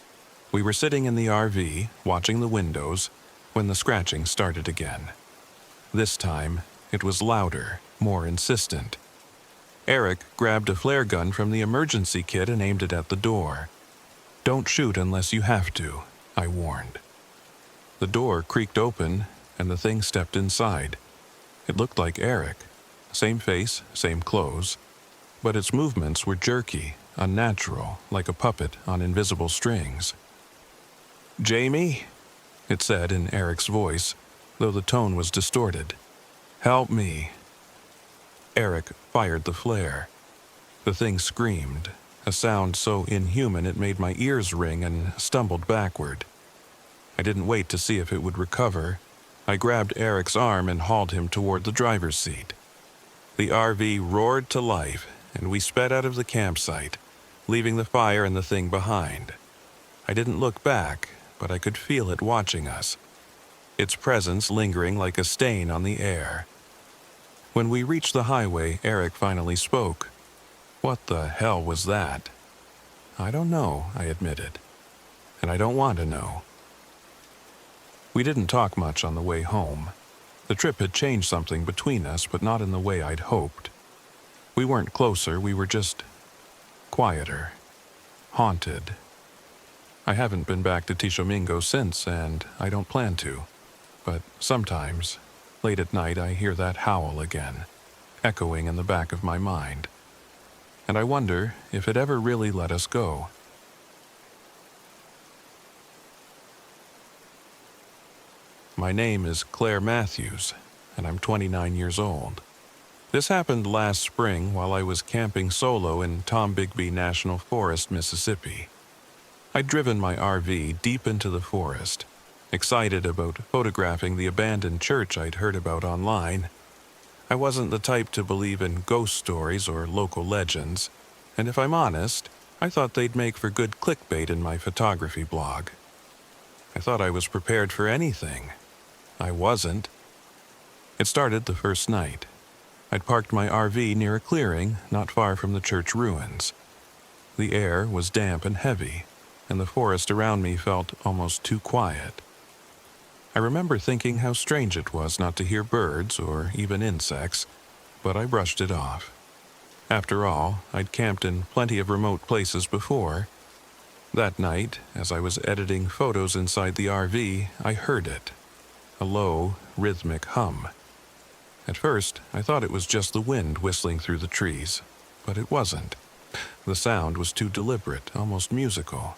We were sitting in the RV, watching the windows, when the scratching started again. This time, it was louder, more insistent. Eric grabbed a flare gun from the emergency kit and aimed it at the door. "Don't shoot unless you have to," I warned. The door creaked open, and the thing stepped inside. It looked like Eric. Same face, same clothes, but its movements were jerky, unnatural, like a puppet on invisible strings. "Jamie," it said in Eric's voice, though the tone was distorted. "Help me." Eric fired the flare. The thing screamed, a sound so inhuman it made my ears ring, and stumbled backward. I didn't wait to see if it would recover. I grabbed Eric's arm and hauled him toward the driver's seat. The RV roared to life, and we sped out of the campsite, leaving the fire and the thing behind. I didn't look back, but I could feel it watching us, its presence lingering like a stain on the air. When we reached the highway, Eric finally spoke. "What the hell was that?" "I don't know," I admitted. "And I don't want to know." We didn't talk much on the way home. The trip had changed something between us, but not in the way I'd hoped. We weren't closer, we were just quieter, haunted. I haven't been back to Tishamingo since, and I don't plan to. But sometimes, late at night, I hear that howl again, echoing in the back of my mind. And I wonder if it ever really let us go. My name is Claire Matthews, and I'm 29 years old. This happened last spring while I was camping solo in Tombigbee National Forest, Mississippi. I'd driven my RV deep into the forest, excited about photographing the abandoned church I'd heard about online. I wasn't the type to believe in ghost stories or local legends, and if I'm honest, I thought they'd make for good clickbait in my photography blog. I thought I was prepared for anything. I wasn't. It started the first night. I'd parked my RV near a clearing not far from the church ruins. The air was damp and heavy, and the forest around me felt almost too quiet. I remember thinking how strange it was not to hear birds or even insects, but I brushed it off. After all, I'd camped in plenty of remote places before. That night, as I was editing photos inside the RV, I heard it. A low, rhythmic hum. At first, I thought it was just the wind whistling through the trees, but it wasn't. The sound was too deliberate, almost musical.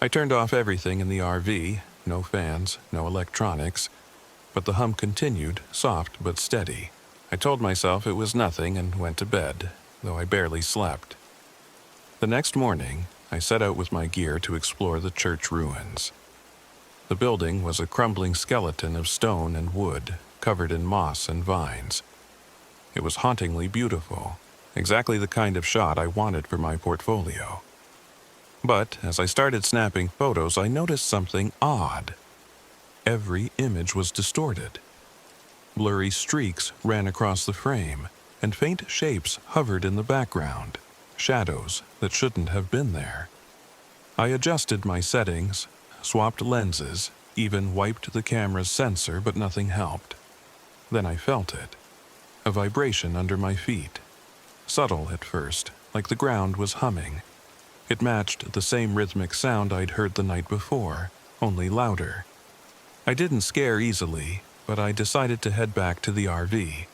I turned off everything in the RV, no fans, no electronics, but the hum continued, soft but steady. I told myself it was nothing and went to bed, though I barely slept. The next morning, I set out with my gear to explore the church ruins. The building was a crumbling skeleton of stone and wood, covered in moss and vines. It was hauntingly beautiful, exactly the kind of shot I wanted for my portfolio. But as I started snapping photos, I noticed something odd. Every image was distorted. Blurry streaks ran across the frame, and faint shapes hovered in the background, shadows that shouldn't have been there. I adjusted my settings, swapped lenses, even wiped the camera's sensor, but nothing helped. Then I felt it. A vibration under my feet. Subtle at first, like the ground was humming. It matched the same rhythmic sound I'd heard the night before, only louder. I didn't scare easily, but I decided to head back to the RV.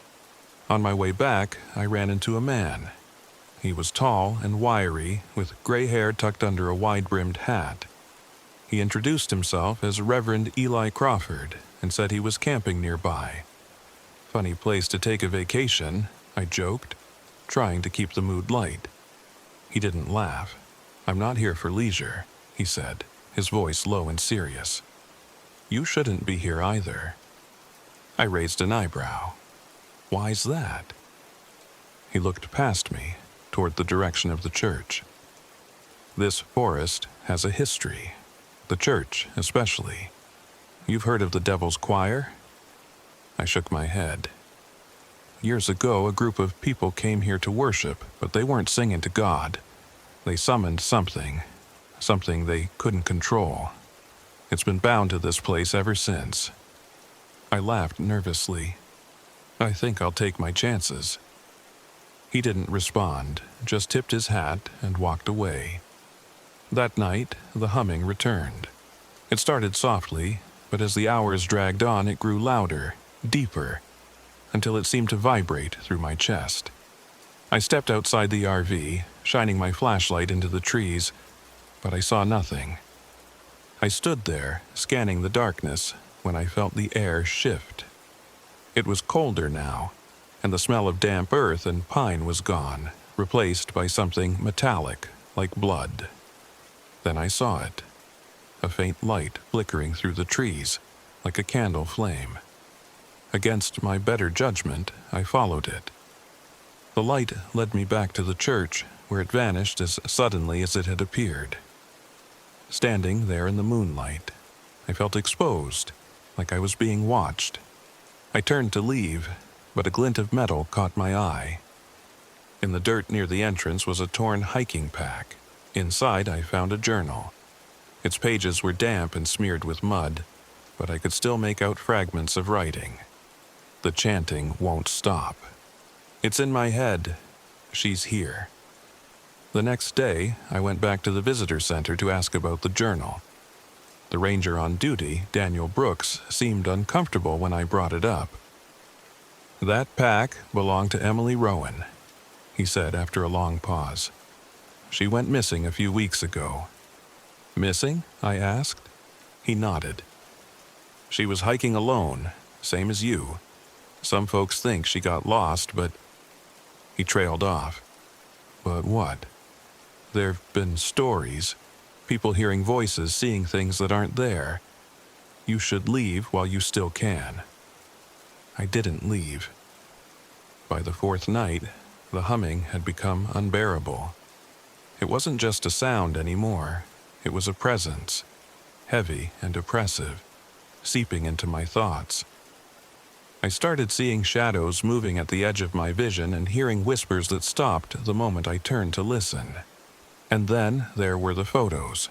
On my way back, I ran into a man. He was tall and wiry, with gray hair tucked under a wide-brimmed hat. He introduced himself as Reverend Eli Crawford and said he was camping nearby. "Funny place to take a vacation," I joked, trying to keep the mood light. He didn't laugh. "I'm not here for leisure," he said, his voice low and serious. "You shouldn't be here either." I raised an eyebrow. "Why's that?" He looked past me, toward the direction of the church. "This forest has a history. The church, especially. You've heard of the Devil's Choir?" I shook my head. "Years ago, a group of people came here to worship, but they weren't singing to God. They summoned something they couldn't control. It's been bound to this place ever since." I laughed nervously. "I think I'll take my chances." He didn't respond, just tipped his hat and walked away. That night, the humming returned. It started softly, but as the hours dragged on, it grew louder, deeper, until it seemed to vibrate through my chest. I stepped outside the RV, shining my flashlight into the trees, but I saw nothing. I stood there, scanning the darkness, when I felt the air shift. It was colder now, and the smell of damp earth and pine was gone, replaced by something metallic, like blood. Then I saw it, a faint light flickering through the trees, like a candle flame. Against my better judgment, I followed it. The light led me back to the church, where it vanished as suddenly as it had appeared. Standing there in the moonlight, I felt exposed, like I was being watched. I turned to leave, but a glint of metal caught my eye. In the dirt near the entrance was a torn hiking pack. Inside, I found a journal. Its pages were damp and smeared with mud, but I could still make out fragments of writing. The chanting won't stop. It's in my head. She's here. The next day, I went back to the visitor center to ask about the journal. The ranger on duty, Daniel Brooks, seemed uncomfortable when I brought it up. "That pack belonged to Emily Rowan," he said after a long pause. "She went missing a few weeks ago." "Missing?" I asked. He nodded. "She was hiking alone, same as you. Some folks think she got lost, but..." He trailed off. "But what?" "There've been stories. People hearing voices, seeing things that aren't there. You should leave while you still can." I didn't leave. By the fourth night, the humming had become unbearable. It wasn't just a sound anymore. It was a presence, heavy and oppressive, seeping into my thoughts. I started seeing shadows moving at the edge of my vision and hearing whispers that stopped the moment I turned to listen. And then there were the photos.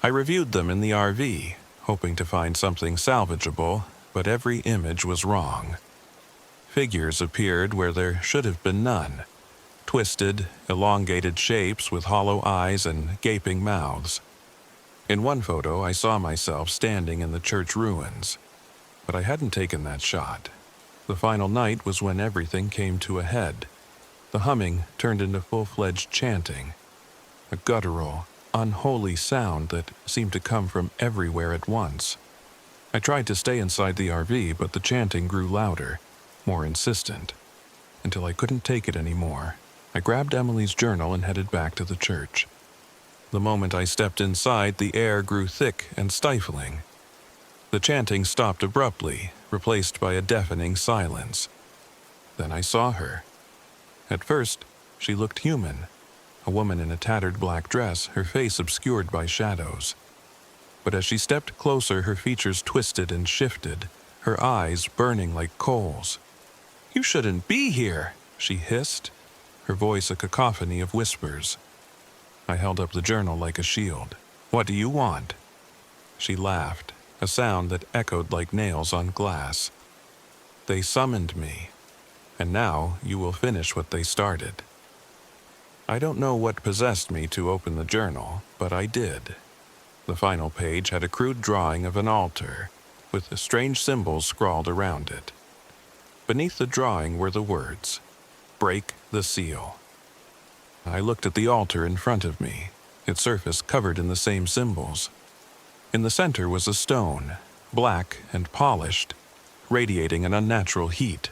I reviewed them in the RV, hoping to find something salvageable, but every image was wrong. Figures appeared where there should have been none. Twisted, elongated shapes with hollow eyes and gaping mouths. In one photo, I saw myself standing in the church ruins. But I hadn't taken that shot. The final night was when everything came to a head. The humming turned into full-fledged chanting. A guttural, unholy sound that seemed to come from everywhere at once. I tried to stay inside the RV, but the chanting grew louder, more insistent. Until I couldn't take it anymore, I grabbed Emily's journal and headed back to the church. The moment I stepped inside, the air grew thick and stifling. The chanting stopped abruptly, replaced by a deafening silence. Then I saw her. At first, she looked human. A woman in a tattered black dress, her face obscured by shadows. But as she stepped closer, her features twisted and shifted, her eyes burning like coals. "You shouldn't be here," she hissed, her voice a cacophony of whispers. I held up the journal like a shield. "What do you want?" She laughed, a sound that echoed like nails on glass. "They summoned me, and now you will finish what they started." I don't know what possessed me to open the journal, but I did. The final page had a crude drawing of an altar, with strange symbols scrawled around it. Beneath the drawing were the words, "Break the seal." I looked at the altar in front of me, its surface covered in the same symbols. In the center was a stone, black and polished, radiating an unnatural heat.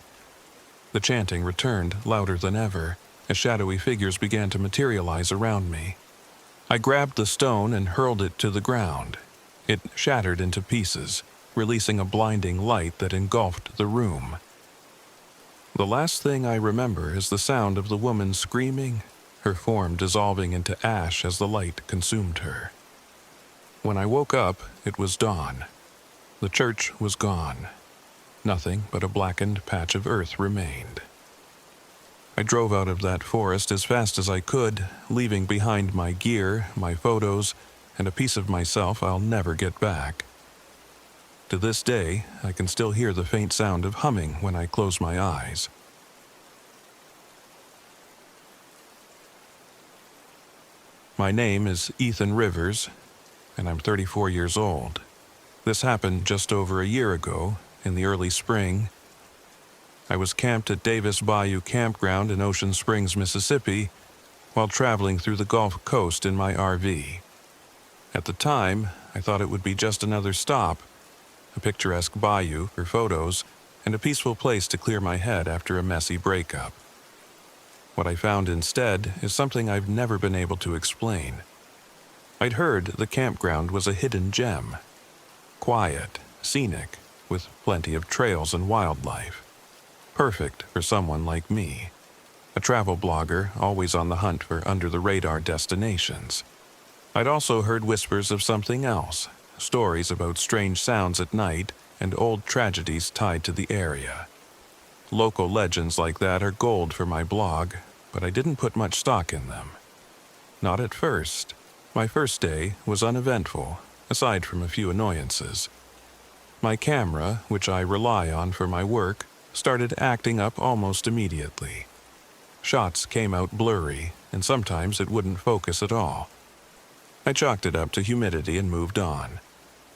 The chanting returned louder than ever, as shadowy figures began to materialize around me. I grabbed the stone and hurled it to the ground. It shattered into pieces, releasing a blinding light that engulfed the room. The last thing I remember is the sound of the woman screaming, her form dissolving into ash as the light consumed her. When I woke up, it was dawn. The church was gone. Nothing but a blackened patch of earth remained. I drove out of that forest as fast as I could, leaving behind my gear, my photos, and a piece of myself I'll never get back. To this day, I can still hear the faint sound of humming when I close my eyes. My name is Ethan Rivers, and I'm 34 years old. This happened just over a year ago, in the early spring. I was camped at Davis Bayou Campground in Ocean Springs, Mississippi, while traveling through the Gulf Coast in my RV. At the time, I thought it would be just another stop, a picturesque bayou for photos, and a peaceful place to clear my head after a messy breakup. What I found instead is something I've never been able to explain. I'd heard the campground was a hidden gem. Quiet, scenic, with plenty of trails and wildlife. Perfect for someone like me, a travel blogger always on the hunt for under-the-radar destinations. I'd also heard whispers of something else, stories about strange sounds at night and old tragedies tied to the area. Local legends like that are gold for my blog, but I didn't put much stock in them. Not at first. My first day was uneventful, aside from a few annoyances. My camera, which I rely on for my work, started acting up almost immediately. Shots came out blurry, and sometimes it wouldn't focus at all. I chalked it up to humidity and moved on.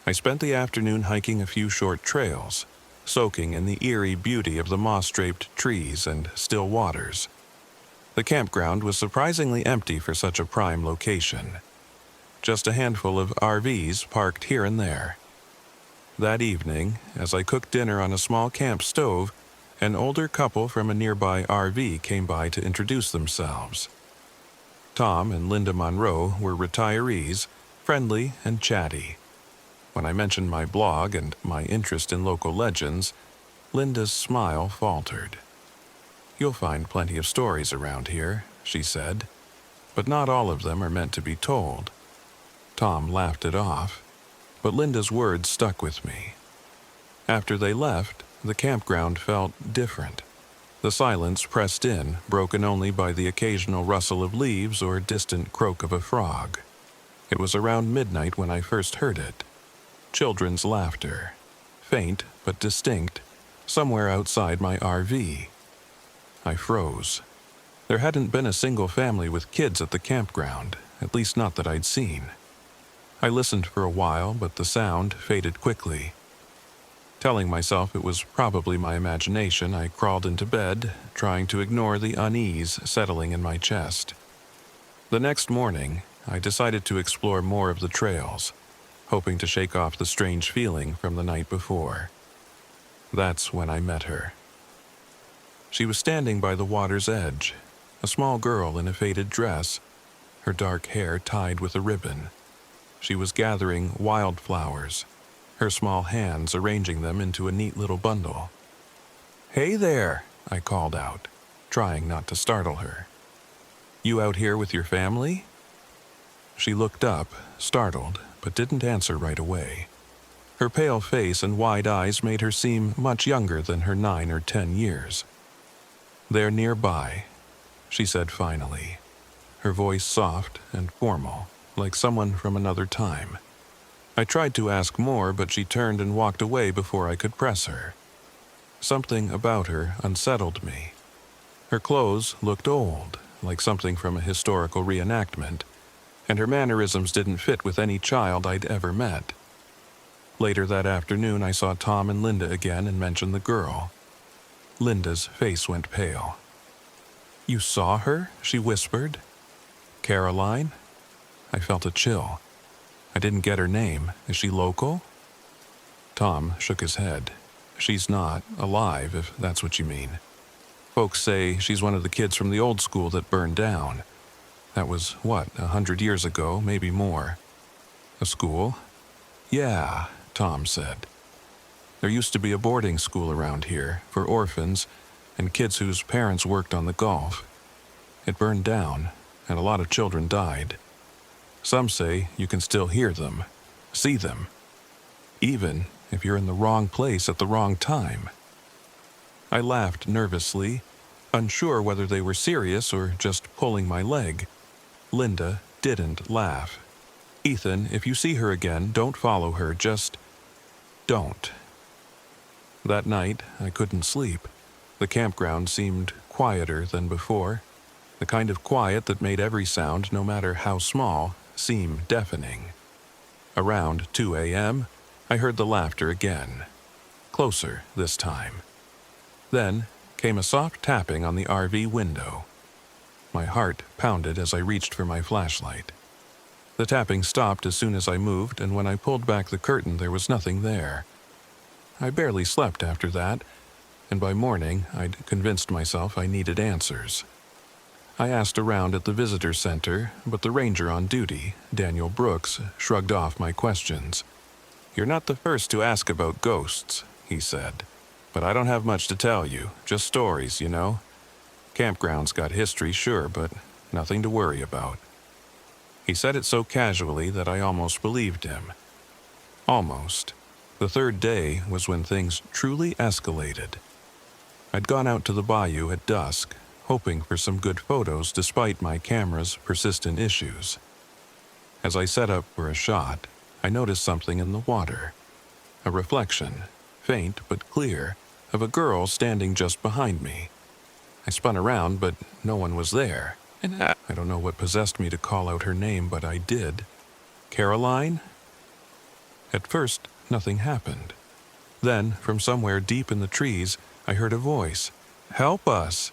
I spent the afternoon hiking a few short trails, soaking in the eerie beauty of the moss-draped trees and still waters. The campground was surprisingly empty for such a prime location. Just a handful of RVs parked here and there. That evening, as I cooked dinner on a small camp stove, an older couple from a nearby RV came by to introduce themselves. Tom and Linda Monroe were retirees, friendly and chatty. When I mentioned my blog and my interest in local legends, Linda's smile faltered. "You'll find plenty of stories around here," she said, "but not all of them are meant to be told." Tom laughed it off, but Linda's words stuck with me. After they left, the campground felt different. The silence pressed in, broken only by the occasional rustle of leaves or distant croak of a frog. It was around midnight when I first heard it. Children's laughter, faint but distinct, somewhere outside my RV. I froze. There hadn't been a single family with kids at the campground, at least not that I'd seen. I listened for a while, but the sound faded quickly. Telling myself it was probably my imagination, I crawled into bed, trying to ignore the unease settling in my chest. The next morning, I decided to explore more of the trails, hoping to shake off the strange feeling from the night before. That's when I met her. She was standing by the water's edge, a small girl in a faded dress, her dark hair tied with a ribbon. She was gathering wildflowers, her small hands arranging them into a neat little bundle. "Hey there," I called out, trying not to startle her. "You out here with your family?" She looked up, startled, but didn't answer right away. Her pale face and wide eyes made her seem much younger than her 9 or 10 years. "They're nearby," she said finally, her voice soft and formal, like someone from another time. I tried to ask more, but she turned and walked away before I could press her. Something about her unsettled me. Her clothes looked old, like something from a historical reenactment, and her mannerisms didn't fit with any child I'd ever met. Later that afternoon, I saw Tom and Linda again and mentioned the girl. Linda's face went pale. "You saw her?" she whispered. "Caroline?" I felt a chill. I didn't get her name. Is she local? Tom shook his head. "She's not alive, if that's what you mean. Folks say she's one of the kids from the old school that burned down. That was, 100 years ago, maybe more." "A school?" "Yeah," Tom said. "There used to be a boarding school around here for orphans and kids whose parents worked on the Gulf. It burned down, and a lot of children died. Some say you can still hear them, see them, even if you're in the wrong place at the wrong time." I laughed nervously, unsure whether they were serious or just pulling my leg. Linda didn't laugh. "Ethan, if you see her again, don't follow her, just don't." That night, I couldn't sleep. The campground seemed quieter than before, the kind of quiet that made every sound, no matter how small, seem deafening. Around 2 a.m., I heard the laughter again, closer this time. Then came a soft tapping on the RV window. My heart pounded as I reached for my flashlight. The tapping stopped as soon as I moved, and when I pulled back the curtain, there was nothing there. I barely slept after that, and by morning, I'd convinced myself I needed answers. I asked around at the visitor center, but the ranger on duty, Daniel Brooks, shrugged off my questions. "You're not the first to ask about ghosts," he said. "But I don't have much to tell you, just stories, you know. Campground's got history, sure, but nothing to worry about." He said it so casually that I almost believed him. Almost. The third day was when things truly escalated. I'd gone out to the bayou at dusk, hoping for some good photos despite my camera's persistent issues. As I set up for a shot, I noticed something in the water. A reflection, faint but clear, of a girl standing just behind me. I spun around, but no one was there, and I don't know what possessed me to call out her name, but I did. "Caroline?" At first, nothing happened. Then, from somewhere deep in the trees, I heard a voice. "Help us!"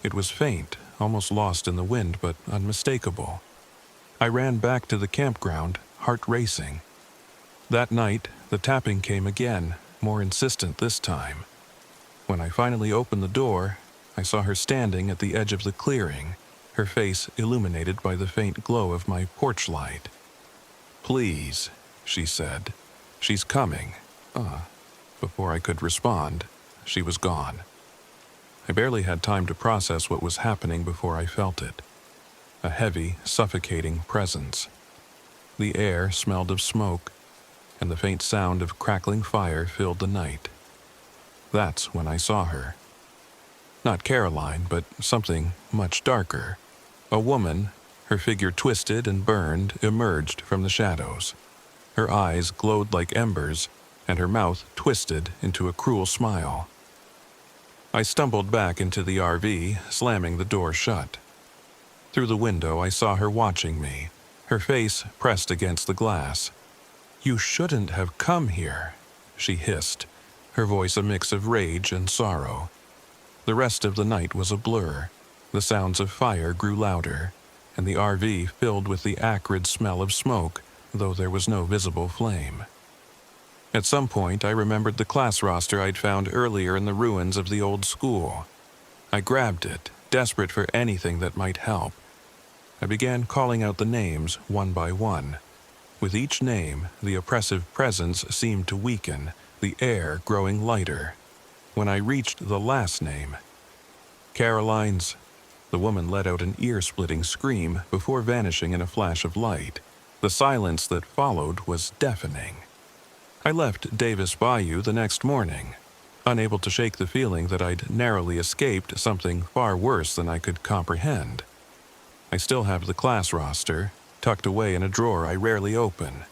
It was faint, almost lost in the wind, but unmistakable. I ran back to the campground, heart racing. That night, the tapping came again, more insistent this time. When I finally opened the door, I saw her standing at the edge of the clearing, her face illuminated by the faint glow of my porch light. "Please," she said. "She's coming." Before I could respond, she was gone. I barely had time to process what was happening before I felt it. A heavy, suffocating presence. The air smelled of smoke, and the faint sound of crackling fire filled the night. That's when I saw her. Not Caroline, but something much darker. A woman, her figure twisted and burned, emerged from the shadows. Her eyes glowed like embers, and her mouth twisted into a cruel smile. I stumbled back into the RV, slamming the door shut. Through the window, I saw her watching me, her face pressed against the glass. "You shouldn't have come here," she hissed, her voice a mix of rage and sorrow. The rest of the night was a blur. The sounds of fire grew louder, and the RV filled with the acrid smell of smoke, though there was no visible flame. At some point, I remembered the class roster I'd found earlier in the ruins of the old school. I grabbed it, desperate for anything that might help. I began calling out the names one by one. With each name, the oppressive presence seemed to weaken, the air growing lighter. When I reached the last name, Caroline's, the woman let out an ear-splitting scream before vanishing in a flash of light. The silence that followed was deafening. I left Davis Bayou the next morning, unable to shake the feeling that I'd narrowly escaped something far worse than I could comprehend. I still have the class roster, tucked away in a drawer I rarely open.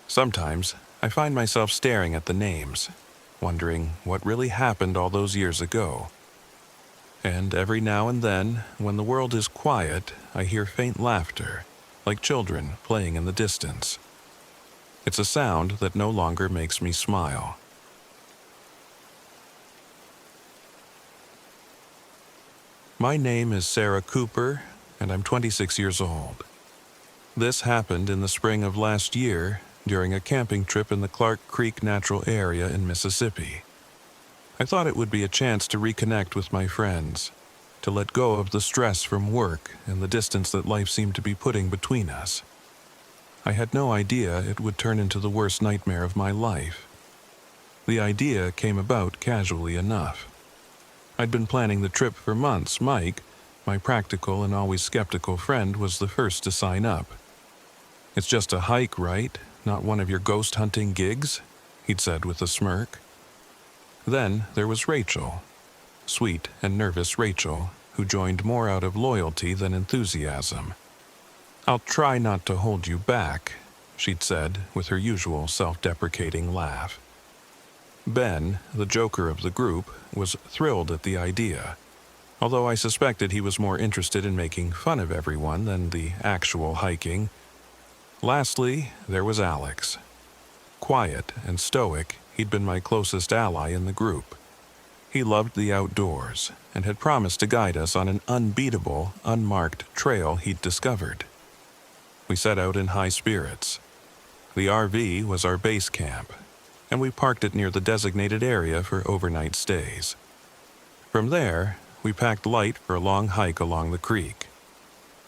Sometimes, I find myself staring at the names, wondering what really happened all those years ago. And every now and then, when the world is quiet, I hear faint laughter, like children playing in the distance. It's a sound that no longer makes me smile. My name is Sarah Cooper, and I'm 26 years old. This happened in the spring of last year during a camping trip in the Clark Creek Natural Area in Mississippi. I thought it would be a chance to reconnect with my friends, to let go of the stress from work and the distance that life seemed to be putting between us. I had no idea it would turn into the worst nightmare of my life. The idea came about casually enough. I'd been planning the trip for months. Mike, my practical and always skeptical friend, was the first to sign up. "It's just a hike, right? Not one of your ghost hunting gigs?" he'd said with a smirk. Then there was Rachel, sweet and nervous Rachel, who joined more out of loyalty than enthusiasm. "I'll try not to hold you back," she'd said with her usual self-deprecating laugh. Ben, the joker of the group, was thrilled at the idea, although I suspected he was more interested in making fun of everyone than the actual hiking. Lastly, there was Alex. Quiet and stoic, he'd been my closest ally in the group. He loved the outdoors and had promised to guide us on an unbeatable, unmarked trail he'd discovered. We set out in high spirits. The RV was our base camp, and we parked it near the designated area for overnight stays. From there, we packed light for a long hike along the creek.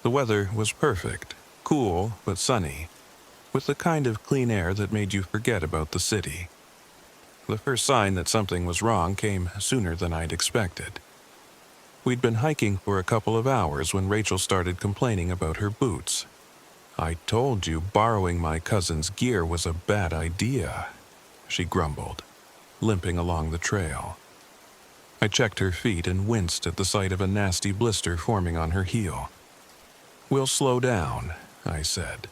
The weather was perfect, cool but sunny, with the kind of clean air that made you forget about the city. The first sign that something was wrong came sooner than I'd expected. We'd been hiking for a couple of hours when Rachel started complaining about her boots. "I told you borrowing my cousin's gear was a bad idea," she grumbled, limping along the trail. I checked her feet and winced at the sight of a nasty blister forming on her heel. "We'll slow down," I said,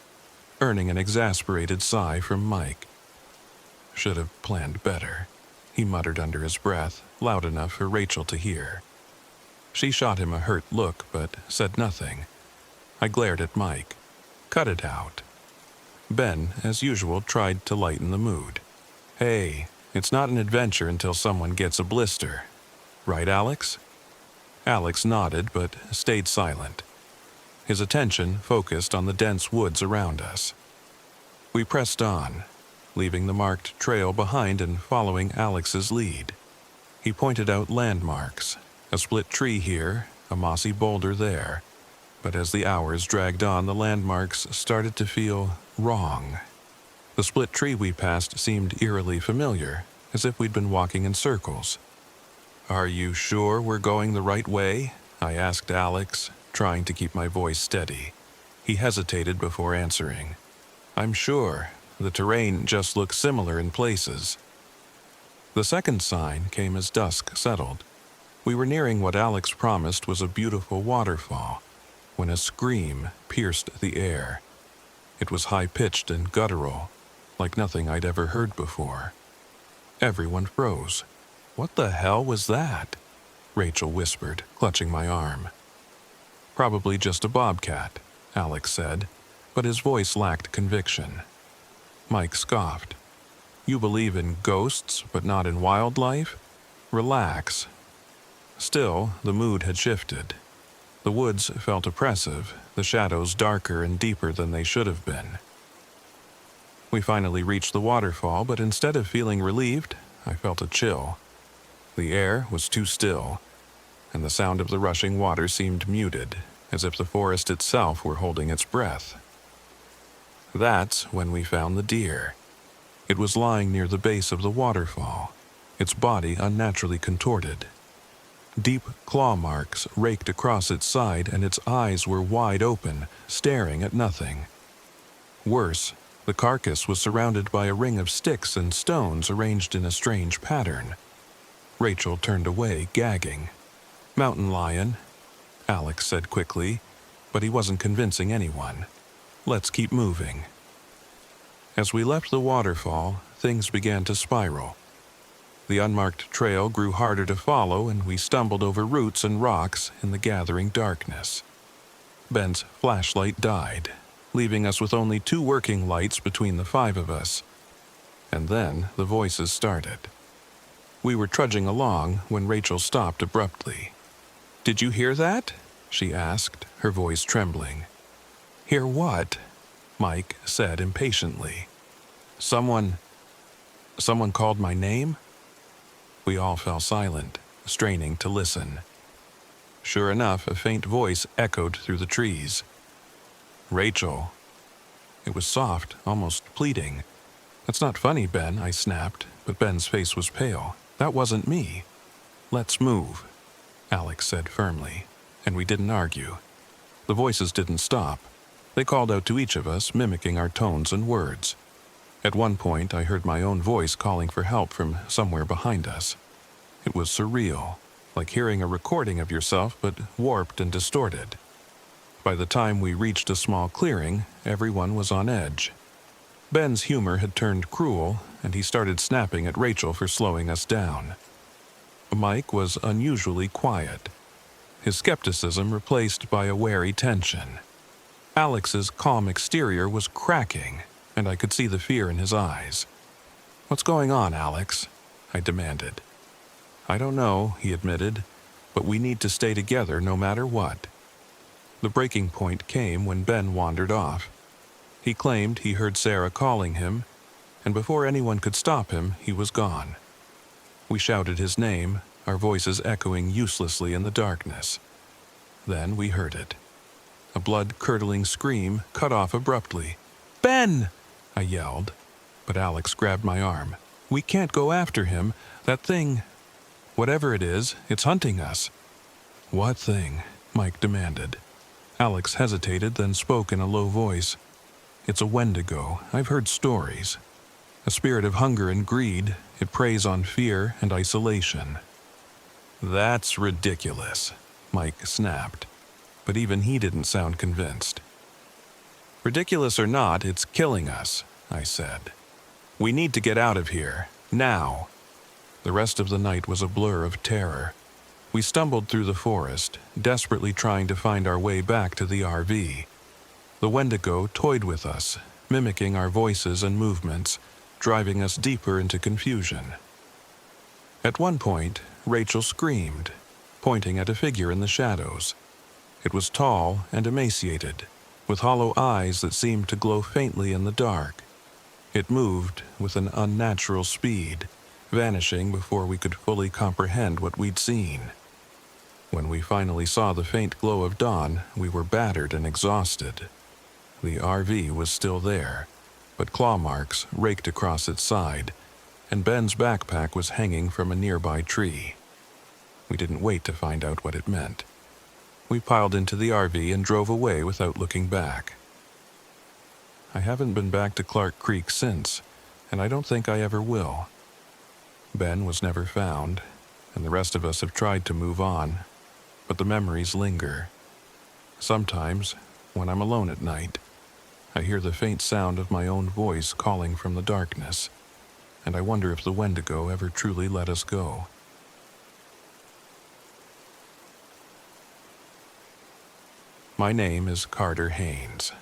earning an exasperated sigh from Mike. "Should have planned better," he muttered under his breath, loud enough for Rachel to hear. She shot him a hurt look, but said nothing. I glared at Mike. "Cut it out." Ben, as usual, tried to lighten the mood. "Hey, it's not an adventure until someone gets a blister. Right, Alex?" Alex nodded, but stayed silent. His attention focused on the dense woods around us. We pressed on, leaving the marked trail behind and following Alex's lead. He pointed out landmarks, a split tree here, a mossy boulder there. But as the hours dragged on, the landmarks started to feel wrong. The split tree we passed seemed eerily familiar, as if we'd been walking in circles. "Are you sure we're going the right way?" I asked Alex, trying to keep my voice steady. He hesitated before answering. "I'm sure. The terrain just looks similar in places." The second sign came as dusk settled. We were nearing what Alex promised was a beautiful waterfall, when a scream pierced the air. It was high-pitched and guttural, like nothing I'd ever heard before. Everyone froze. "What the hell was that?" Rachel whispered, clutching my arm. "Probably just a bobcat," Alex said, but his voice lacked conviction. Mike scoffed. "You believe in ghosts, but not in wildlife? Relax." Still, the mood had shifted. The woods felt oppressive, the shadows darker and deeper than they should have been. We finally reached the waterfall, but instead of feeling relieved, I felt a chill. The air was too still, and the sound of the rushing water seemed muted, as if the forest itself were holding its breath. That's when we found the deer. It was lying near the base of the waterfall, its body unnaturally contorted. Deep claw marks raked across its side, and its eyes were wide open, staring at nothing. Worse, the carcass was surrounded by a ring of sticks and stones arranged in a strange pattern. Rachel turned away, gagging. "Mountain lion," Alex said quickly, but he wasn't convincing anyone. "Let's keep moving." As we left the waterfall, things began to spiral. The unmarked trail grew harder to follow, and we stumbled over roots and rocks in the gathering darkness. Ben's flashlight died, leaving us with only 2 working lights between the 5 of us. And then the voices started. We were trudging along when Rachel stopped abruptly. "Did you hear that?" she asked, her voice trembling. "Hear what?" Mike said impatiently. Someone called my name?" We all fell silent, straining to listen. Sure enough, a faint voice echoed through the trees. "Rachel." It was soft, almost pleading. "That's not funny, Ben," I snapped, but Ben's face was pale. "That wasn't me." "Let's move," Alex said firmly, and we didn't argue. The voices didn't stop. They called out to each of us, mimicking our tones and words. At one point, I heard my own voice calling for help from somewhere behind us. It was surreal, like hearing a recording of yourself, but warped and distorted. By the time we reached a small clearing, everyone was on edge. Ben's humor had turned cruel, and he started snapping at Rachel for slowing us down. Mike was unusually quiet, his skepticism replaced by a wary tension. Alex's calm exterior was cracking, and I could see the fear in his eyes. "What's going on, Alex?" I demanded. "I don't know," he admitted, "but we need to stay together no matter what." The breaking point came when Ben wandered off. He claimed he heard Sarah calling him, and before anyone could stop him, he was gone. We shouted his name, our voices echoing uselessly in the darkness. Then we heard it. A blood-curdling scream cut off abruptly. "Ben!" I yelled, but Alex grabbed my arm. "We can't go after him. That thing, whatever it is, it's hunting us." "What thing?" Mike demanded. Alex hesitated, then spoke in a low voice. "It's a wendigo. I've heard stories. A spirit of hunger and greed. It preys on fear and isolation." "That's ridiculous," Mike snapped, but even he didn't sound convinced. "Ridiculous or not, it's killing us," I said. "We need to get out of here, now." The rest of the night was a blur of terror. We stumbled through the forest, desperately trying to find our way back to the RV. The wendigo toyed with us, mimicking our voices and movements, driving us deeper into confusion. At one point, Rachel screamed, pointing at a figure in the shadows. It was tall and emaciated, with hollow eyes that seemed to glow faintly in the dark. It moved with an unnatural speed, vanishing before we could fully comprehend what we'd seen. When we finally saw the faint glow of dawn, we were battered and exhausted. The RV was still there, but claw marks raked across its side, and Ben's backpack was hanging from a nearby tree. We didn't wait to find out what it meant. We piled into the RV and drove away without looking back. I haven't been back to Clark Creek since, and I don't think I ever will. Ben was never found, and the rest of us have tried to move on, but the memories linger. Sometimes, when I'm alone at night, I hear the faint sound of my own voice calling from the darkness, and I wonder if the wendigo ever truly let us go. My name is Carter Haynes.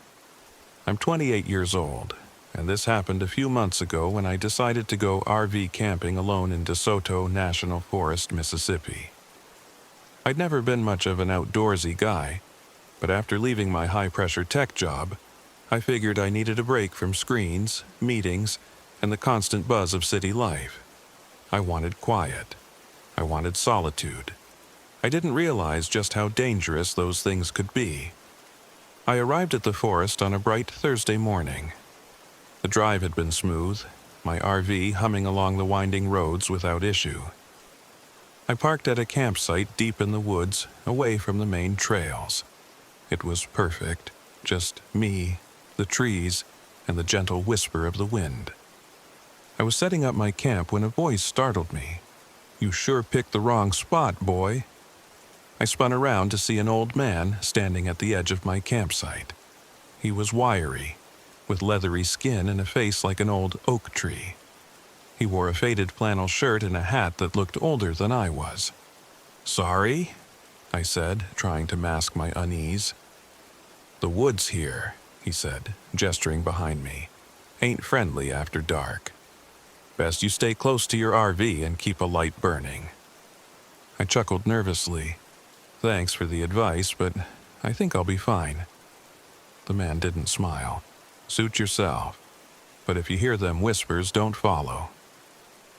I'm 28 years old, and this happened a few months ago when I decided to go RV camping alone in DeSoto National Forest, Mississippi. I'd never been much of an outdoorsy guy, but after leaving my high-pressure tech job, I figured I needed a break from screens, meetings, and the constant buzz of city life. I wanted quiet. I wanted solitude. I didn't realize just how dangerous those things could be. I arrived at the forest on a bright Thursday morning. The drive had been smooth, my RV humming along the winding roads without issue. I parked at a campsite deep in the woods, away from the main trails. It was perfect, just me, the trees, and the gentle whisper of the wind. I was setting up my camp when a voice startled me. "You sure picked the wrong spot, boy." I spun around to see an old man standing at the edge of my campsite. He was wiry, with leathery skin and a face like an old oak tree. He wore a faded flannel shirt and a hat that looked older than I was. "Sorry?" I said, trying to mask my unease. "The woods here," he said, gesturing behind me, "ain't friendly after dark. Best you stay close to your RV and keep a light burning." I chuckled nervously. "Thanks for the advice, but I think I'll be fine." The man didn't smile. "Suit yourself. But if you hear them whispers, don't follow."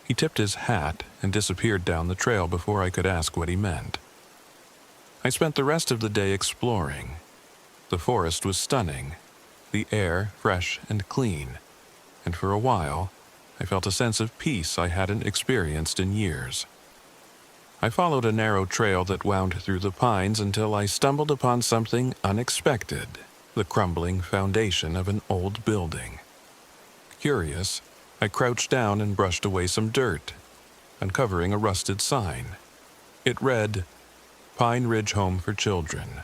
He tipped his hat and disappeared down the trail before I could ask what he meant. I spent the rest of the day exploring. The forest was stunning, the air fresh and clean, and for a while, I felt a sense of peace I hadn't experienced in years. I followed a narrow trail that wound through the pines until I stumbled upon something unexpected, the crumbling foundation of an old building. Curious, I crouched down and brushed away some dirt, uncovering a rusted sign. It read, "Pine Ridge Home for Children."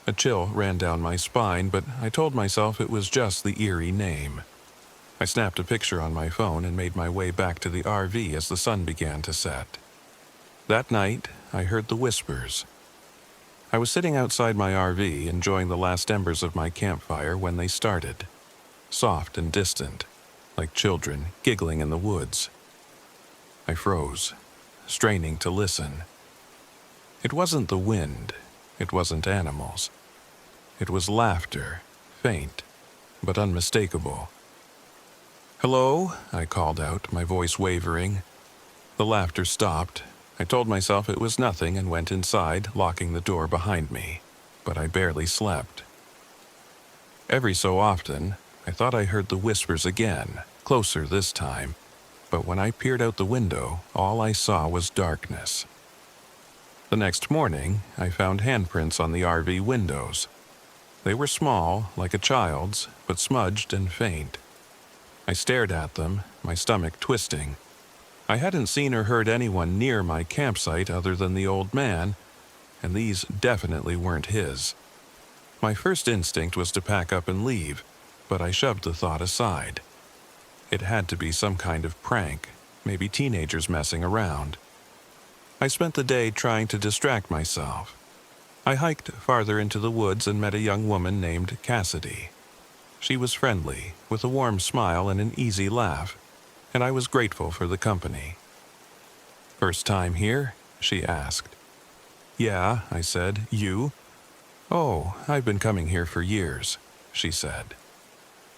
A chill ran down my spine, but I told myself it was just the eerie name. I snapped a picture on my phone and made my way back to the RV as the sun began to set. That night, I heard the whispers. I was sitting outside my RV, enjoying the last embers of my campfire when they started, soft and distant, like children giggling in the woods. I froze, straining to listen. It wasn't the wind. It wasn't animals. It was laughter, faint, but unmistakable. "Hello?" I called out, my voice wavering. The laughter stopped. I told myself it was nothing and went inside, locking the door behind me. But I barely slept. Every so often, I thought I heard the whispers again, closer this time. But when I peered out the window, all I saw was darkness. The next morning, I found handprints on the RV windows. They were small, like a child's, but smudged and faint. I stared at them, my stomach twisting. I hadn't seen or heard anyone near my campsite other than the old man, and these definitely weren't his. My first instinct was to pack up and leave, but I shoved the thought aside. It had to be some kind of prank, maybe teenagers messing around. I spent the day trying to distract myself. I hiked farther into the woods and met a young woman named Cassidy. She was friendly, with a warm smile and an easy laugh, and I was grateful for the company. "First time here?" she asked. "Yeah," I said. "You?" "Oh, I've been coming here for years," she said.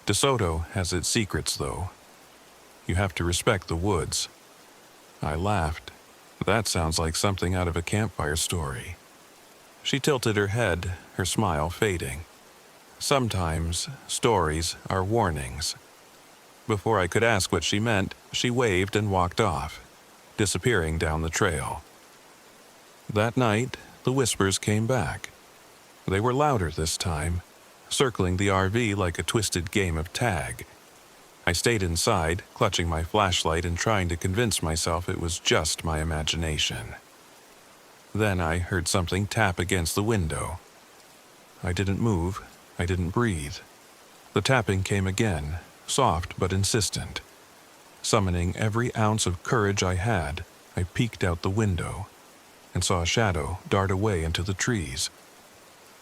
"DeSoto has its secrets, though. You have to respect the woods." I laughed. That sounds like something out of a campfire story. She tilted her head, her smile fading. Sometimes stories are warnings. Before I could ask what she meant, she waved and walked off, disappearing down the trail. That night, the whispers came back. They were louder this time, circling the RV like a twisted game of tag. I stayed inside, clutching my flashlight and trying to convince myself it was just my imagination. Then I heard something tap against the window. I didn't move. I didn't breathe. The tapping came again, soft but insistent. Summoning every ounce of courage I had, I peeked out the window and saw a shadow dart away into the trees.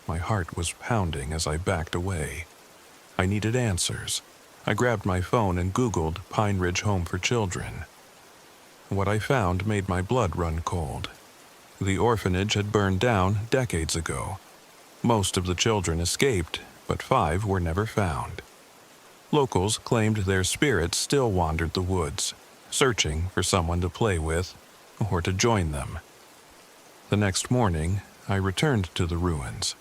My heart was pounding as I backed away. I needed answers. I grabbed my phone and Googled Pine Ridge Home for Children. What I found made my blood run cold. The orphanage had burned down decades ago. Most of the children escaped, but 5 were never found. Locals claimed their spirits still wandered the woods, searching for someone to play with or to join them. The next morning, I returned to the ruins,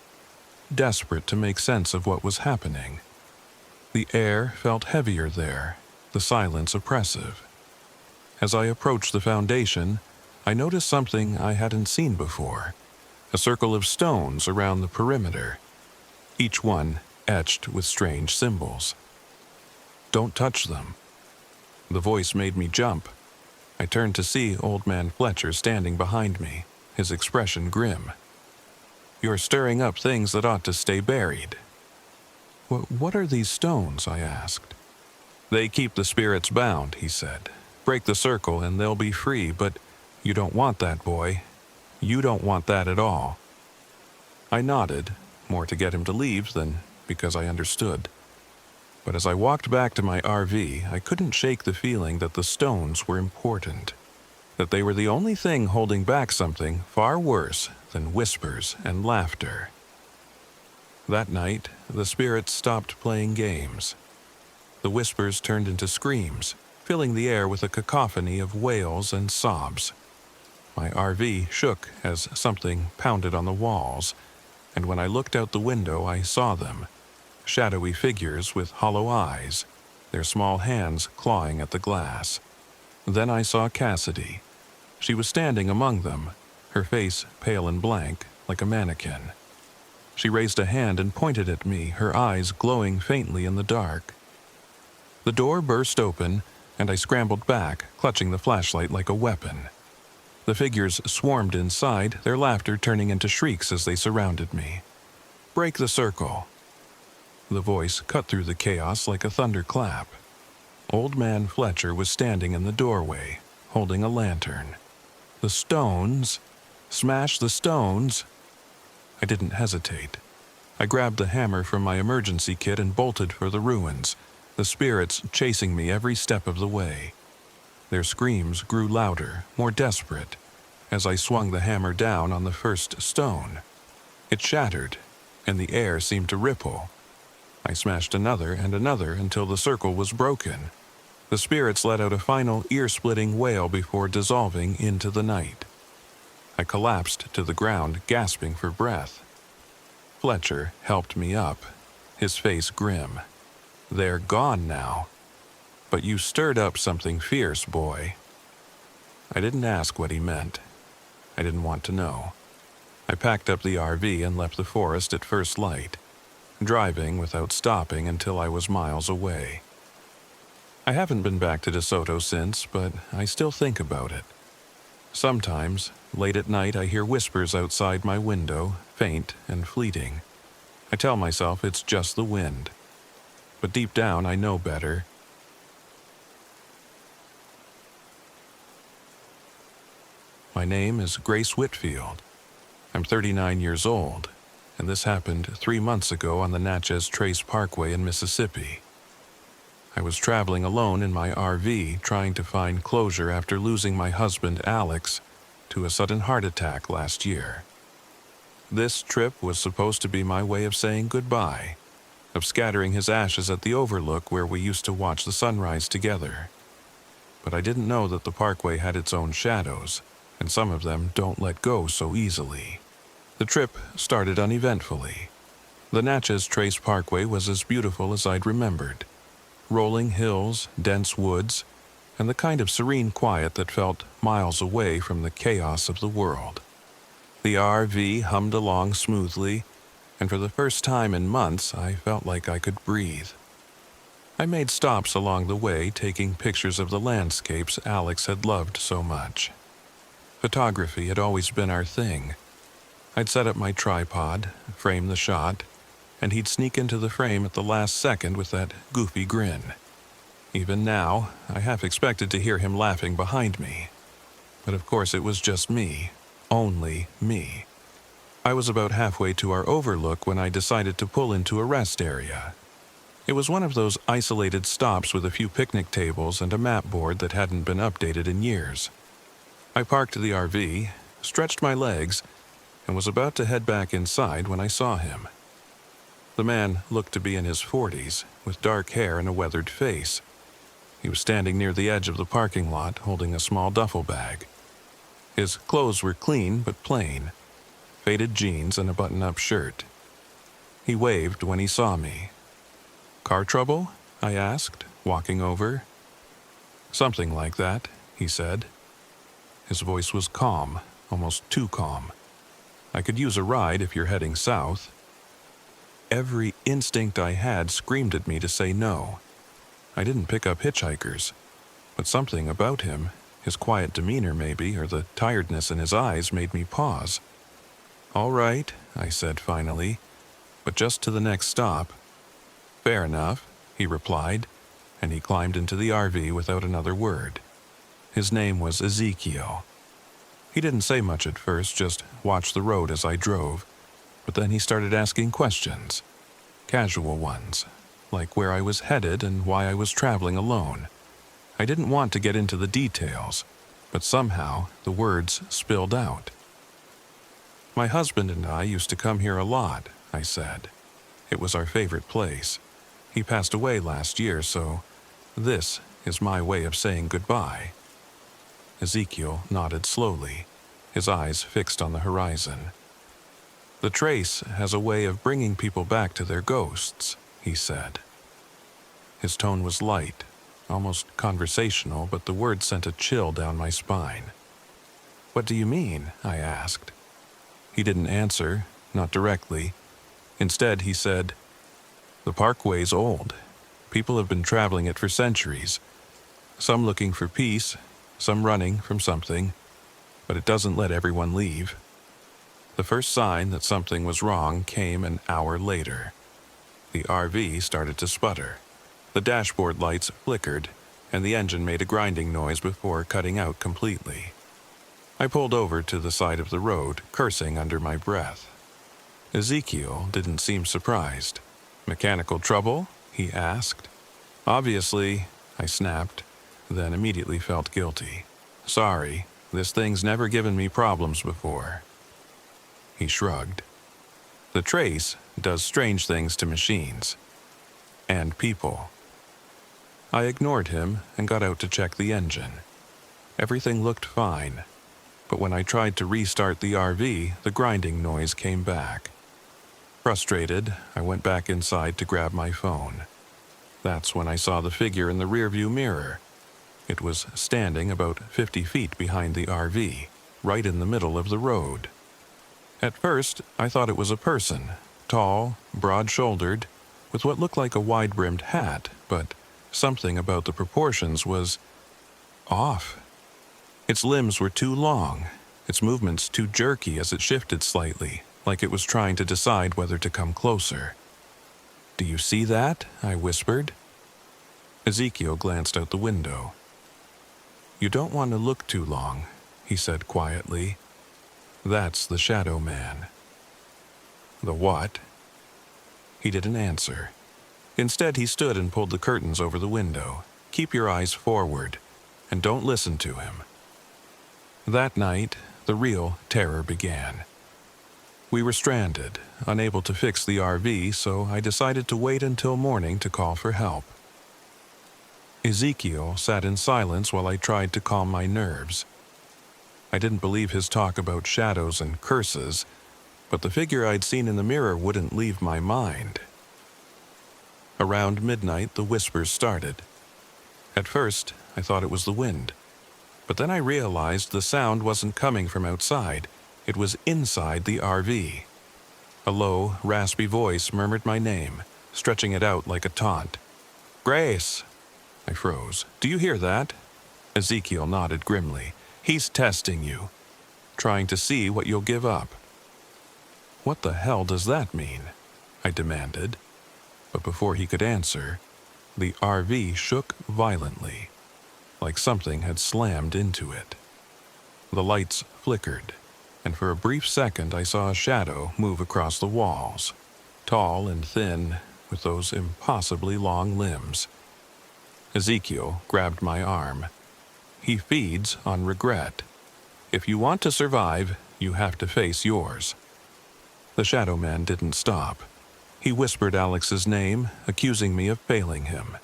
desperate to make sense of what was happening. The air felt heavier there, the silence oppressive. As I approached the foundation, I noticed something I hadn't seen before, a circle of stones around the perimeter, each one etched with strange symbols. "Don't touch them." The voice made me jump. I turned to see Old Man Fletcher standing behind me, his expression grim. "You're stirring up things that ought to stay buried." What are these stones?" I asked. "They keep the spirits bound," he said. "Break the circle and they'll be free, but you don't want that, boy. You don't want that at all." I nodded, more to get him to leave than because I understood. But as I walked back to my RV, I couldn't shake the feeling that the stones were important, that they were the only thing holding back something far worse than whispers and laughter. That night, the spirits stopped playing games. The whispers turned into screams, filling the air with a cacophony of wails and sobs. My RV shook as something pounded on the walls, and when I looked out the window, I saw them, shadowy figures with hollow eyes, their small hands clawing at the glass. Then I saw Cassidy. She was standing among them, her face pale and blank, like a mannequin. She raised a hand and pointed at me, her eyes glowing faintly in the dark. The door burst open, and I scrambled back, clutching the flashlight like a weapon. The figures swarmed inside, their laughter turning into shrieks as they surrounded me. "Break the circle." The voice cut through the chaos like a thunderclap. Old Man Fletcher was standing in the doorway, holding a lantern. "The stones! Smash the stones!" I didn't hesitate. I grabbed the hammer from my emergency kit and bolted for the ruins, the spirits chasing me every step of the way. Their screams grew louder, more desperate, as I swung the hammer down on the first stone. It shattered, and the air seemed to ripple. I smashed another and another until the circle was broken. The spirits let out a final ear-splitting wail before dissolving into the night. I collapsed to the ground, gasping for breath. Fletcher helped me up, his face grim. "They're gone now. But you stirred up something fierce, boy." I didn't ask what he meant. I didn't want to know. I packed up the RV and left the forest at first light, driving without stopping until I was miles away. I haven't been back to DeSoto since, but I still think about it. Sometimes, late at night, I hear whispers outside my window, faint and fleeting. I tell myself it's just the wind. But deep down, I know better. My name is Grace Whitfield. I'm 39 years old, and this happened 3 months ago on the Naz Trace Parkway in Mississippi. I was traveling alone in my RV, trying to find closure after losing my husband, Alex, to a sudden heart attack last year. This trip was supposed to be my way of saying goodbye, of scattering his ashes at the overlook where we used to watch the sunrise together. But I didn't know that the parkway had its own shadows, and some of them don't let go so easily. The trip started uneventfully. The Naz Trace Parkway was as beautiful as I'd remembered. Rolling hills, dense woods, and the kind of serene quiet that felt miles away from the chaos of the world. The RV hummed along smoothly, and for the first time in months, I felt like I could breathe. I made stops along the way, taking pictures of the landscapes Alex had loved so much. Photography had always been our thing. I'd set up my tripod, frame the shot, and he'd sneak into the frame at the last second with that goofy grin. Even now, I half expected to hear him laughing behind me. But of course it was just me, only me. I was about halfway to our overlook when I decided to pull into a rest area. It was one of those isolated stops with a few picnic tables and a map board that hadn't been updated in years. I parked the RV, stretched my legs, and was about to head back inside when I saw him. The man looked to be in his 40s, with dark hair and a weathered face. He was standing near the edge of the parking lot, holding a small duffel bag. His clothes were clean but plain, faded jeans and a button-up shirt. He waved when he saw me. "Car trouble?" I asked, walking over. "Something like that," he said. His voice was calm, almost too calm. "I could use a ride if you're heading south." Every instinct I had screamed at me to say no. I didn't pick up hitchhikers, but something about him, his quiet demeanor maybe, or the tiredness in his eyes made me pause. "All right," I said finally, "but just to the next stop." "Fair enough," he replied, and he climbed into the RV without another word. His name was Ezekiel. He didn't say much at first, just watched the road as I drove. But then he started asking questions, casual ones, like where I was headed and why I was traveling alone. I didn't want to get into the details, but somehow the words spilled out. "My husband and I used to come here a lot," I said. "It was our favorite place. He passed away last year, so this is my way of saying goodbye." Ezekiel nodded slowly, his eyes fixed on the horizon. "The Trace has a way of bringing people back to their ghosts," he said. His tone was light, almost conversational, but the words sent a chill down my spine. "What do you mean?" I asked. He didn't answer, not directly. Instead, he said, "The parkway's old. People have been traveling it for centuries. Some looking for peace, some running from something, but it doesn't let everyone leave." The first sign that something was wrong came an hour later. The RV started to sputter. The dashboard lights flickered, and the engine made a grinding noise before cutting out completely. I pulled over to the side of the road, cursing under my breath. Ezekiel didn't seem surprised. "Mechanical trouble?" he asked. "Obviously," I snapped. then immediately felt guilty. Sorry, this thing's never given me problems before. He shrugged. The Trace does strange things to machines. And people. I ignored him and got out to check the engine. Everything looked fine, but when I tried to restart the RV, the grinding noise came back. Frustrated, I went back inside to grab my phone. That's when I saw the figure in the rearview mirror. It was standing about 50 feet behind the RV, right in the middle of the road. At first, I thought it was a person, tall, broad-shouldered, with what looked like a wide-brimmed hat, but something about the proportions was off. Its limbs were too long, its movements too jerky as it shifted slightly, like it was trying to decide whether to come closer. "Do you see that?" I whispered. Ezekiel glanced out the window. "You don't want to look too long," he said quietly. "That's the Shadow Man." "The what?" He didn't answer. Instead, he stood and pulled the curtains over the window. "Keep your eyes forward, and don't listen to him." That night, the real terror began. We were stranded, unable to fix the RV, so I decided to wait until morning to call for help. Ezekiel sat in silence while I tried to calm my nerves. I didn't believe his talk about shadows and curses, but the figure I'd seen in the mirror wouldn't leave my mind. Around midnight, the whispers started. At first, I thought it was the wind, but then I realized the sound wasn't coming from outside. It was inside the RV. A low, raspy voice murmured my name, stretching it out like a taunt. "Grace!" I froze. "Do you hear that?" Ezekiel nodded grimly. "He's testing you, trying to see what you'll give up." "What the hell does that mean?" I demanded. But before he could answer, the RV shook violently, like something had slammed into it. The lights flickered, and for a brief second I saw a shadow move across the walls, tall and thin, with those impossibly long limbs. Ezekiel grabbed my arm. "He feeds on regret. If you want to survive, you have to face yours." The Shadow Man didn't stop. He whispered Alex's name, accusing me of failing him.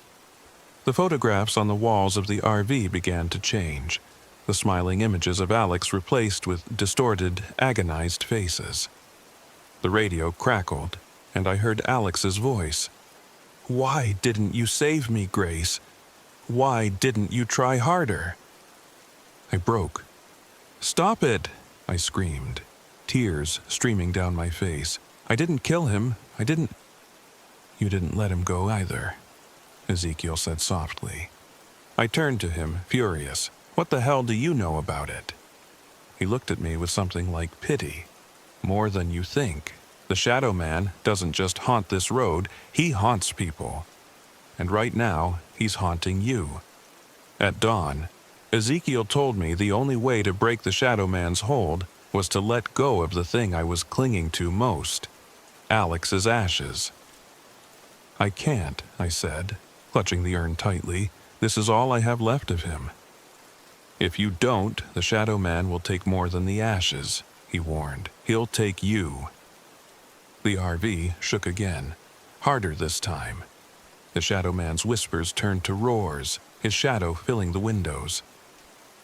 The photographs on the walls of the RV began to change, the smiling images of Alex replaced with distorted, agonized faces. The radio crackled, and I heard Alex's voice. "Why didn't you save me, Grace? Why didn't you try harder?" I broke. "Stop it!" I screamed, tears streaming down my face. "I didn't kill him. I didn't—" "You didn't let him go either," Ezekiel said softly. I turned to him, furious. "What the hell do you know about it?" He looked at me with something like pity. "More than you think. The Shadow Man doesn't just haunt this road, he haunts people. And right now, he's haunting you." At dawn, Ezekiel told me the only way to break the Shadow Man's hold was to let go of the thing I was clinging to most, Alex's ashes. "I can't," I said, clutching the urn tightly. "This is all I have left of him." "If you don't, the Shadow Man will take more than the ashes," he warned. "He'll take you." The RV shook again, harder this time. The Shadow Man's whispers turned to roars, his shadow filling the windows.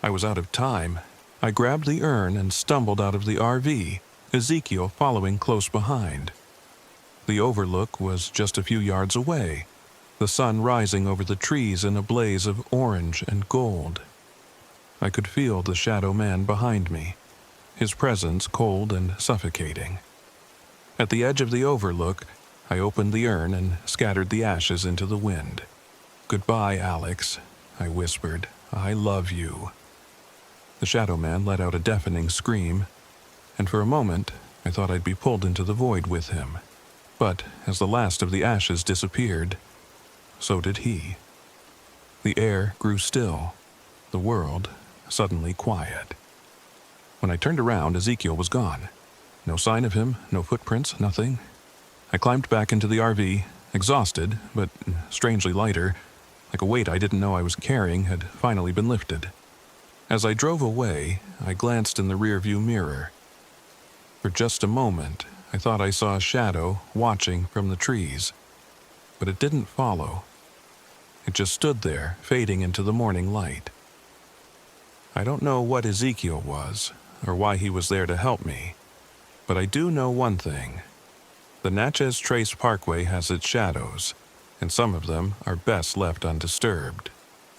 I was out of time. I grabbed the urn and stumbled out of the RV, Ezekiel following close behind. The overlook was just a few yards away, the sun rising over the trees in a blaze of orange and gold. I could feel the Shadow Man behind me, his presence cold and suffocating. At the edge of the overlook, I opened the urn and scattered the ashes into the wind. "Goodbye, Alex," I whispered. "I love you." The Shadow Man let out a deafening scream, and for a moment I thought I'd be pulled into the void with him. But as the last of the ashes disappeared, so did he. The air grew still, the world suddenly quiet. When I turned around, Ezekiel was gone. No sign of him, no footprints, nothing. I climbed back into the RV, exhausted, but strangely lighter. like a weight I didn't know I was carrying had finally been lifted. As I drove away, I glanced in the rearview mirror. For just a moment, I thought I saw a shadow watching from the trees, but it didn't follow. It just stood there, fading into the morning light. I don't know what Ezekiel was, or why he was there to help me, but I do know one thing. The Naz Trace Parkway has its shadows, and some of them are best left undisturbed.